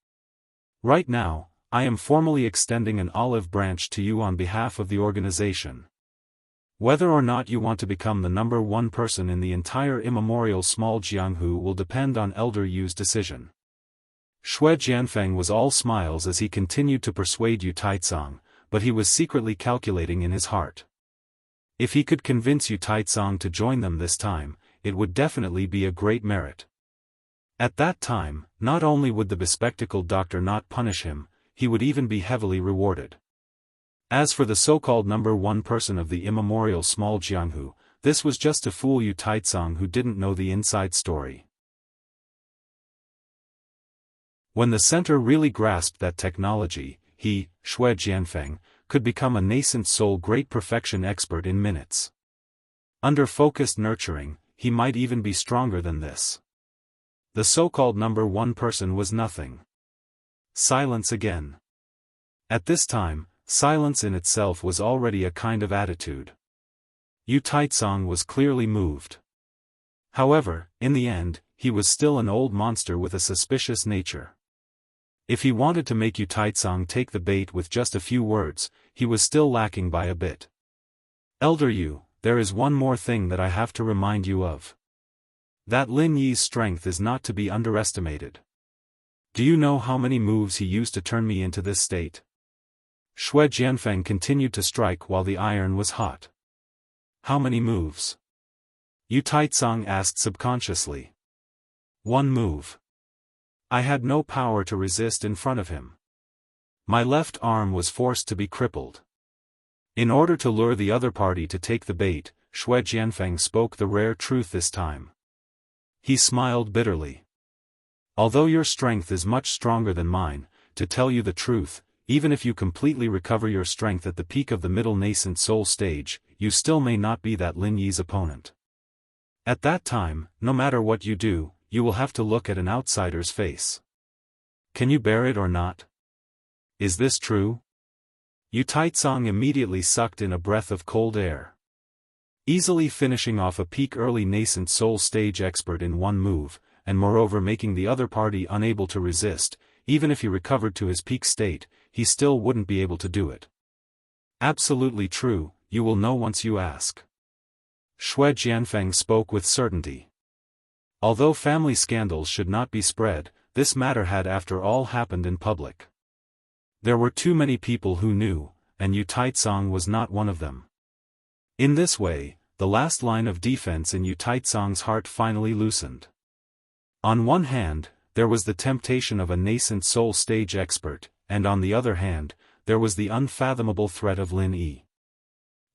Speaker 1: Right now, I am formally extending an olive branch to you on behalf of the organization. Whether or not you want to become the #1 person in the entire immemorial small Jianghu will depend on Elder Yu's decision. Shui Jianfeng was all smiles as he continued to persuade Yu Taitsong, but he was secretly calculating in his heart. If he could convince Yu Taitsong to join them this time, it would definitely be a great merit. At that time, not only would the bespectacled doctor not punish him, he would even be heavily rewarded. As for the so-called #1 person of the immemorial small Jianghu, this was just to fool Yu Taitsong who didn't know the inside story. When the center really grasped that technology, he, Xue Jianfeng, could become a nascent soul great perfection expert in minutes. Under focused nurturing, he might even be stronger than this. The so-called number one person was nothing. Silence again. At this time, silence in itself was already a kind of attitude. Yu Taitsong was clearly moved. However, in the end, he was still an old monster with a suspicious nature. If he wanted to make Yu Taitsong take the bait with just a few words, he was still lacking by a bit. Elder Yu, there is one more thing that I have to remind you of. That Lin Yi's strength is not to be underestimated. Do you know how many moves he used to turn me into this state? Xue Jianfeng continued to strike while the iron was hot. How many moves? Yu Taitsong asked subconsciously. One move. I had no power to resist in front of him. My left arm was forced to be crippled. In order to lure the other party to take the bait, Xue Jianfeng spoke the rare truth this time. He smiled bitterly. Although your strength is much stronger than mine, to tell you the truth, even if you completely recover your strength at the peak of the middle nascent soul stage, you still may not be that Lin Yi's opponent. At that time, no matter what you do, you will have to look at an outsider's face. Can you bear it or not? Is this true? Yu Taitsong immediately sucked in a breath of cold air. Easily finishing off a peak early nascent soul stage expert in one move, and moreover making the other party unable to resist, even if he recovered to his peak state, he still wouldn't be able to do it. Absolutely true, you will know once you ask. Xue Jianfeng spoke with certainty. Although family scandals should not be spread, this matter had after all happened in public. There were too many people who knew, and Yu Taitsong was not one of them. In this way, the last line of defense in Yu Taitsong's heart finally loosened. On one hand, there was the temptation of a nascent soul stage expert, and on the other hand, there was the unfathomable threat of Lin Yi.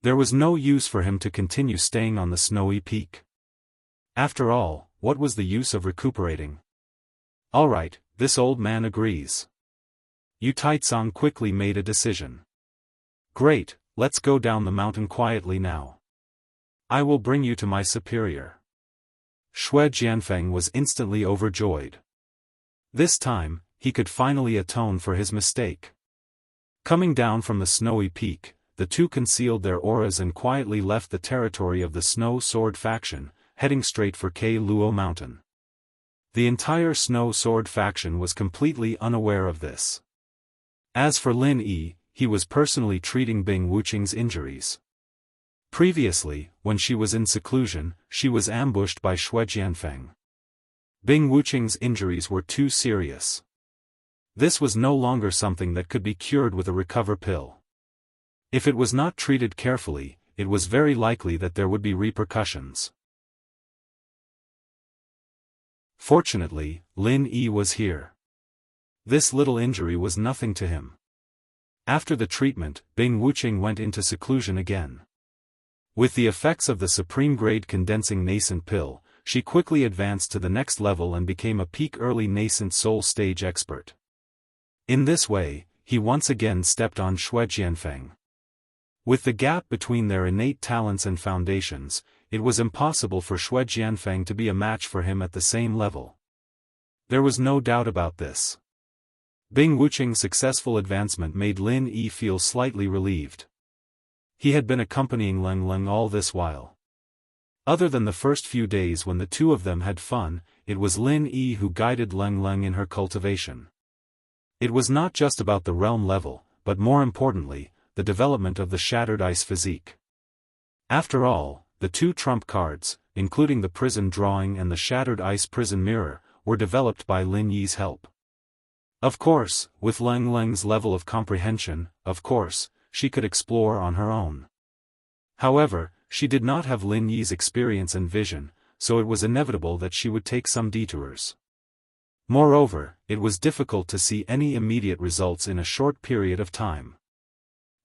Speaker 1: There was no use for him to continue staying on the snowy peak. After all, what was the use of recuperating? All right, this old man agrees. Yu Taitsong quickly made a decision. Great, let's go down the mountain quietly now. I will bring you to my superior. Xue Jianfeng was instantly overjoyed. This time, he could finally atone for his mistake. Coming down from the snowy peak, the two concealed their auras and quietly left the territory of the Snow Sword faction, heading straight for Kei Luo Mountain. The entire Snow Sword faction was completely unaware of this. As for Lin Yi, he was personally treating Bing Wuqing's injuries. Previously, when she was in seclusion, she was ambushed by Xue Jianfeng. Bing Wuqing's injuries were too serious. This was no longer something that could be cured with a recover pill. If it was not treated carefully, it was very likely that there would be repercussions. Fortunately, Lin Yi was here. This little injury was nothing to him. After the treatment, Bing Wuqing went into seclusion again. With the effects of the supreme-grade condensing nascent pill, she quickly advanced to the next level and became a peak early nascent soul stage expert. In this way, he once again stepped on Xue Jianfeng. With the gap between their innate talents and foundations, it was impossible for Xue Jianfeng to be a match for him at the same level. There was no doubt about this. Bing Wuqing's successful advancement made Lin Yi feel slightly relieved. He had been accompanying Leng Leng all this while. Other than the first few days when the two of them had fun, it was Lin Yi who guided Leng Leng in her cultivation. It was not just about the realm level, but more importantly, the development of the shattered ice physique. After all, the two trump cards, including the prison drawing and the shattered ice prison mirror, were developed by Lin Yi's help. Of course, with Leng Leng's level of comprehension, she could explore on her own. However, she did not have Lin Yi's experience and vision, so it was inevitable that she would take some detours. Moreover, it was difficult to see any immediate results in a short period of time.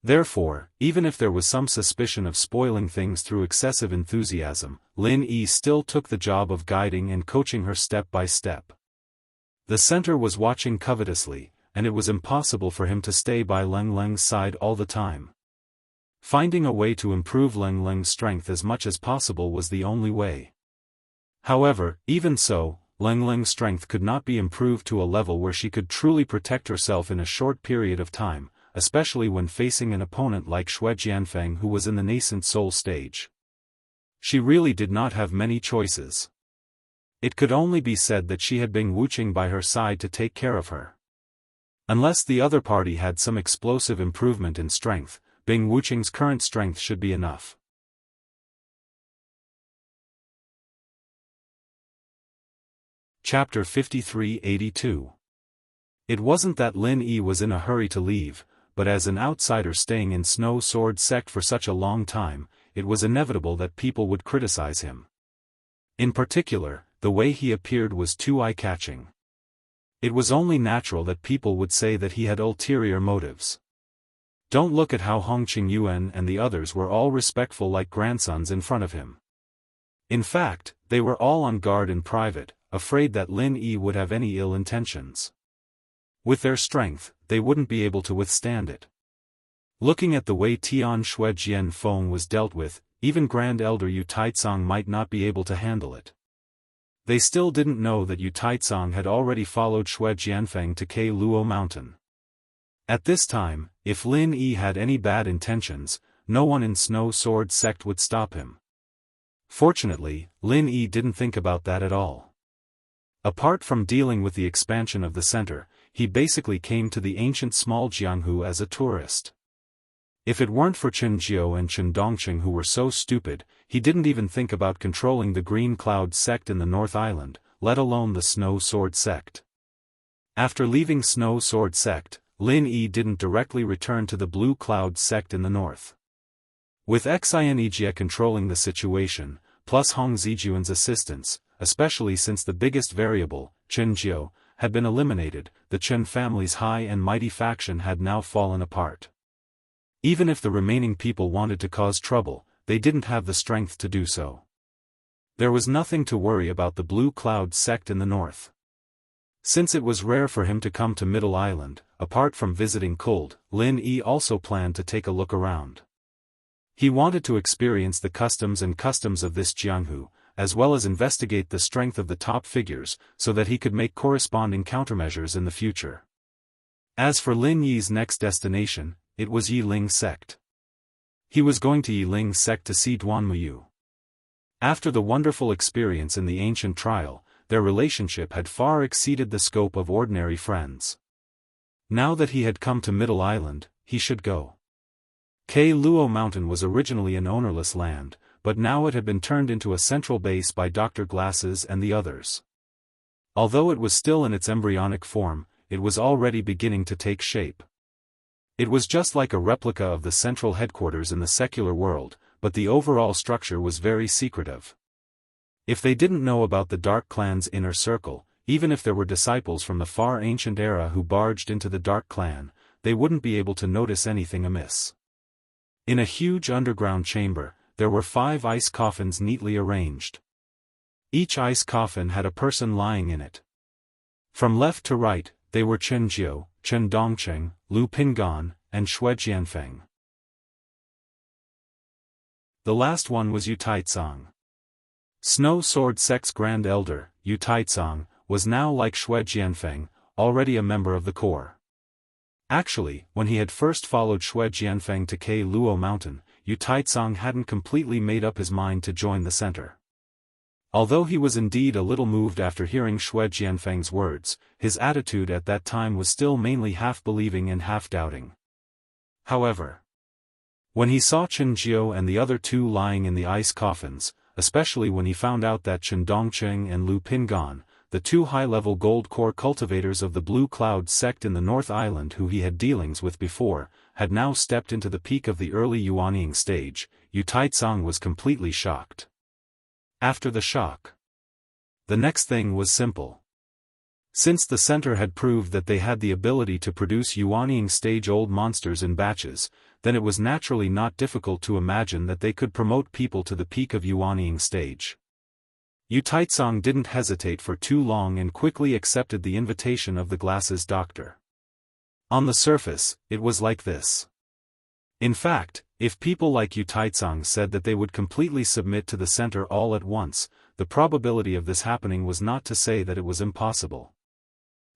Speaker 1: Therefore, even if there was some suspicion of spoiling things through excessive enthusiasm, Lin Yi still took the job of guiding and coaching her step by step. The center was watching covetously, and it was impossible for him to stay by Leng Leng's side all the time. Finding a way to improve Leng Leng's strength as much as possible was the only way. However, even so, Leng Leng's strength could not be improved to a level where she could truly protect herself in a short period of time, especially when facing an opponent like Xue Jianfeng who was in the nascent soul stage. She really did not have many choices. It could only be said that she had Bing Wuqing by her side to take care of her. Unless the other party had some explosive improvement in strength, Bing Wuqing's current strength should be enough. Chapter 53-82. It wasn't that Lin Yi was in a hurry to leave, but as an outsider staying in Snow Sword Sect for such a long time, it was inevitable that people would criticize him. In particular, the way he appeared was too eye-catching. It was only natural that people would say that he had ulterior motives. Don't look at how Hong Qingyuan and the others were all respectful like grandsons in front of him. In fact, they were all on guard in private, afraid that Lin Yi would have any ill intentions. With their strength, they wouldn't be able to withstand it. Looking at the way Tian Xue Jian Feng was dealt with, even Grand Elder Yu Taicang might not be able to handle it. They still didn't know that Yu Taicang had already followed Xue Jianfeng to Ke Luo Mountain. At this time, if Lin Yi had any bad intentions, no one in Snow Sword Sect would stop him. Fortunately, Lin Yi didn't think about that at all. Apart from dealing with the expansion of the center, he basically came to the ancient small Jianghu as a tourist. If it weren't for Chen Jiao and Chen Dongqing who were so stupid, he didn't even think about controlling the Green Cloud Sect in the North Island, let alone the Snow Sword Sect. After leaving Snow Sword Sect, Lin Yi didn't directly return to the Blue Cloud Sect in the north. With Xianjie controlling the situation, plus Hong Zijuan's assistance, especially since the biggest variable, Chen Jiao, had been eliminated, the Chen family's high and mighty faction had now fallen apart. Even if the remaining people wanted to cause trouble, they didn't have the strength to do so. There was nothing to worry about the Blue Cloud Sect in the north. Since it was rare for him to come to Middle Island, apart from visiting Kuld, Lin Yi also planned to take a look around. He wanted to experience the customs of this Jianghu, as well as investigate the strength of the top figures, so that he could make corresponding countermeasures in the future. As for Lin Yi's next destination, it was Yiling Sect. He was going to Yiling Sect to see Duanmuyu. After the wonderful experience in the ancient trial, their relationship had far exceeded the scope of ordinary friends. Now that he had come to Middle Island, he should go. Ke Luo Mountain was originally an ownerless land, but now it had been turned into a central base by Dr. Glasses and the others. Although it was still in its embryonic form, it was already beginning to take shape. It was just like a replica of the central headquarters in the secular world, but the overall structure was very secretive. If they didn't know about the Dark Clan's inner circle, even if there were disciples from the far ancient era who barged into the Dark Clan, they wouldn't be able to notice anything amiss. In a huge underground chamber, there were 5 ice coffins neatly arranged. Each ice coffin had a person lying in it. From left to right, they were Chen Jiao, Chen Dongqing, Lu Pingan, and Xue Jianfeng. The last one was Yu Taicang. Snow Sword Sect's Grand Elder, Yu Taicang, was now like Xue Jianfeng, already a member of the corps. Actually, when he had first followed Xue Jianfeng to Ke Luo Mountain, Yu Taicang hadn't completely made up his mind to join the center. Although he was indeed a little moved after hearing Xue Jianfeng's words, his attitude at that time was still mainly half-believing and half-doubting. However, when he saw Chen Jiao and the other 2 lying in the ice coffins, especially when he found out that Chen Dongqing and Lu Pingan, the 2 high-level gold core cultivators of the Blue Cloud Sect in the North Island who he had dealings with before, had now stepped into the peak of the early Yuanying stage, Yu Taicang was completely shocked. After the shock, the next thing was simple. Since the center had proved that they had the ability to produce Yuanying stage-old monsters in batches, then it was naturally not difficult to imagine that they could promote people to the peak of Yuanying stage. Yu Taizong didn't hesitate for too long and quickly accepted the invitation of the glasses doctor. On the surface, it was like this. In fact, if people like Yu Taizong said that they would completely submit to the center all at once, the probability of this happening was not to say that it was impossible.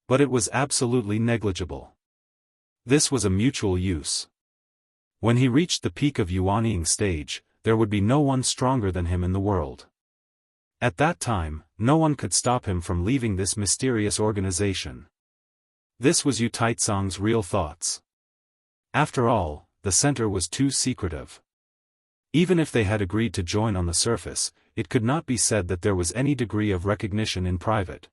Speaker 1: But it was absolutely negligible. This was a mutual use. When he reached the peak of Yuanying stage, there would be no one stronger than him in the world. At that time, no one could stop him from leaving this mysterious organization. This was Yu Taizong's real thoughts. After all, the center was too secretive. Even if they had agreed to join on the surface, it could not be said that there was any degree of recognition in private.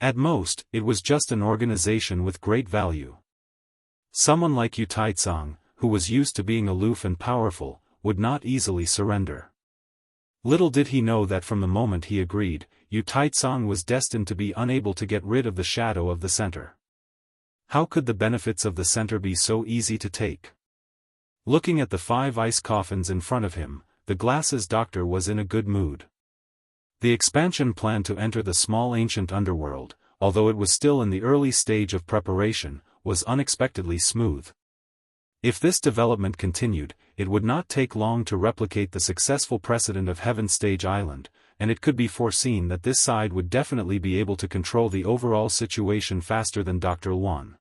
Speaker 1: At most, it was just an organization with great value. Someone like Yu Taizong, who was used to being aloof and powerful, would not easily surrender. Little did he know that from the moment he agreed, Yu Taizong was destined to be unable to get rid of the shadow of the center. How could the benefits of the center be so easy to take? Looking at the 5 ice coffins in front of him, the glasses doctor was in a good mood. The expansion plan to enter the small ancient underworld, although it was still in the early stage of preparation, was unexpectedly smooth. If this development continued, it would not take long to replicate the successful precedent of Heaven Stage Island, and it could be foreseen that this side would definitely be able to control the overall situation faster than Dr. Luan.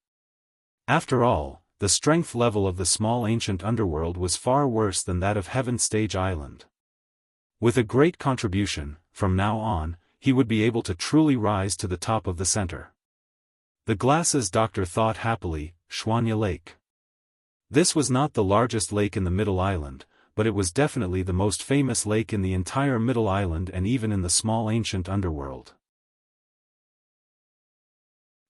Speaker 1: After all, the strength level of the small ancient underworld was far worse than that of Heaven Stage Island. With a great contribution, from now on, he would be able to truly rise to the top of the center. The glasses doctor thought happily, Xuanya Lake. This was not the largest lake in the Middle Island, but it was definitely the most famous lake in the entire Middle Island and even in the small ancient underworld.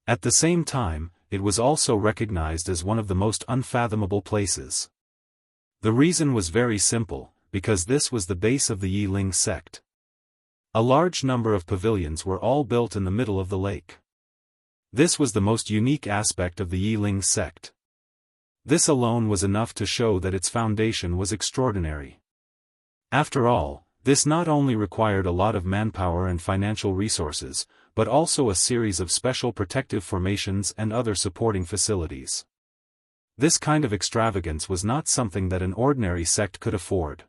Speaker 1: At the same time, it was also recognized as one of the most unfathomable places. The reason was very simple, because this was the base of the Yiling sect. A large number of pavilions were all built in the middle of the lake. This was the most unique aspect of the Yiling sect. This alone was enough to show that its foundation was extraordinary. After all, this not only required a lot of manpower and financial resources, but also a series of special protective formations and other supporting facilities. This kind of extravagance was not something that an ordinary sect could afford.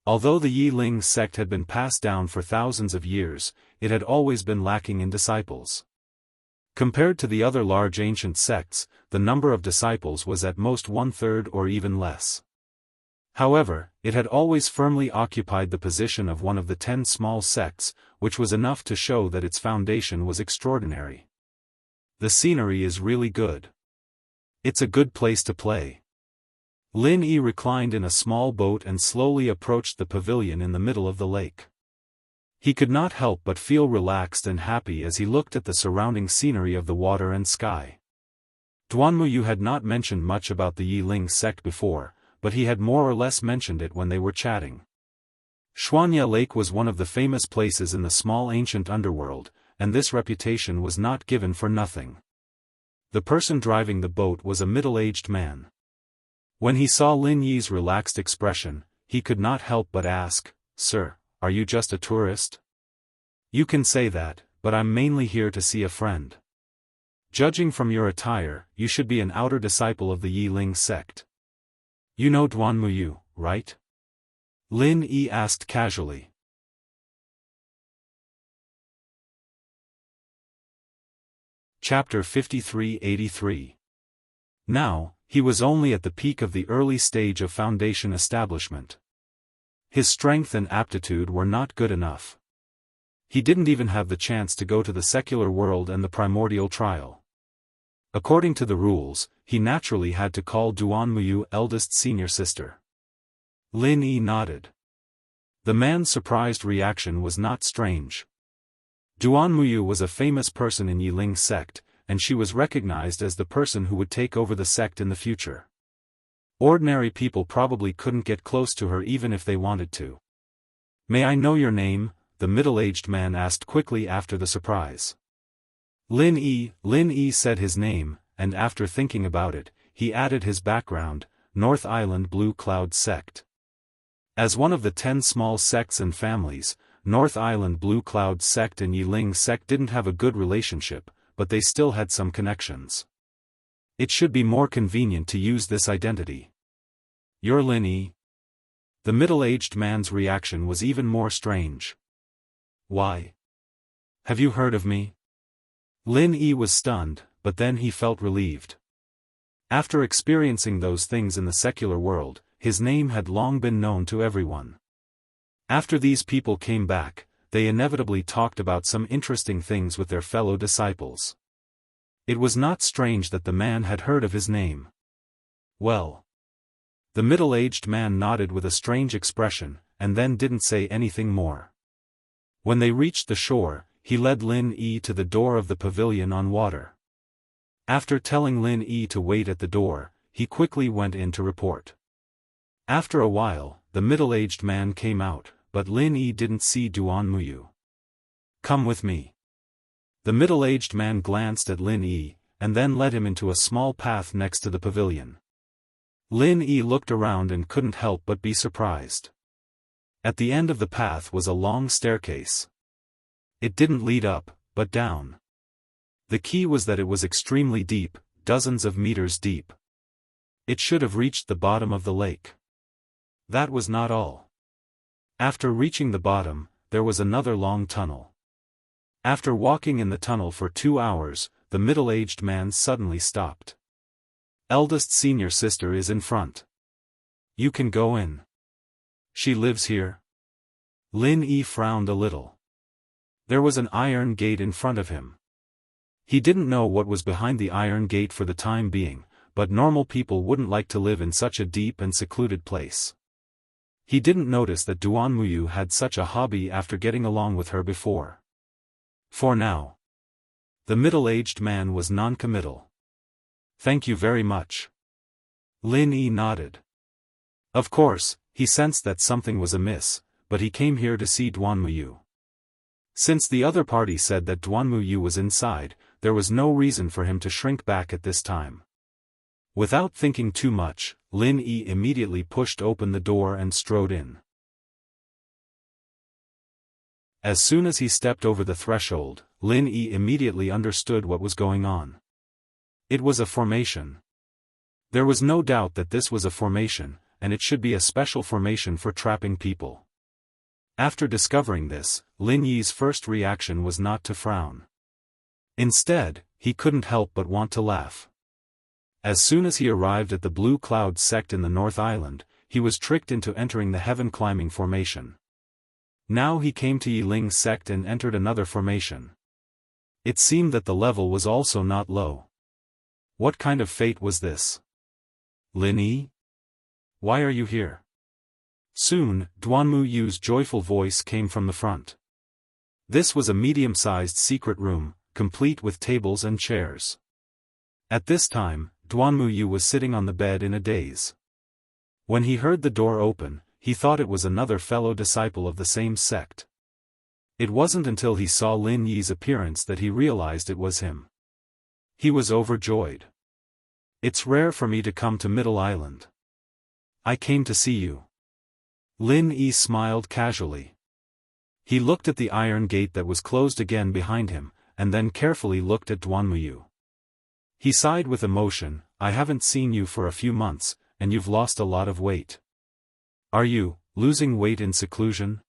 Speaker 1: Although the Yiling sect had been passed down for thousands of years, it had always been lacking in disciples. Compared to the other large ancient sects, the number of disciples was at most 1/3 or even less. However, it had always firmly occupied the position of one of the 10 small sects, which was enough to show that its foundation was extraordinary. The scenery is really good. It's a good place to play. Lin Yi reclined in a small boat and slowly approached the pavilion in the middle of the lake. He could not help but feel relaxed and happy as he looked at the surrounding scenery of the water and sky. Duanmuyu had not mentioned much about the Yiling sect before, but he had more or less mentioned it when they were chatting. Xuanya Lake was one of the famous places in the small ancient underworld, and this reputation was not given for nothing. The person driving the boat was a middle-aged man. When he saw Lin Yi's relaxed expression, he could not help but ask, "Sir, are you just a tourist?" "You can say that, but I'm mainly here to see a friend. Judging from your attire, you should be an outer disciple of the Yiling sect. You know Duanmuyu, right?" Lin Yi asked casually. Chapter 53-83. Now, he was only at the peak of the early stage of foundation establishment. His strength and aptitude were not good enough. He didn't even have the chance to go to the secular world and the primordial trial. According to the rules, he naturally had to call Duanmuyu eldest senior sister. Lin Yi nodded. The man's surprised reaction was not strange. Duanmuyu was a famous person in Yiling sect, and she was recognized as the person who would take over the sect in the future. Ordinary people probably couldn't get close to her even if they wanted to. "May I know your name?" the middle-aged man asked quickly after the surprise. Lin Yi said his name, and after thinking about it, he added his background, North Island Blue Cloud Sect. As one of the 10 small sects and families, North Island Blue Cloud Sect and Yiling Sect didn't have a good relationship, but they still had some connections. It should be more convenient to use this identity. You're Lin Yi? The middle-aged man's reaction was even more strange. Why? Have you heard of me? Lin Yi was stunned, but then he felt relieved. After experiencing those things in the secular world, his name had long been known to everyone. After these people came back, they inevitably talked about some interesting things with their fellow disciples. It was not strange that the man had heard of his name. Well. The middle-aged man nodded with a strange expression, and then didn't say anything more. When they reached the shore, he led Lin Yi to the door of the pavilion on water. After telling Lin Yi to wait at the door, he quickly went in to report. After a while, the middle-aged man came out, but Lin Yi didn't see Duan Muyu. Come with me. The middle-aged man glanced at Lin Yi, and then led him into a small path next to the pavilion. Lin Yi looked around and couldn't help but be surprised. At the end of the path was a long staircase. It didn't lead up, but down. The key was that it was extremely deep, dozens of meters deep. It should have reached the bottom of the lake. That was not all. After reaching the bottom, there was another long tunnel. After walking in the tunnel for 2 hours, the middle-aged man suddenly stopped. Eldest senior sister is in front. You can go in. She lives here? Lin Yi frowned a little. There was an iron gate in front of him. He didn't know what was behind the iron gate for the time being, but normal people wouldn't like to live in such a deep and secluded place. He didn't notice that Duan Muyu had such a hobby after getting along with her before. For now. The middle-aged man was non-committal. Thank you very much. Lin Yi nodded. Of course, he sensed that something was amiss, but he came here to see Duan Muyu. Since the other party said that Duan Muyu was inside, there was no reason for him to shrink back at this time. Without thinking too much, Lin Yi immediately pushed open the door and strode in. As soon as he stepped over the threshold, Lin Yi immediately understood what was going on. It was a formation. There was no doubt that this was a formation, and it should be a special formation for trapping people. After discovering this, Lin Yi's first reaction was not to frown. Instead, he couldn't help but want to laugh. As soon as he arrived at the Blue Cloud Sect in the North Island, he was tricked into entering the heaven-climbing formation. Now he came to Yiling Sect and entered another formation. It seemed that the level was also not low. What kind of fate was this? Lin Yi? Why are you here? Soon, Duan Muyu's joyful voice came from the front. This was a medium-sized secret room, complete with tables and chairs. At this time, Duan Muyu was sitting on the bed in a daze. When he heard the door open, he thought it was another fellow disciple of the same sect. It wasn't until he saw Lin Yi's appearance that he realized it was him. He was overjoyed. It's rare for me to come to Middle Island. I came to see you. Lin Yi smiled casually. He looked at the iron gate that was closed again behind him, and then carefully looked at Duan Muyu. He sighed with emotion. I haven't seen you for a few months, and you've lost a lot of weight. Are you losing weight in seclusion?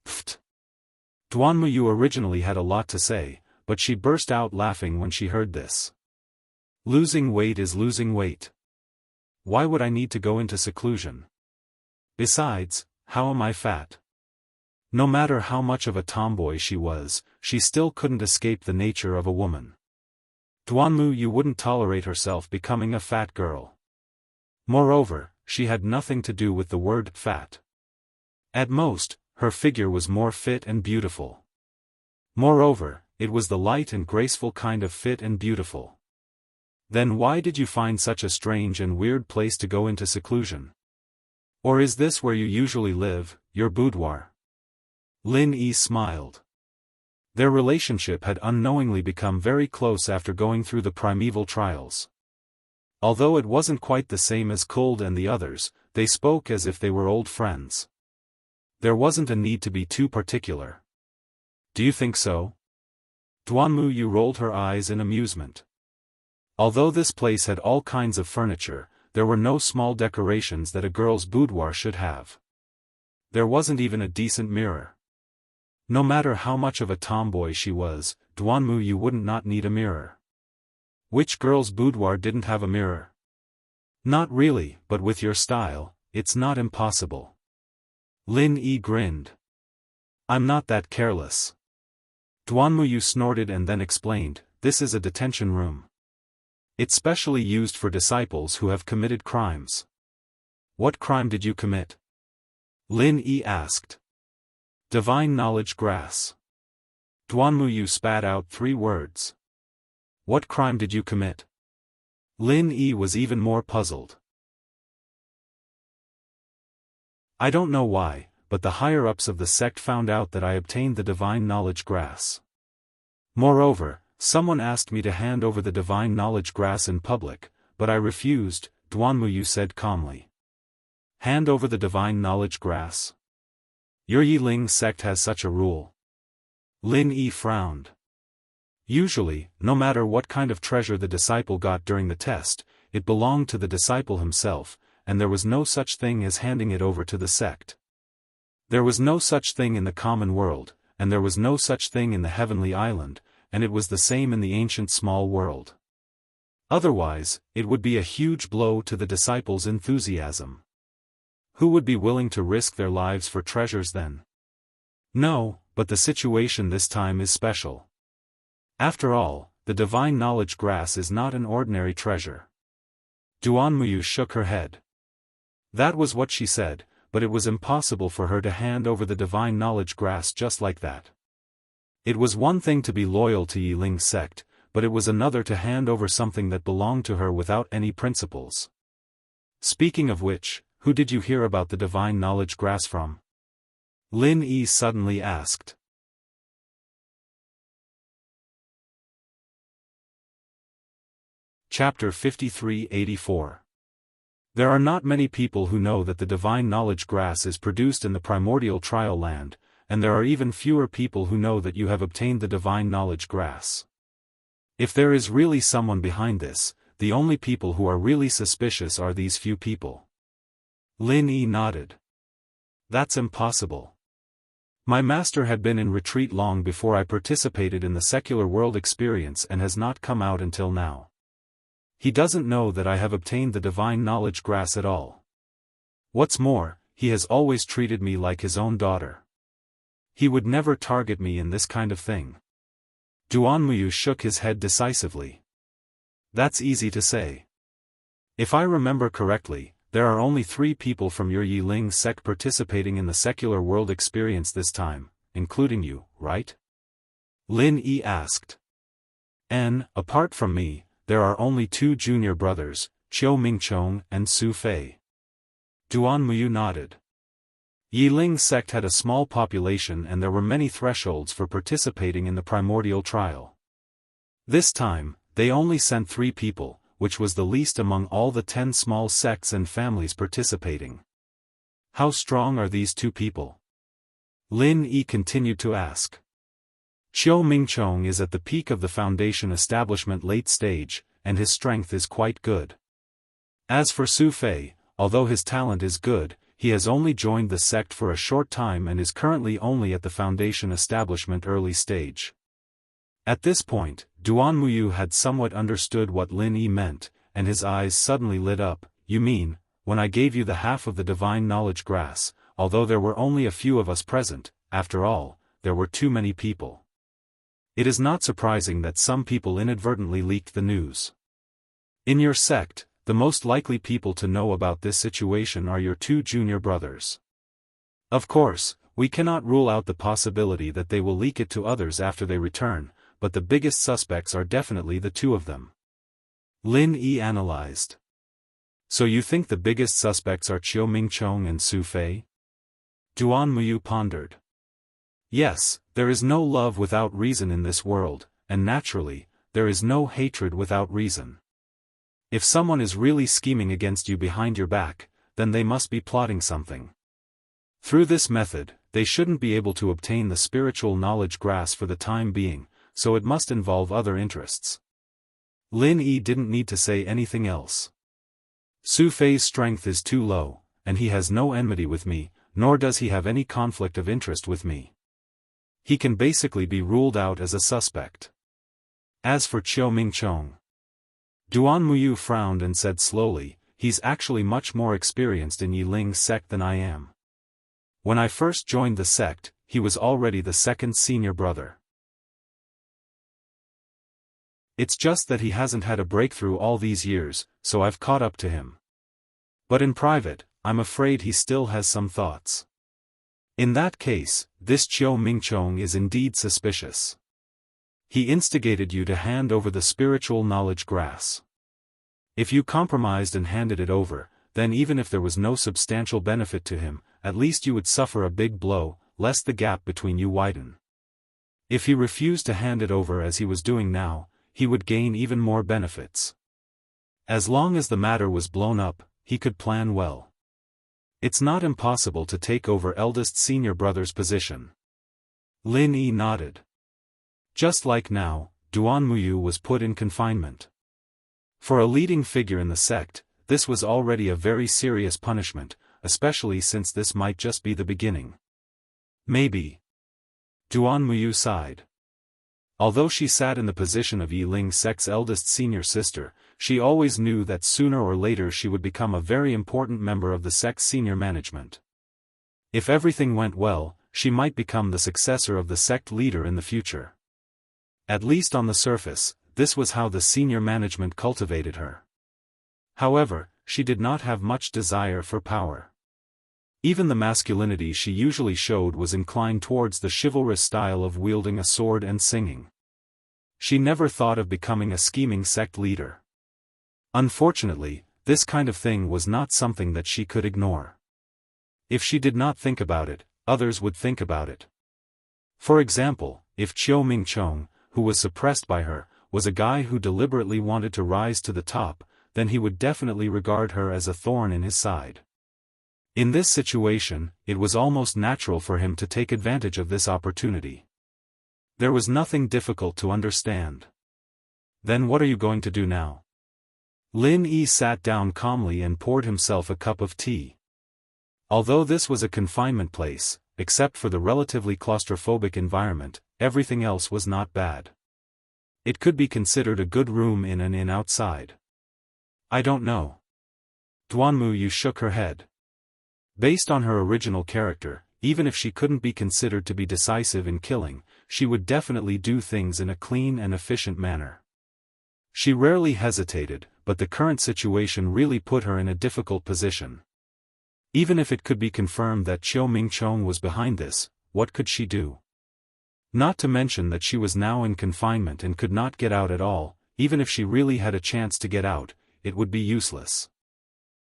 Speaker 1: Pfft. Duan Muyu originally had a lot to say, but she burst out laughing when she heard this. Losing weight is losing weight. Why would I need to go into seclusion? Besides, how am I fat? No matter how much of a tomboy she was, she still couldn't escape the nature of a woman. Duan Muyu wouldn't tolerate herself becoming a fat girl. Moreover, she had nothing to do with the word fat. At most, her figure was more fit and beautiful. Moreover, it was the light and graceful kind of fit and beautiful. Then why did you find such a strange and weird place to go into seclusion? Or is this where you usually live, your boudoir? Lin Yi smiled. Their relationship had unknowingly become very close after going through the primeval trials. Although it wasn't quite the same as Kuld and the others, they spoke as if they were old friends. There wasn't a need to be too particular. Do you think so? Duanmuyu rolled her eyes in amusement. Although this place had all kinds of furniture, there were no small decorations that a girl's boudoir should have. There wasn't even a decent mirror. No matter how much of a tomboy she was, Duanmuyu wouldn't not need a mirror. Which girl's boudoir didn't have a mirror? Not really, but with your style, it's not impossible. Lin Yi grinned. I'm not that careless. Duanmuyu snorted and then explained, this is a detention room. It's specially used for disciples who have committed crimes. What crime did you commit? Lin Yi asked. Divine knowledge grass. Duanmuyu spat out 3 words. What crime did you commit? Lin Yi was even more puzzled. I don't know why, but the higher-ups of the sect found out that I obtained the divine knowledge grass. Moreover, someone asked me to hand over the divine knowledge grass in public, but I refused, Duanmuyu said calmly. Hand over the divine knowledge grass? Your Yiling sect has such a rule. Lin Yi frowned. Usually, no matter what kind of treasure the disciple got during the test, it belonged to the disciple himself, and there was no such thing as handing it over to the sect. There was no such thing in the common world, and there was no such thing in the heavenly island, and it was the same in the ancient small world. Otherwise, it would be a huge blow to the disciples' enthusiasm. Who would be willing to risk their lives for treasures then? No, but the situation this time is special. After all, the divine knowledge grass is not an ordinary treasure. Duanmuyu shook her head. That was what she said, but it was impossible for her to hand over the divine knowledge grass just like that. It was one thing to be loyal to Yiling's sect, but it was another to hand over something that belonged to her without any principles. Speaking of which, who did you hear about the divine knowledge grass from? Lin Yi suddenly asked. Chapter 53-84. There are not many people who know that the divine knowledge grass is produced in the primordial trial land, and there are even fewer people who know that you have obtained the divine knowledge grass. If there is really someone behind this, the only people who are really suspicious are these few people. Lin Yi nodded. That's impossible. My master had been in retreat long before I participated in the secular world experience and has not come out until now. He doesn't know that I have obtained the divine knowledge grass at all. What's more, he has always treated me like his own daughter. He would never target me in this kind of thing. Duanmuyu shook his head decisively. That's easy to say. If I remember correctly, there are only 3 people from your Yiling sect participating in the secular world experience this time, including you, right? Lin Yi asked. Apart from me, there are only 2 junior brothers, Qiu Mingchong and Su Fei. Duanmuyu nodded. Yiling sect had a small population and there were many thresholds for participating in the primordial trial. This time, they only sent 3 people, which was the least among all the 10 small sects and families participating. How strong are these 2 people? Lin Yi continued to ask. Qiu Mingchong is at the peak of the foundation establishment late stage, and his strength is quite good. As for Su Fei, although his talent is good, he has only joined the sect for a short time and is currently only at the foundation establishment early stage. At this point, Duanmuyu had somewhat understood what Lin Yi meant, and his eyes suddenly lit up. You mean, when I gave you the half of the divine knowledge grass, although there were only a few of us present, after all, there were too many people. It is not surprising that some people inadvertently leaked the news. In your sect, the most likely people to know about this situation are your 2 junior brothers. Of course, we cannot rule out the possibility that they will leak it to others after they return, but the biggest suspects are definitely the 2 of them. Lin Yi analyzed. So you think the biggest suspects are Qiu Mingchong and Su Fei? Duanmuyu pondered. Yes, there is no love without reason in this world, and naturally, there is no hatred without reason. If someone is really scheming against you behind your back, then they must be plotting something. Through this method, they shouldn't be able to obtain the spiritual knowledge grass for the time being, so it must involve other interests. Lin Yi didn't need to say anything else. Su Fei's strength is too low, and he has no enmity with me, nor does he have any conflict of interest with me. He can basically be ruled out as a suspect. As for Qiu Mingchong, Duan Muyu frowned and said slowly, he's actually much more experienced in Yiling's sect than I am. When I first joined the sect, he was already the second senior brother. It's just that he hasn't had a breakthrough all these years, so I've caught up to him. But in private, I'm afraid he still has some thoughts. In that case, this Qiu Mingchong is indeed suspicious. He instigated you to hand over the spiritual knowledge grass. If you compromised and handed it over, then even if there was no substantial benefit to him, at least you would suffer a big blow, lest the gap between you widen. If he refused to hand it over as he was doing now, he would gain even more benefits. As long as the matter was blown up, he could plan well. It's not impossible to take over eldest senior brother's position. Lin Yi nodded. Just like now, Duan Muyu was put in confinement. For a leading figure in the sect, this was already a very serious punishment, especially since this might just be the beginning. Maybe. Duan Muyu sighed. Although she sat in the position of Yiling's sect's eldest senior sister, she always knew that sooner or later she would become a very important member of the sect's senior management. If everything went well, she might become the successor of the sect leader in the future. At least on the surface, this was how the senior management cultivated her. However, she did not have much desire for power. Even the masculinity she usually showed was inclined towards the chivalrous style of wielding a sword and singing. She never thought of becoming a scheming sect leader. Unfortunately, this kind of thing was not something that she could ignore. If she did not think about it, others would think about it. For example, if Qiu Mingchong, who was suppressed by her, was a guy who deliberately wanted to rise to the top, then he would definitely regard her as a thorn in his side. In this situation, it was almost natural for him to take advantage of this opportunity. There was nothing difficult to understand. Then what are you going to do now? Lin Yi sat down calmly and poured himself a cup of tea. Although this was a confinement place, except for the relatively claustrophobic environment, everything else was not bad. It could be considered a good room in and in outside. I don't know. Duan Muyu shook her head. Based on her original character, even if she couldn't be considered to be decisive in killing, she would definitely do things in a clean and efficient manner. She rarely hesitated, but the current situation really put her in a difficult position. Even if it could be confirmed that Qiu Mingchong was behind this, what could she do? Not to mention that she was now in confinement and could not get out at all. Even if she really had a chance to get out, it would be useless.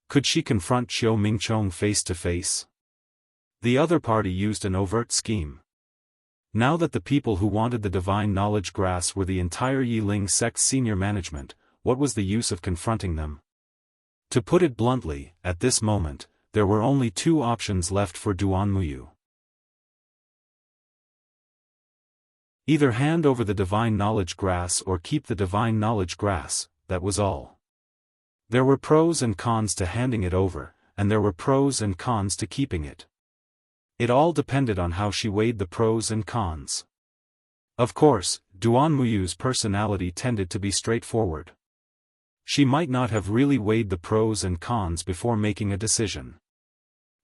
Speaker 1: Could she confront Qiu Mingchong face to face? The other party used an overt scheme. Now that the people who wanted the divine knowledge grass were the entire Yiling sect's senior management, what was the use of confronting them? To put it bluntly, at this moment, there were only two options left for Duan Muyu. Either hand over the divine knowledge grass or keep the divine knowledge grass, that was all. There were pros and cons to handing it over, and there were pros and cons to keeping it. It all depended on how she weighed the pros and cons. Of course, Duan Muyu's personality tended to be straightforward. She might not have really weighed the pros and cons before making a decision.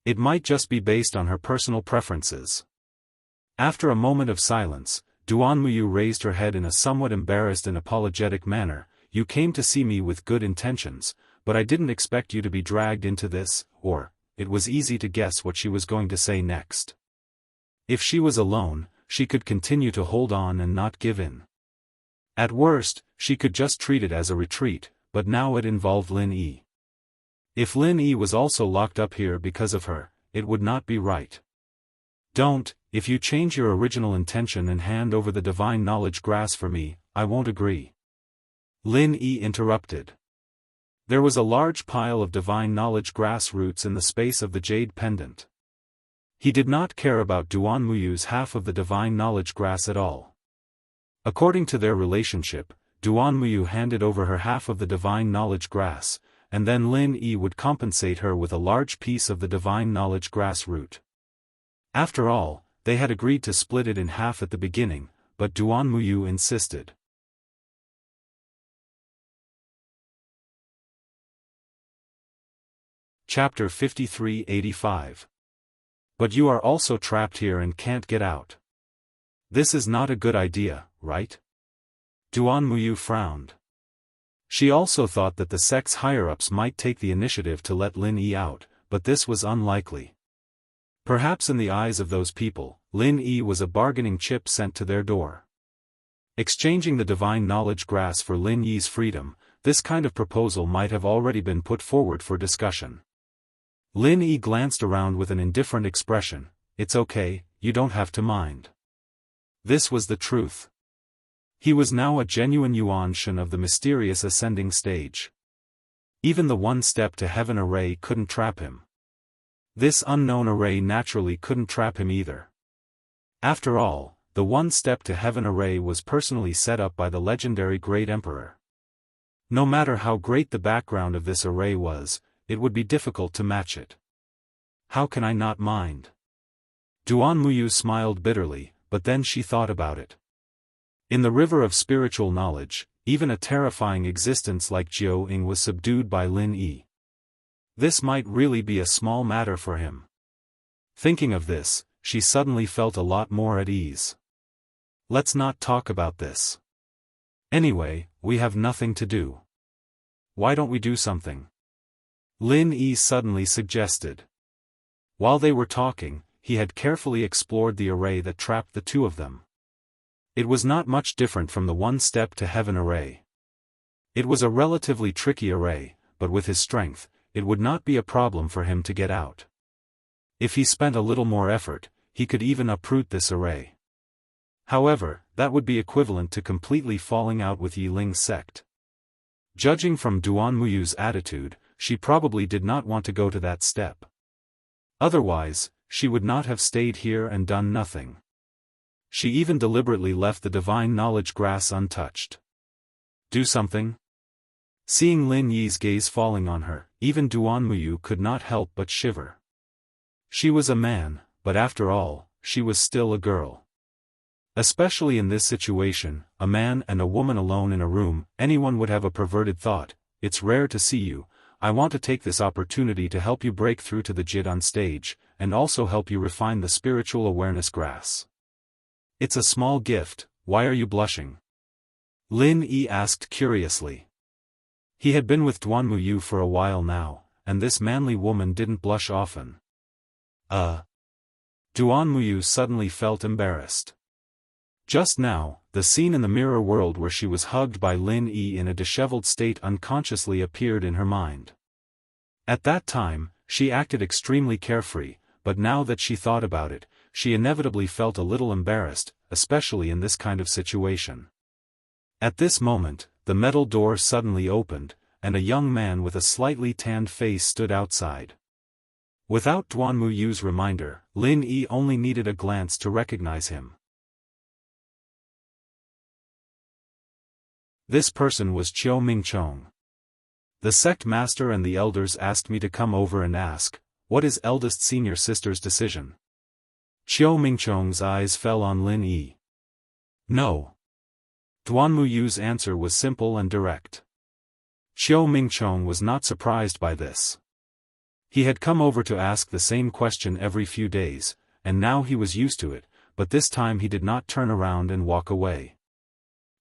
Speaker 1: It might just be based on her personal preferences. After a moment of silence, Duan Muyu raised her head in a somewhat embarrassed and apologetic manner. You came to see me with good intentions, but I didn't expect you to be dragged into this, or, it was easy to guess what she was going to say next. If she was alone, she could continue to hold on and not give in. At worst, she could just treat it as a retreat, but now it involved Lin Yi. If Lin Yi was also locked up here because of her, it would not be right. Don't, if you change your original intention and hand over the divine knowledge grass for me, I won't agree. Lin Yi interrupted. There was a large pile of divine knowledge grass roots in the space of the jade pendant. He did not care about Duan Muyu's half of the divine knowledge grass at all. According to their relationship, Duan Muyu handed over her half of the divine knowledge grass, and then Lin Yi would compensate her with a large piece of the divine knowledge grass root. After all, they had agreed to split it in half at the beginning, but Duan Muyu insisted. Chapter 53-85. But you are also trapped here and can't get out. This is not a good idea, right? Duan Muyu frowned. She also thought that the sect's higher-ups might take the initiative to let Lin Yi out, but this was unlikely. Perhaps in the eyes of those people, Lin Yi was a bargaining chip sent to their door. Exchanging the divine knowledge grass for Lin Yi's freedom, this kind of proposal might have already been put forward for discussion. Lin Yi glanced around with an indifferent expression. It's okay, you don't have to mind. This was the truth. He was now a genuine Yuan Shen of the mysterious ascending stage. Even the one step to heaven array couldn't trap him. This unknown array naturally couldn't trap him either. After all, the one step to heaven array was personally set up by the legendary Great Emperor. No matter how great the background of this array was, it would be difficult to match it. How can I not mind? Duan Muyu smiled bitterly, but then she thought about it. In the river of spiritual knowledge, even a terrifying existence like Jiao Ying was subdued by Lin Yi. This might really be a small matter for him. Thinking of this, she suddenly felt a lot more at ease. Let's not talk about this. Anyway, we have nothing to do. Why don't we do something? Lin Yi suddenly suggested. While they were talking, he had carefully explored the array that trapped the two of them. It was not much different from the one step to heaven array. It was a relatively tricky array, but with his strength, it would not be a problem for him to get out. If he spent a little more effort, he could even uproot this array. However, that would be equivalent to completely falling out with Yi Ling's sect. Judging from Duan Muyu's attitude, she probably did not want to go to that step. Otherwise, she would not have stayed here and done nothing. She even deliberately left the divine knowledge grass untouched. Do something? Seeing Lin Yi's gaze falling on her, even Duan Muyu could not help but shiver. She was a man, but after all, she was still a girl. Especially in this situation, a man and a woman alone in a room, anyone would have a perverted thought. It's rare to see you. I want to take this opportunity to help you break through to the Jid on stage, and also help you refine the spiritual awareness grass. It's a small gift, why are you blushing? Lin Yi asked curiously. He had been with Duan Muyu for a while now, and this manly woman didn't blush often. Duan Muyu suddenly felt embarrassed. Just now, the scene in the mirror world where she was hugged by Lin Yi in a disheveled state unconsciously appeared in her mind. At that time, she acted extremely carefree, but now that she thought about it, she inevitably felt a little embarrassed, especially in this kind of situation. At this moment, the metal door suddenly opened, and a young man with a slightly tanned face stood outside. Without Duan Muyu's reminder, Lin Yi only needed a glance to recognize him. This person was Qiu Mingchong. The sect master and the elders asked me to come over and ask, what is eldest senior sister's decision? Qiu Mingchong's eyes fell on Lin Yi. No. Duan Muyu's answer was simple and direct. Qiu Mingchong was not surprised by this. He had come over to ask the same question every few days, and now he was used to it, but this time he did not turn around and walk away.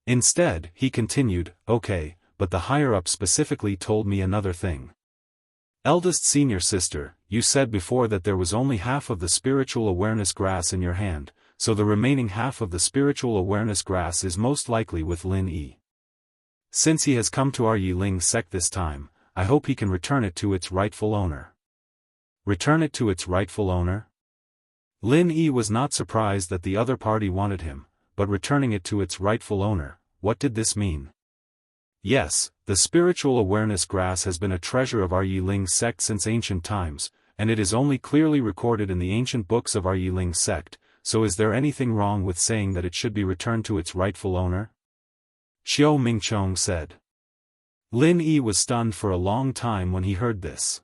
Speaker 1: Instead, he continued, okay, but the higher-up specifically told me another thing. Eldest senior sister, you said before that there was only half of the spiritual awareness grass in your hand, so the remaining half of the spiritual awareness grass is most likely with Lin Yi. Since he has come to our Yi Ling sect this time, I hope he can return it to its rightful owner. Return it to its rightful owner? Lin Yi was not surprised that the other party wanted him, but returning it to its rightful owner, what did this mean? Yes, the spiritual awareness grass has been a treasure of our Yiling sect since ancient times, and it is only clearly recorded in the ancient books of our Yiling sect, so is there anything wrong with saying that it should be returned to its rightful owner? Xiao Mingchong said. Lin Yi was stunned for a long time when he heard this.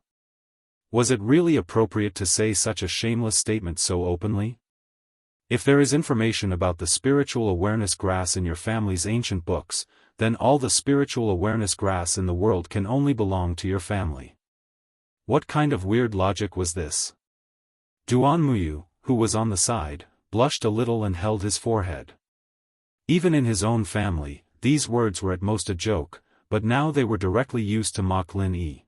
Speaker 1: Was it really appropriate to say such a shameless statement so openly? If there is information about the spiritual awareness grass in your family's ancient books, then all the spiritual awareness grass in the world can only belong to your family. What kind of weird logic was this? Duan Muyu, who was on the side, blushed a little and held his forehead. Even in his own family, these words were at most a joke, but now they were directly used to mock Lin Yi.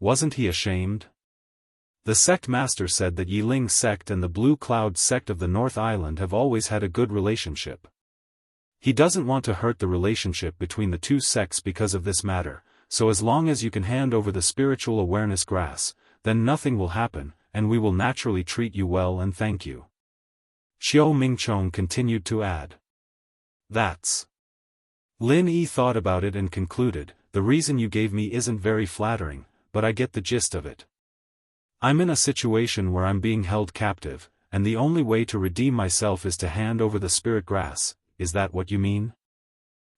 Speaker 1: Wasn't he ashamed? The sect master said that Yiling sect and the Blue Cloud sect of the North Island have always had a good relationship. He doesn't want to hurt the relationship between the two sects because of this matter, so as long as you can hand over the spiritual awareness grass, then nothing will happen, and we will naturally treat you well and thank you. Xiao Mingchong continued to add. That's. Lin Yi thought about it and concluded, the reason you gave me isn't very flattering, but I get the gist of it. I'm in a situation where I'm being held captive, and the only way to redeem myself is to hand over the spirit grass. Is that what you mean?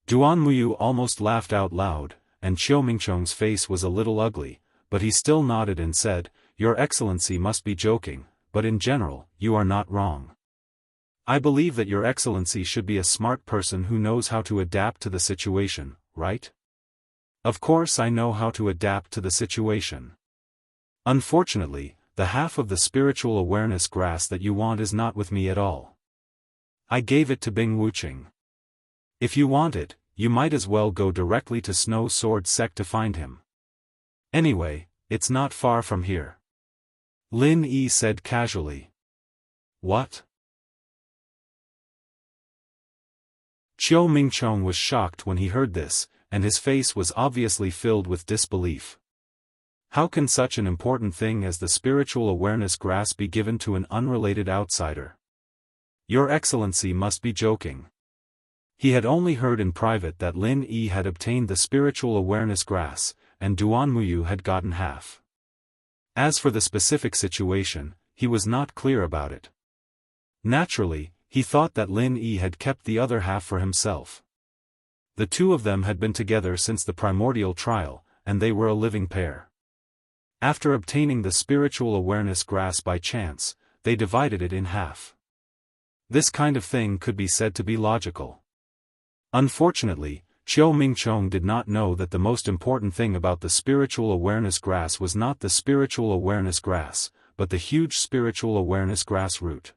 Speaker 1: Duan Muyu almost laughed out loud, and Xiao Mingchong's face was a little ugly, but he still nodded and said, Your Excellency must be joking, but in general, you are not wrong. I believe that Your Excellency should be a smart person who knows how to adapt to the situation, right? Of course I know how to adapt to the situation. Unfortunately, the half of the spiritual awareness grass that you want is not with me at all. I gave it to Bing Wuqing. If you want it, you might as well go directly to Snow Sword Sect to find him. Anyway, it's not far from here. Lin Yi said casually. What? Xiao Mingchong was shocked when he heard this, and his face was obviously filled with disbelief. How can such an important thing as the spiritual awareness grass be given to an unrelated outsider? Your Excellency must be joking. He had only heard in private that Lin Yi had obtained the spiritual awareness grass, and Duan Muyu had gotten half. As for the specific situation, he was not clear about it. Naturally, he thought that Lin Yi had kept the other half for himself. The two of them had been together since the primordial trial, and they were a living pair. After obtaining the spiritual awareness grass by chance, they divided it in half. This kind of thing could be said to be logical. Unfortunately, Xiao Mingchong did not know that the most important thing about the spiritual awareness grass was not the spiritual awareness grass, but the huge spiritual awareness grass root.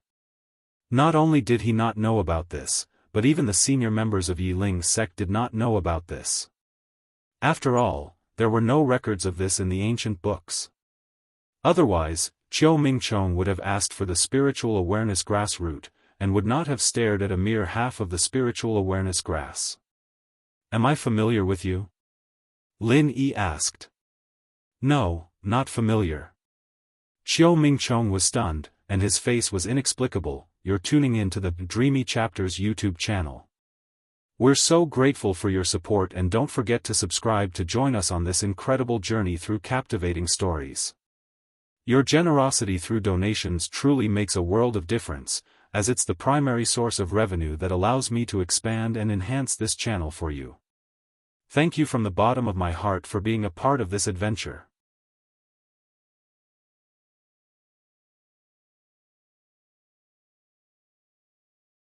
Speaker 1: Not only did he not know about this, but even the senior members of Yiling sect did not know about this. After all, there were no records of this in the ancient books. Otherwise, Xiao Mingchong would have asked for the spiritual awareness grass root, and would not have stared at a mere half of the spiritual awareness grass. Am I familiar with you? Lin Yi asked. No, not familiar. Xiao Mingchong was stunned, and his face was inexplicable. You're tuning in to the Dreamy Chapters YouTube channel. We're so grateful for your support, and don't forget to subscribe to join us on this incredible journey through captivating stories. Your generosity through donations truly makes a world of difference, as it's the primary source of revenue that allows me to expand and enhance this channel for you. Thank you from the bottom of my heart for being a part of this adventure.